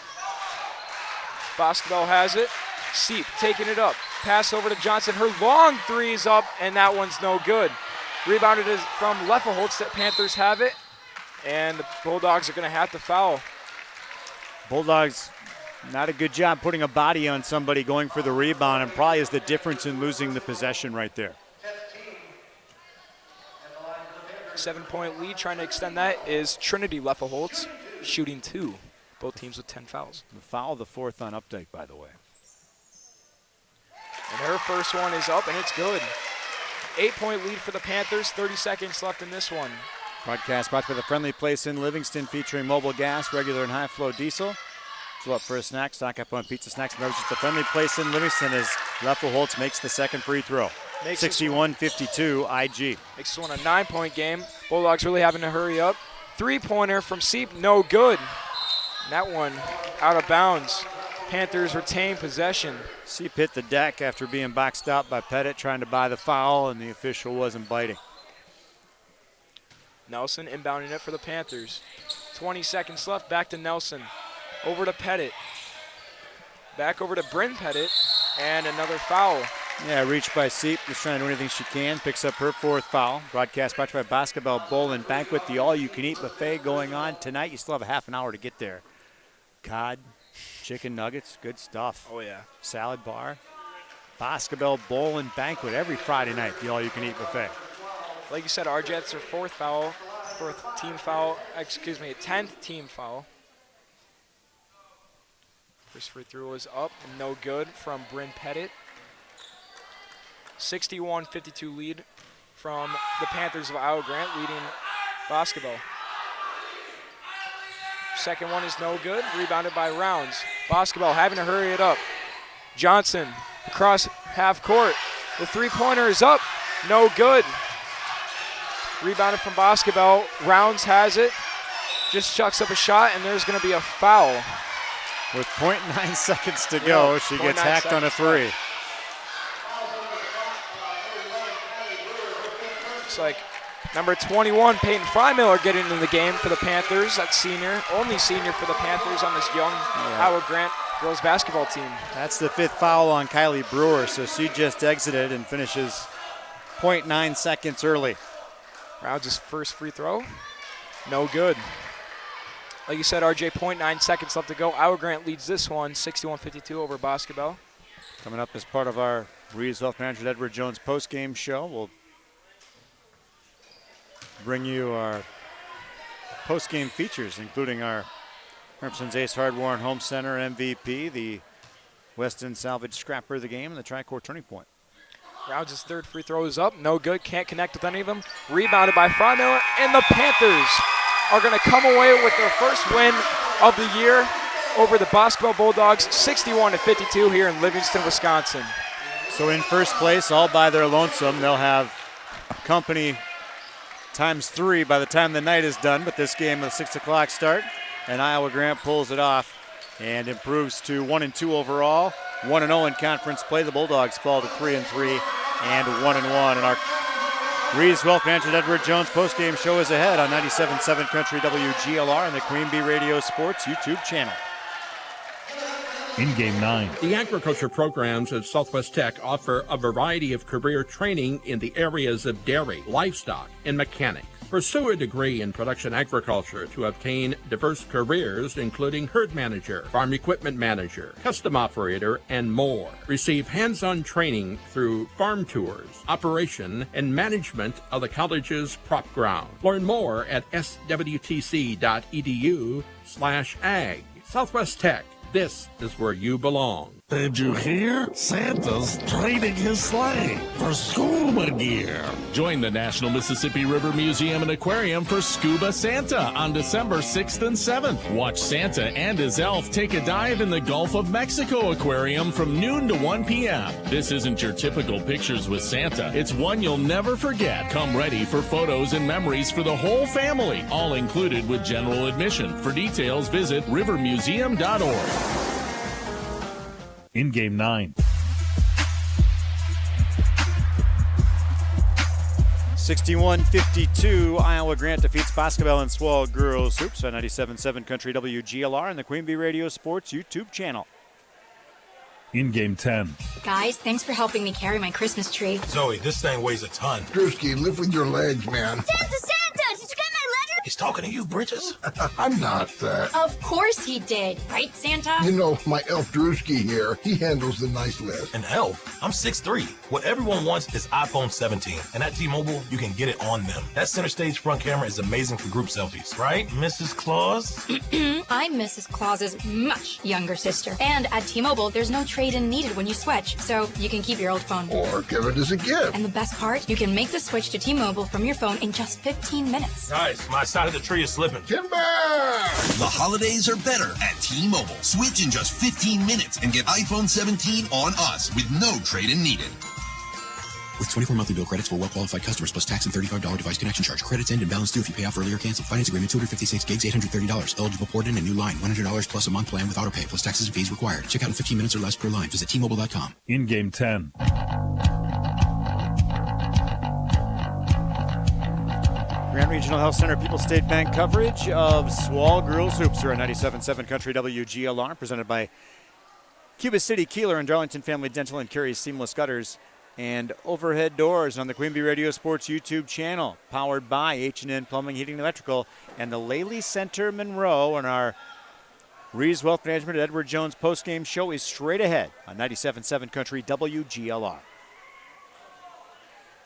Boscobel has it. Seep taking it up. Pass over to Johnson. Her long three is up, and that one's no good. Rebounded is from Leppeholtz. That Panthers have it, and the Bulldogs are going to have to foul. Bulldogs, not a good job putting a body on somebody going for the rebound, and probably is the difference in losing the possession right there. 7-point lead, trying to extend that, is Trinity Leffelholtz, shooting 2. Both teams with 10 fouls. The foul, the 4th on Updike, by the way. And her first one is up, and it's good. 8-point lead for the Panthers, 30 seconds left in this one. Broadcast brought to you by the Friendly Place in Livingston, featuring mobile gas, regular and high-flow diesel. Fill up for a snack, stock up on pizza snacks. Remember, just the Friendly Place in Livingston as Leffelholtz makes the second free throw. 61-52 IG. Makes this one a 9-point game. Bulldogs really having to hurry up. 3-pointer from Seep, no good. And that one out of bounds. Panthers retain possession. Seep hit the deck after being boxed out by Pettit, trying to buy the foul, and the official wasn't biting. Nelson inbounding it for the Panthers. 20 seconds left, back to Nelson. Over to Pettit. Back over to Bryn Pettit, and another foul. Yeah, reached by Seep, just trying to do anything she can. Picks up her 4th foul. Broadcast brought to you by Boscobel Bowl and Banquet, the all-you-can-eat buffet going on tonight. You still have a half an hour to get there. Cod, chicken nuggets, good stuff. Oh, yeah. Salad bar. Boscobel Bowl and Banquet every Friday night, the all-you-can-eat buffet. Like you said, RJ, that's her 4th foul, 4th team foul, 10th team foul. First free throw was up and no good from Bryn Pettit. 61-52 lead from the Panthers of Iowa Grant, leading Boscobel. Second one is no good, rebounded by Rounds. Boscobel having to hurry it up. Johnson across half court. The 3-pointer is up, no good. Rebounded from Boscobel. Rounds has it, just chucks up a shot, and there's going to be a foul. With 0.9 seconds to go, she gets hacked on a 3. Looks like number 21, Peyton Frymiller, getting in the game for the Panthers. That's senior, only senior for the Panthers on this young Iowa Grant girls basketball team. That's the 5th foul on Kylie Brewer, so she just exited and finishes 0.9 seconds early. Rounds' first free throw, no good. Like you said, RJ, 0.9 seconds left to go. Iowa Grant leads this one, 61-52 over Boscobel. Coming up as part of our Reed's Wealth Manager Edward Jones post-game show, we'll bring you our post-game features, including our Hermson's Ace Hardware and Home Center MVP, the Weston Salvage Scrapper of the game, and the Tri-Court Turning Point. Rounds' 3rd free throw is up, no good, can't connect with any of them. Rebounded by Frymiller, and the Panthers are going to come away with their first win of the year over the Boscobel Bulldogs, 61-52 here in Livingston, Wisconsin. So in first place, all by their lonesome, they'll have company times 3 by the time the night is done, but this game at 6 o'clock start, and Iowa Grant pulls it off and improves to 1-2 overall, 1-0 in conference play. The Bulldogs fall to 3-3 and 1-1. And our Reed's Wealth Manager Edward Jones postgame show is ahead on 97.7 Country WGLR and the Queen Bee Radio Sports YouTube channel. In Game 9. The agriculture programs at Southwest Tech offer a variety of career training in the areas of dairy, livestock, and mechanics. Pursue a degree in production agriculture to obtain diverse careers, including herd manager, farm equipment manager, custom operator, and more. Receive hands-on training through farm tours, operation, and management of the college's crop ground. Learn more at swtc.edu/ag. Southwest Tech. This is where you belong. Did you hear? Santa's trading his sleigh for scuba gear. Join the National Mississippi River Museum and Aquarium for Scuba Santa on December 6th and 7th. Watch Santa and his elf take a dive in the Gulf of Mexico Aquarium from noon to 1 p.m. This isn't your typical pictures with Santa. It's one you'll never forget. Come ready for photos and memories for the whole family, all included with general admission. For details, visit rivermuseum.org. In Game 9. 61-52, Iowa Grant defeats Boscobel and Swall girls hoops on 97.7 Country WGLR and the Queen Bee Radio Sports YouTube channel. In Game 10. Guys, thanks for helping me carry my Christmas tree. Zoe, this thing weighs a ton. Drewski, live with your legs, man. Santa! Did you get my letter? He's talking to you, Bridges. I'm not. Of course he did, right, Santa? You know, my elf Drewski here, he handles the nice list. An elf? I'm 6'3". What everyone wants is iPhone 17. And at T-Mobile, you can get it on them. That center stage front camera is amazing for group selfies. Right, Mrs. Claus? I'm Mrs. Claus's much younger sister. And at T-Mobile, there's no trade-in needed when you switch, so you can keep your old phone. Or give it as a gift. And the best part, you can make the switch to T-Mobile from your phone in just 15 minutes. Nice. My side of the tree is slipping. Timber! The holidays are better at T-Mobile. Switch in just 15 minutes and get iPhone 17 on us with no trade-in needed. With 24 monthly bill credits for well-qualified customers plus tax and $35 device connection charge. Credits end and balance due if you pay off early or cancel. Finance agreement 256 gigs, $830. Eligible port in a new line. $100 plus a month plan with autopay plus taxes and fees required. Check out in 15 minutes or less per line. Visit T-Mobile.com. In game 10. Grand Regional Health Center People's State Bank coverage of SWAL Girls Hoops here on 97.7 Country WGLR, presented by Cuba City, Kieler, and Darlington Family Dental and Carey's Seamless Gutters and Overhead Doors on the Queen Bee Radio Sports YouTube channel, powered by H&N Plumbing, Heating, and Electrical, and the Laley Center Monroe. And our Reeves Wealth Management at Edward Jones postgame show is straight ahead on 97.7 Country WGLR.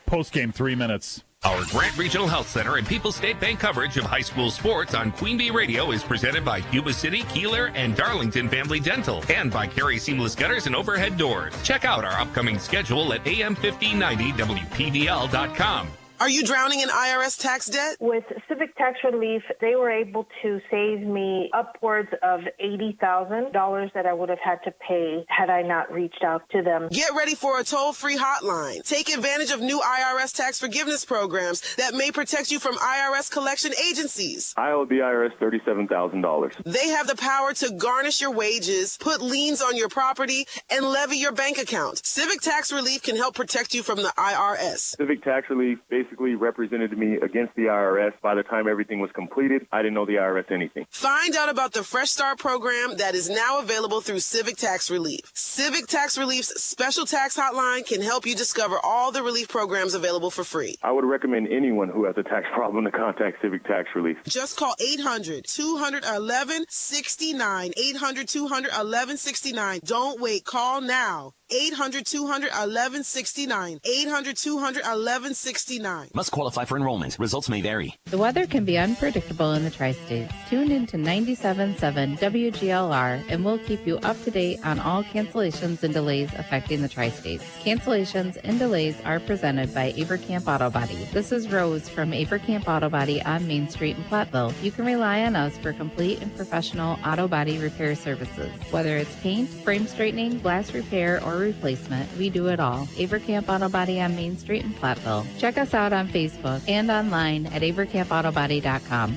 Postgame 3 minutes. Our Grant Regional Health Center and People's State Bank coverage of high school sports on Queen Bee Radio is presented by Cuba City, Kieler, and Darlington Family Dental, and by Carey Seamless Gutters and Overhead Doors. Check out our upcoming schedule at am1590wpvl.com. Are you drowning in IRS tax debt? With Civic Tax Relief, they were able to save me upwards of $80,000 that I would have had to pay had I not reached out to them. Get ready for a toll-free hotline. Take advantage of new IRS tax forgiveness programs that may protect you from IRS collection agencies. I owe the IRS $37,000. They have the power to garnish your wages, put liens on your property, and levy your bank account. Civic Tax Relief can help protect you from the IRS. Civic Tax Relief basically represented me against the IRS. By the time everything was completed, I didn't know the IRS anything. Find out about the Fresh Start program that is now available through Civic Tax Relief. Civic Tax Relief's special tax hotline can help you discover all the relief programs available for free. I would recommend anyone who has a tax problem to contact Civic Tax Relief. Just call 800-211-69. 800-211-69. Don't wait. Call now. 800-211-69. 800-211-69. Must qualify for enrollment. Results may vary. The weather can be unpredictable in the tri-states. Tune in to 97.7 WGLR and we'll keep you up to date on all cancellations and delays affecting the tri-states. Cancellations and delays are presented by Avercamp Auto Body. This is Rose from Avercamp Auto Body on Main Street in Platteville. You can rely on us for complete and professional auto body repair services. Whether it's paint, frame straightening, glass repair, or replacement, we do it all. Avercamp Auto Body on Main Street in Platteville. Check us out on Facebook and online at avercampautobody.com.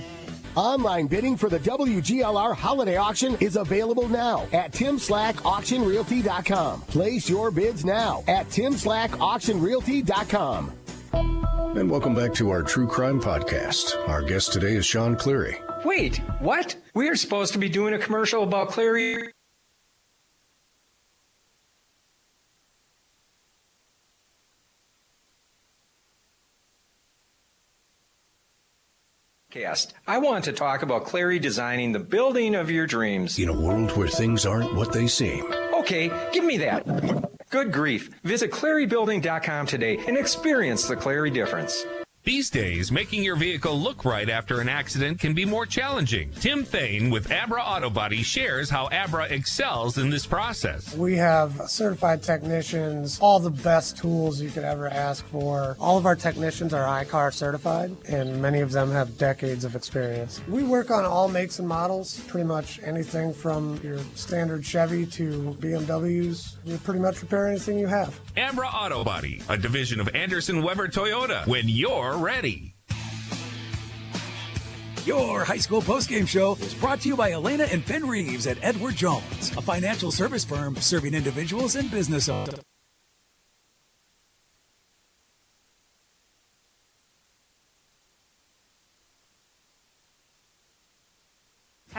Online bidding for the WGLR Holiday Auction is available now at timslackauctionrealty.com. Place your bids now at timslackauctionrealty.com. And welcome back to our True Crime Podcast. Our guest today is Sean Cleary. Wait, what? We are supposed to be doing a commercial about Cleary. I want to talk about Clary designing the building of your dreams. In a world where things aren't what they seem. Okay, give me that. Good grief. Visit ClaryBuilding.com today and experience the Clary difference. These days, making your vehicle look right after an accident can be more challenging. Tim Thane with Abra Auto Body shares how Abra excels in this process. We have certified technicians, all the best tools you could ever ask for. All of our technicians are ICAR certified, and many of them have decades of experience. We work on all makes and models, pretty much anything from your standard Chevy to BMWs. We pretty much repair anything you have. Abra Auto Body, a division of Anderson Weber Toyota, when you're ready. Your high school postgame show is brought to you by Elena and Ben Reeves at Edward Jones, a financial service firm serving individuals and business owners.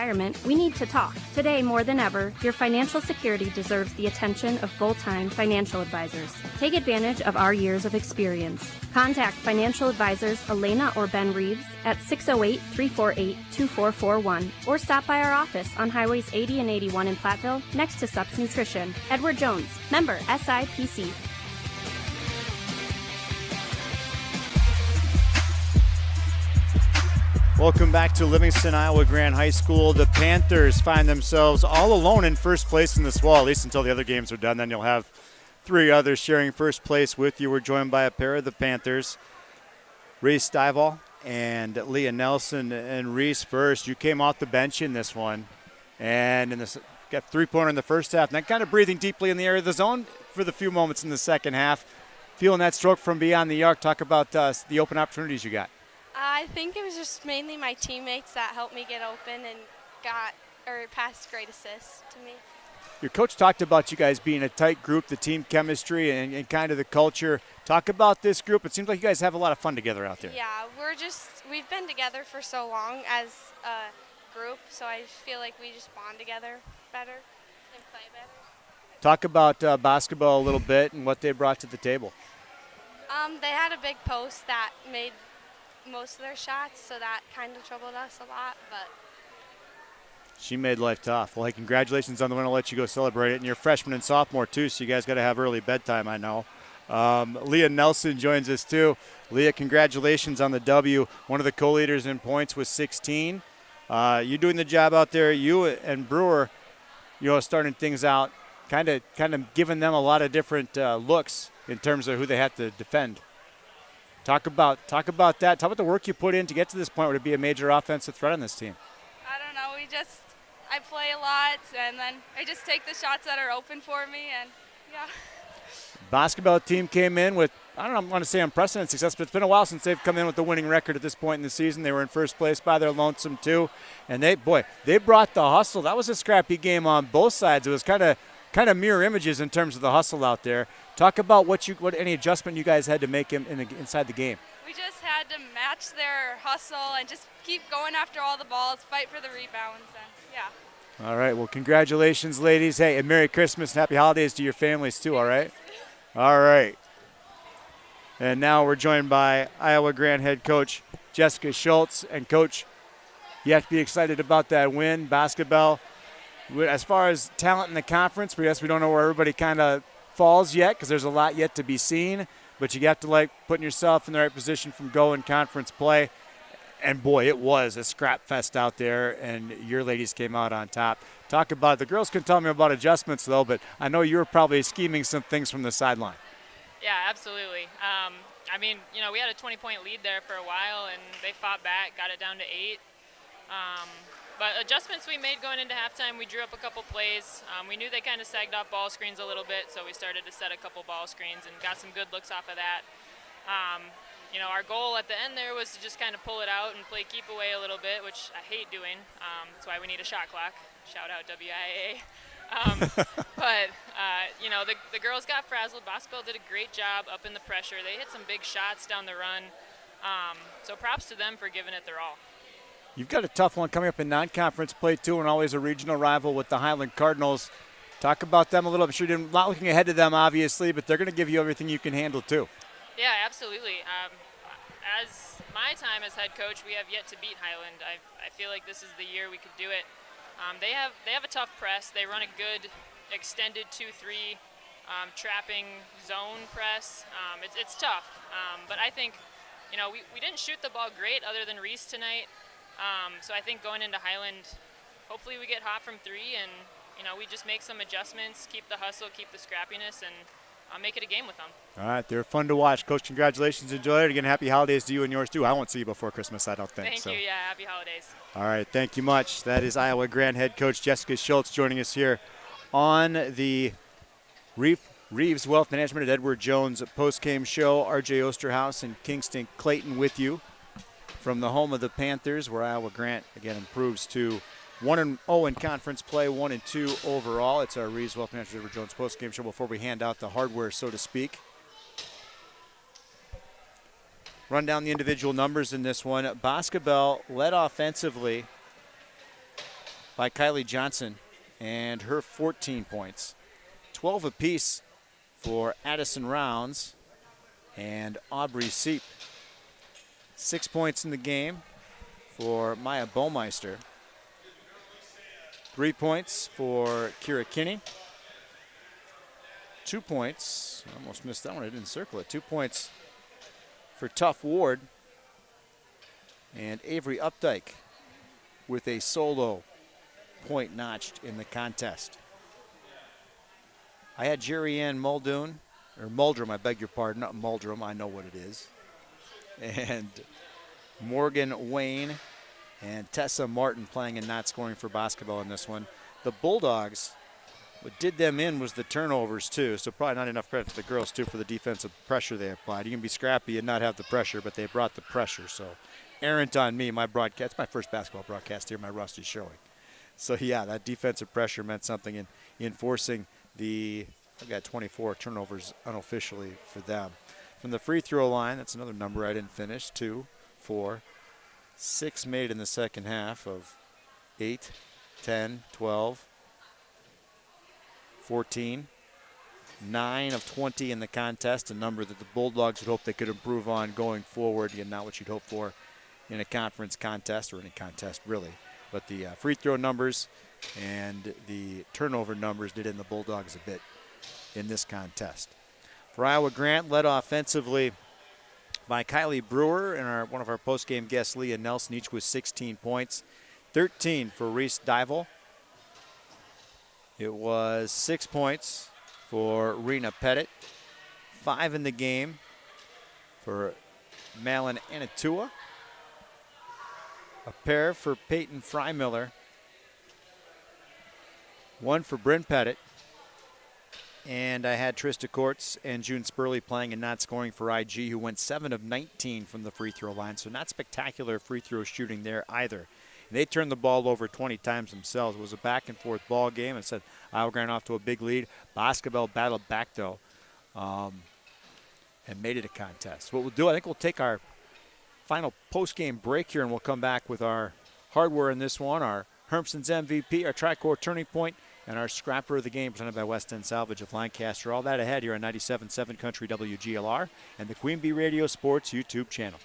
retirement, we need to talk. Today, more than ever, your financial security deserves the attention of full-time financial advisors. Take advantage of our years of experience. Contact financial advisors Elena or Ben Reeves at 608-348-2441 or stop by our office on Highways 80 and 81 in Platteville next to Sups Nutrition. Edward Jones, member SIPC. Welcome back to Livingston, Iowa Grand High School. The Panthers find themselves all alone in first place in this wall, at least until the other games are done. Then you'll have three others sharing first place with you. We're joined by a pair of the Panthers, Reese Stivall and Leah Nelson. And Reese, first, you came off the bench in this one, and got 3-pointer in the first half, and then kind of breathing deeply in the area of the zone for the few moments in the second half. Feeling that stroke from beyond the arc. Talk about the open opportunities you got. I think it was just mainly my teammates that helped me get open and passed great assists to me. Your coach talked about you guys being a tight group, the team chemistry and kind of the culture. Talk about this group. It seems like you guys have a lot of fun together out there. Yeah, we've been together for so long as a group, so I feel like we just bond together better and play better. Talk about Boscobel a little bit and what they brought to the table. They had a big post that made most of their shots, so that kind of troubled us a lot, but she made life tough. Well, hey, congratulations on the win. I'll let you go celebrate it. And you're freshman and sophomore, too, so you guys got to have early bedtime, I know. Leah Nelson joins us, too. Leah, congratulations on the W. One of the co-leaders in points with 16. You're doing the job out there. You and Brewer, starting things out, kind of giving them a lot of different looks in terms of who they have to defend. Talk about that. Talk about the work you put in to get to this point where to be a major offensive threat on this team. I don't know. I play a lot, and then I just take the shots that are open for me, and yeah. Boscobel team came in with, I want to say unprecedented success, but it's been a while since they've come in with the winning record at this point in the season. They were in first place by their lonesome, too. And they brought the hustle. That was a scrappy game on both sides. It was kind of mirror images in terms of the hustle out there. Talk about what any adjustment you guys had to make inside the game. We just had to match their hustle and just keep going after all the balls, fight for the rebounds, and yeah. All right, well, congratulations, ladies. Hey, and Merry Christmas and Happy Holidays to your families, too, all right? All right. And now we're joined by Iowa Grand head coach Jessica Schultz. And, Coach, you have to be excited about that win. Boscobel, as far as talent in the conference, we don't know where everybody kind of falls yet because there's a lot yet to be seen. But you have to like putting yourself in the right position from go in conference play. And, boy, it was a scrap fest out there, and your ladies came out on top. Talk about the girls can tell me about adjustments, though, but I know you were probably scheming some things from the sideline. Yeah, absolutely. We had a 20-point lead there for a while, and they fought back, got it down to 8. But adjustments we made going into halftime, we drew up a couple plays. We knew they kind of sagged off ball screens a little bit, so we started to set a couple ball screens and got some good looks off of that. Our goal at the end there was to just kind of pull it out and play keep away a little bit, which I hate doing. That's why we need a shot clock. Shout out WIAA. The girls got frazzled. Boscobel did a great job up in the pressure. They hit some big shots down the run. So props to them for giving it their all. You've got a tough one coming up in non-conference play, too, and always a regional rival with the Highland Cardinals. Talk about them a little. I'm sure you're not looking ahead to them, obviously, but they're going to give you everything you can handle, too. Yeah, absolutely. As my time as head coach, we have yet to beat Highland. I feel like this is the year we could do it. They have a tough press. They run a good extended 2-3 trapping zone press. It's tough, but I think we didn't shoot the ball great other than Reese tonight. So I think going into Highland, hopefully we get hot from 3 and we just make some adjustments, keep the hustle, keep the scrappiness, and make it a game with them. All right, they're fun to watch. Coach, congratulations. Enjoy it. Again, happy holidays to you and yours, too. I won't see you before Christmas, I don't think. Thank you. Yeah, happy holidays. All right, thank you much. That is Iowa Grand head coach Jessica Schultz joining us here on the Reeves Wealth Management at Edward Jones post-game show. R.J. Osterhaus and Kingston Clayton with you from the home of the Panthers, where Iowa Grant, again, improves to 1-0 in conference play, 1-2 overall. It's our Reeves Wealth Management Edward Jones post-game show before we hand out the hardware, so to speak. Run down the individual numbers in this one. Boscobel led offensively by Kylie Johnson and her 14 points. 12 apiece for Addison Rounds and Aubrey Seep. 6 points in the game for Maya Baumeister. 3 points for Kira Kinney. 2 points, I almost missed that one, I didn't circle it. 2 points for Tough Ward. And Avery Updike with a solo point notched in the contest. I had Jerry Ann Muldrum, I beg your pardon, not Muldrum, I know what it is. And Morgan Wayne and Tessa Martin playing and not scoring for Boscobel in this one. The Bulldogs, what did them in was the turnovers too, so probably not enough credit to the girls too for the defensive pressure they applied. You can be scrappy and not have the pressure, but they brought the pressure, so errant on me, my broadcast, my first basketball broadcast here, my Rusty's showing. So yeah, that defensive pressure meant something in forcing I've got 24 turnovers unofficially for them. From the free throw line, that's another number I didn't finish, 2, 4, 6 made in the second half of 8, 10, 12, 14, 9 of 20 in the contest, a number that the Bulldogs would hope they could improve on going forward, and not what you'd hope for in a conference contest or any contest really. But the free throw numbers and the turnover numbers did in the Bulldogs a bit in this contest. For Iowa Grant, led offensively by Kylie Brewer and one of our post-game guests, Leah Nelson, each with 16 points. 13 for Reese Dival. It was 6 points for Rena Pettit. 5 in the game for Malin Anatua. A pair for Peyton Frymiller. 1 for Bryn Pettit. And I had Trista Courts and June Spurley playing and not scoring for IG, who went 7 of 19 from the free throw line. So not spectacular free throw shooting there either. And they turned the ball over 20 times themselves. It was a back and forth ball game. It said Iowa Grant off to a big lead. Boscobel battled back though and made it a contest. What we'll do, I think we'll take our final post-game break here and we'll come back with our hardware in this one, our Hermson's MVP, our Tri-Core Turning Point, and our scrapper of the game presented by West End Salvage of Lancaster. All that ahead here on 97.7 Country WGLR and the Queen Bee Radio Sports YouTube channel.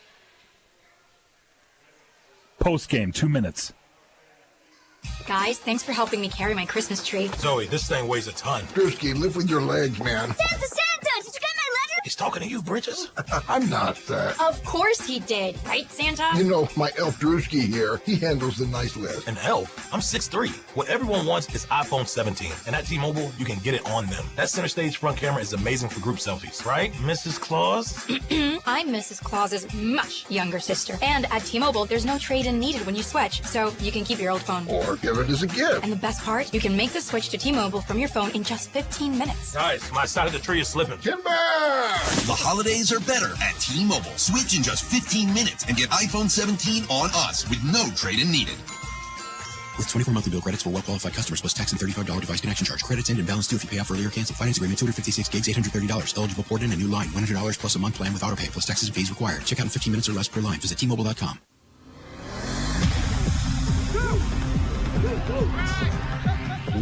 Post game, 2 minutes. Guys, thanks for helping me carry my Christmas tree. Zoe, this thing weighs a ton. Drewski, live with your legs, man. Santa! Did you get my letter? He's talking to you, Bridges. I'm not that. Of course he did. Right, Santa? You know, my elf Drewski here, he handles the nice list. An elf? I'm 6'3". What everyone wants is iPhone 17. And at T-Mobile, you can get it on them. That center stage front camera is amazing for group selfies. Right, Mrs. Claus? I'm Mrs. Claus's much younger sister. And at T-Mobile, there's no trade-in needed when you switch, so you can keep your old phone. Or give it as a gift. And the best part, you can make the switch to T-Mobile from your phone in just 15 minutes. Guys, my side of the tree is slipping. Timber! The holidays are better at T-Mobile. Switch in just 15 minutes and get iPhone 17 on us with no trade-in needed. With 24 monthly bill credits for well-qualified customers plus tax and $35 device connection charge. Credits end and balance due if you pay off earlier. Cancel finance agreement. 256 gigs, $830. Eligible port in a new line. $100 plus a month plan with auto pay plus taxes and fees required. Check out in 15 minutes or less per line. Visit T-Mobile.com.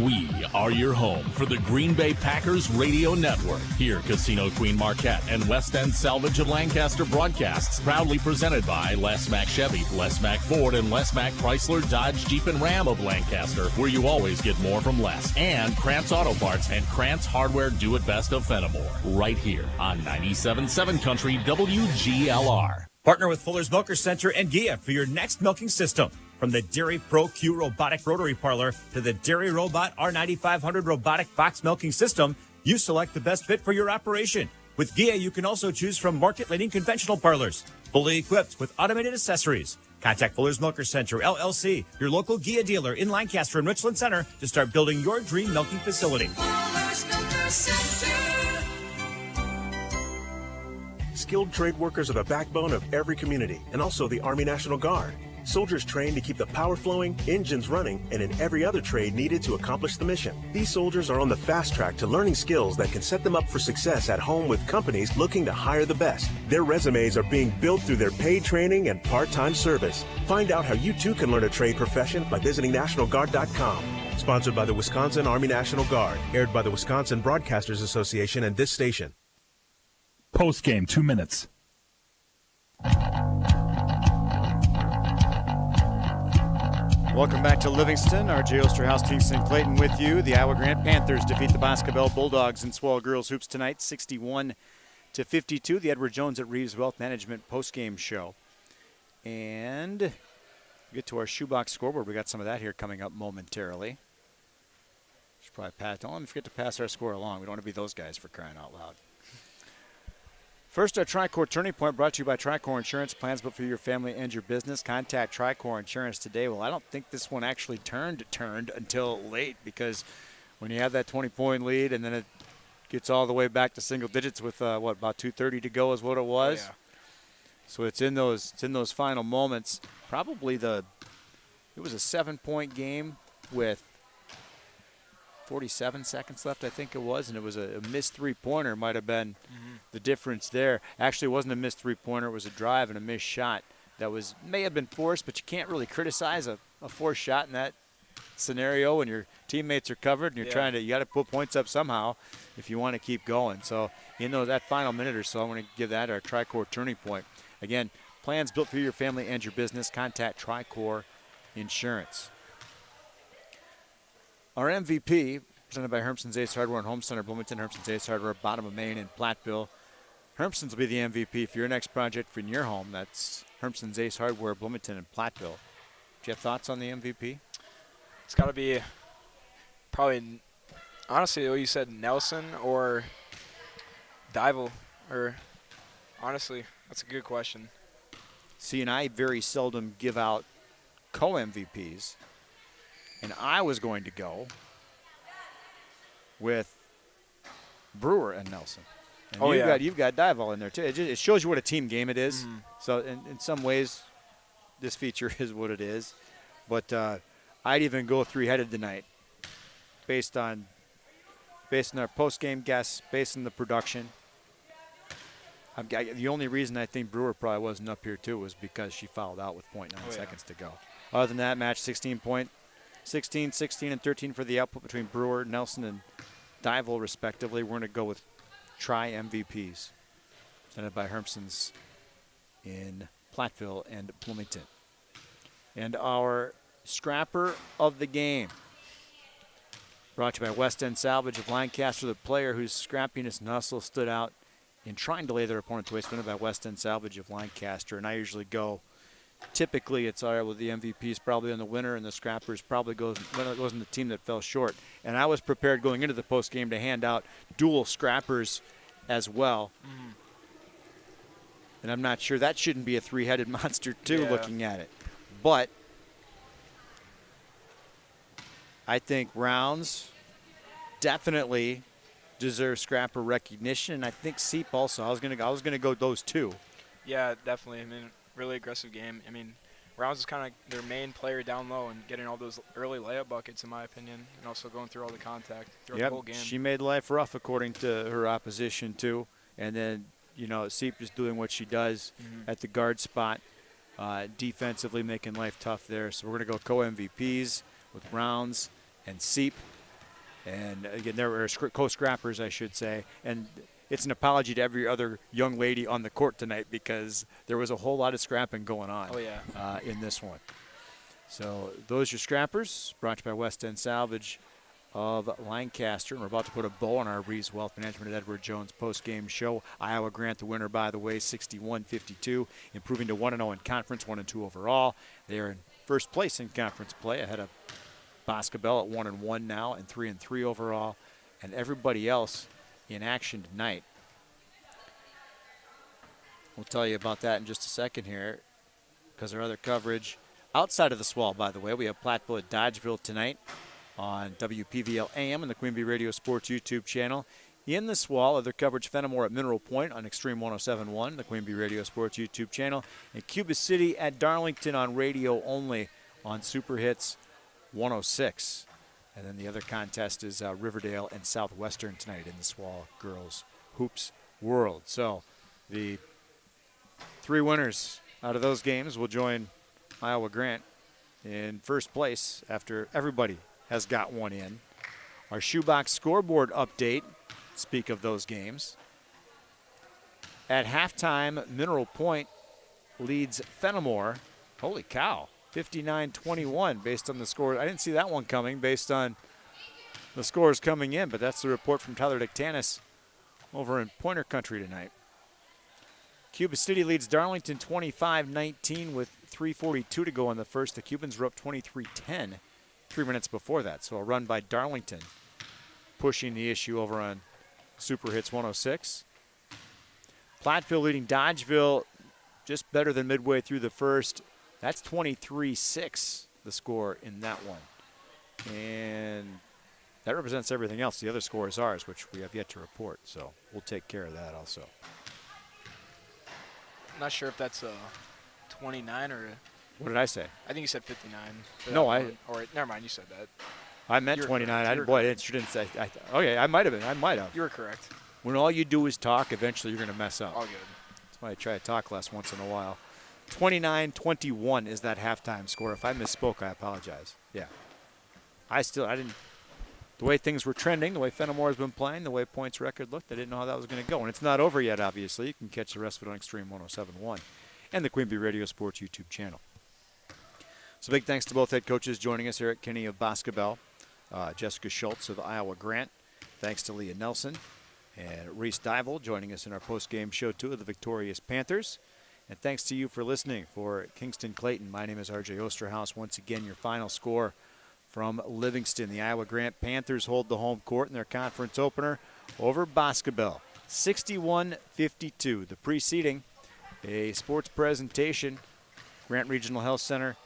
We are your home for the Green Bay Packers Radio Network. Here, Casino Queen Marquette and West End Salvage of Lancaster broadcasts, proudly presented by Les Mack Chevy, Les Mack Ford, and Les Mack Chrysler, Dodge, Jeep, and Ram of Lancaster, where you always get more from less. And Krantz Auto Parts and Krantz Hardware Do-It-Best of Fenimore, right here on 97.7 Country WGLR. Partner with Fuller's Milker Center and Gia for your next milking system. From the Dairy Pro Q robotic rotary parlor to the Dairy Robot R9500 robotic box milking system, you select the best fit for your operation. With Gia, you can also choose from market-leading conventional parlors, fully equipped with automated accessories. Contact Fuller's Milker Center, LLC, your local Gia dealer in Lancaster and Richland Center to start building your dream milking facility. Fuller's Milker Center. Skilled trade workers are the backbone of every community and also the Army National Guard. Soldiers train to keep the power flowing, engines running, and in every other trade needed to accomplish the mission. These soldiers are on the fast track to learning skills that can set them up for success at home with companies looking to hire the best. Their resumes are being built through their paid training and part-time service. Find out how you too can learn a trade profession by visiting NationalGuard.com. Sponsored by the Wisconsin Army National Guard. Aired by the Wisconsin Broadcasters Association and this station. Post game, 2 minutes. Welcome back to Livingston. RJ Osterhouse, Kingston Clayton with you. The Iowa Grant Panthers defeat the Boscobel Bulldogs in Swell Girls Hoops tonight, 61-52. The Edward Jones at Reeves Wealth Management postgame show. And we get to our shoebox scoreboard. We got some of that here coming up momentarily. Should probably pass. Don't let me forget to pass our score along. We don't want to be those guys, for crying out loud. First, our Tricor Turning Point brought to you by Tricor Insurance. Plans but for your family and your business. Contact Tricor Insurance today. Well, I don't think this one actually turned until late, because when you have that 20-point lead and then it gets all the way back to single digits with, about 2:30 to go is what it was. Oh, yeah. So it's in those final moments. Probably it was a 7-point game with 47 seconds left, I think it was, and it was a missed three-pointer might have been the difference there. Actually, it wasn't a missed three-pointer. It was a drive and a missed shot that may have been forced, but you can't really criticize a forced shot in that scenario when your teammates are covered and you're you got to put points up somehow if you want to keep going. So, that final minute or so, I want to give that our Tricor Turning Point. Again, plans built for your family and your business. Contact Tricor Insurance. Our MVP, presented by Hermson's Ace Hardware and Home Center, Bloomington, Hermson's Ace Hardware, bottom of Maine in Platteville. Hermson's will be the MVP for your next project for your home. That's Hermson's Ace Hardware, Bloomington, and Platteville. Do you have thoughts on the MVP? It's got to be probably, honestly, what you said, Nelson or Dival. Or honestly, that's a good question. See, and I very seldom give out co-MVPs. And I was going to go with Brewer and Nelson. And you've got Dival in there, too. It shows you what a team game it is. Mm-hmm. So in some ways, this feature is what it is. But I'd even go three-headed tonight based on our post-game guests, based on the production. The only reason I think Brewer probably wasn't up here, too, was because she fouled out with 0.9 seconds to go. Other than that, match 16, 16, and 13 for the output between Brewer, Nelson, and Dival, respectively. We're going to go with tri-MVPs, presented by Hermson's in Platteville and Bloomington. And our scrapper of the game, brought to you by West End Salvage of Lancaster, the player whose scrappiness and hustle stood out in trying to lay their opponent to waste, presented by West End Salvage of Lancaster. And I usually go, typically it's all right with the MVPs probably on the winner, and the scrappers probably goes in the team that fell short. And I was prepared going into the post game to hand out dual scrappers as well. Mm-hmm. And I'm not sure that shouldn't be a three-headed monster too, looking at it. But I think Rounds definitely deserves scrapper recognition, and I think Seep also. I was gonna go those two. Yeah, definitely. I mean, really aggressive game. I mean, Rounds is kind of their main player down low and getting all those early layup buckets, in my opinion, and also going through all the contact throughout the whole game. She made life rough according to her opposition too, and then Seep just doing what she does at the guard spot, defensively making life tough there. So we're gonna go co-MVPs with Rounds and Seep, and again there were co-scrappers, I should say, and it's an apology to every other young lady on the court tonight because there was a whole lot of scrapping going on in this one. So those are your scrappers, brought to you by West End Salvage of Lancaster. And we're about to put a bow on our Reeves Wealth Management at Edward Jones post-game show. Iowa Grant the winner, by the way, 61-52, improving to 1-0 in conference, 1-2 overall. They are in first place in conference play ahead of Boscobel at 1-1 now and 3-3 overall. And everybody else in action tonight. We'll tell you about that in just a second here because our other coverage outside of the Swell, by the way, we have Platteville at Dodgeville tonight on WPVL AM and the Queen Bee Radio Sports YouTube channel. in the SWAL. Other coverage, Fenimore at Mineral Point on Extreme 107.1, the Queen Bee Radio Sports YouTube channel, and Cuba City at Darlington on radio only on Super Hits 106. And then the other contest is Riverdale and Southwestern tonight in the SWAL Girls Hoops World. So the 3 winners out of those games will join Iowa Grant in first place after everybody has got one in. Our shoebox scoreboard update, speak of those games. At halftime, Mineral Point leads Fenimore. Holy cow, 59-21 based on the score. I didn't see that one coming based on the scores coming in, but that's the report from Tyler Dictanis over in Pointer Country tonight. Cuba City leads Darlington 25-19 with 3:42 to go in the first. The Cubans were up 23-10 3 minutes before that. So a run by Darlington pushing the issue over on Super Hits 106. Platteville leading Dodgeville just better than midway through the first. That's 23-6, the score in that one. And that represents everything else. The other score is ours, which we have yet to report. So we'll take care of that also. I'm not sure if that's 29 or. What did I say? I think you said 59. No, Or never mind. You said that. I meant 29. I didn't say. Okay, I might have been. I might have. You were correct. When all you do is talk, eventually you're going to mess up. All good. That's why I try to talk less once in a while. 29-21 is that halftime score. If I misspoke, I apologize. Yeah. I didn't. The way things were trending, the way Fenimore has been playing, the way points record looked, I didn't know how that was going to go. And it's not over yet, obviously. You can catch the rest of it on Extreme 107.1 and the Queen Bee Radio Sports YouTube channel. So big thanks to both head coaches joining us, Eric Kinney of Boscobel, Jessica Schultz of Iowa Grant. Thanks to Leah Nelson and Reese Dival joining us in our post-game show, too, of the victorious Panthers. And thanks to you for listening. For Kingston Clayton, my name is R.J. Osterhaus. Once again, your final score from Livingston. The Iowa Grant Panthers hold the home court in their conference opener over Boscobel, 61-52. The preceding, a sports presentation, Grant Regional Health Center,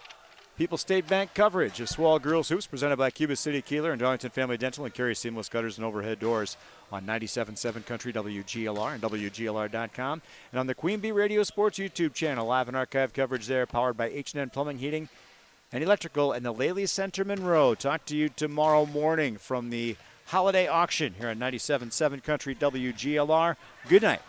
People's State Bank coverage of SWAL Girls Hoops presented by Cuba City Kieler and Darlington Family Dental and Carey Seamless Gutters and Overhead Doors on 97.7 Country WGLR and WGLR.com and on the Queen Bee Radio Sports YouTube channel. Live and archive coverage there powered by H&N Plumbing, Heating, and Electrical and the Laley Center Monroe. Talk to you tomorrow morning from the holiday auction here on 97.7 Country WGLR. Good night.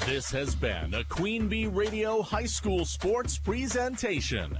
This has been a Queen Bee Radio High School Sports presentation.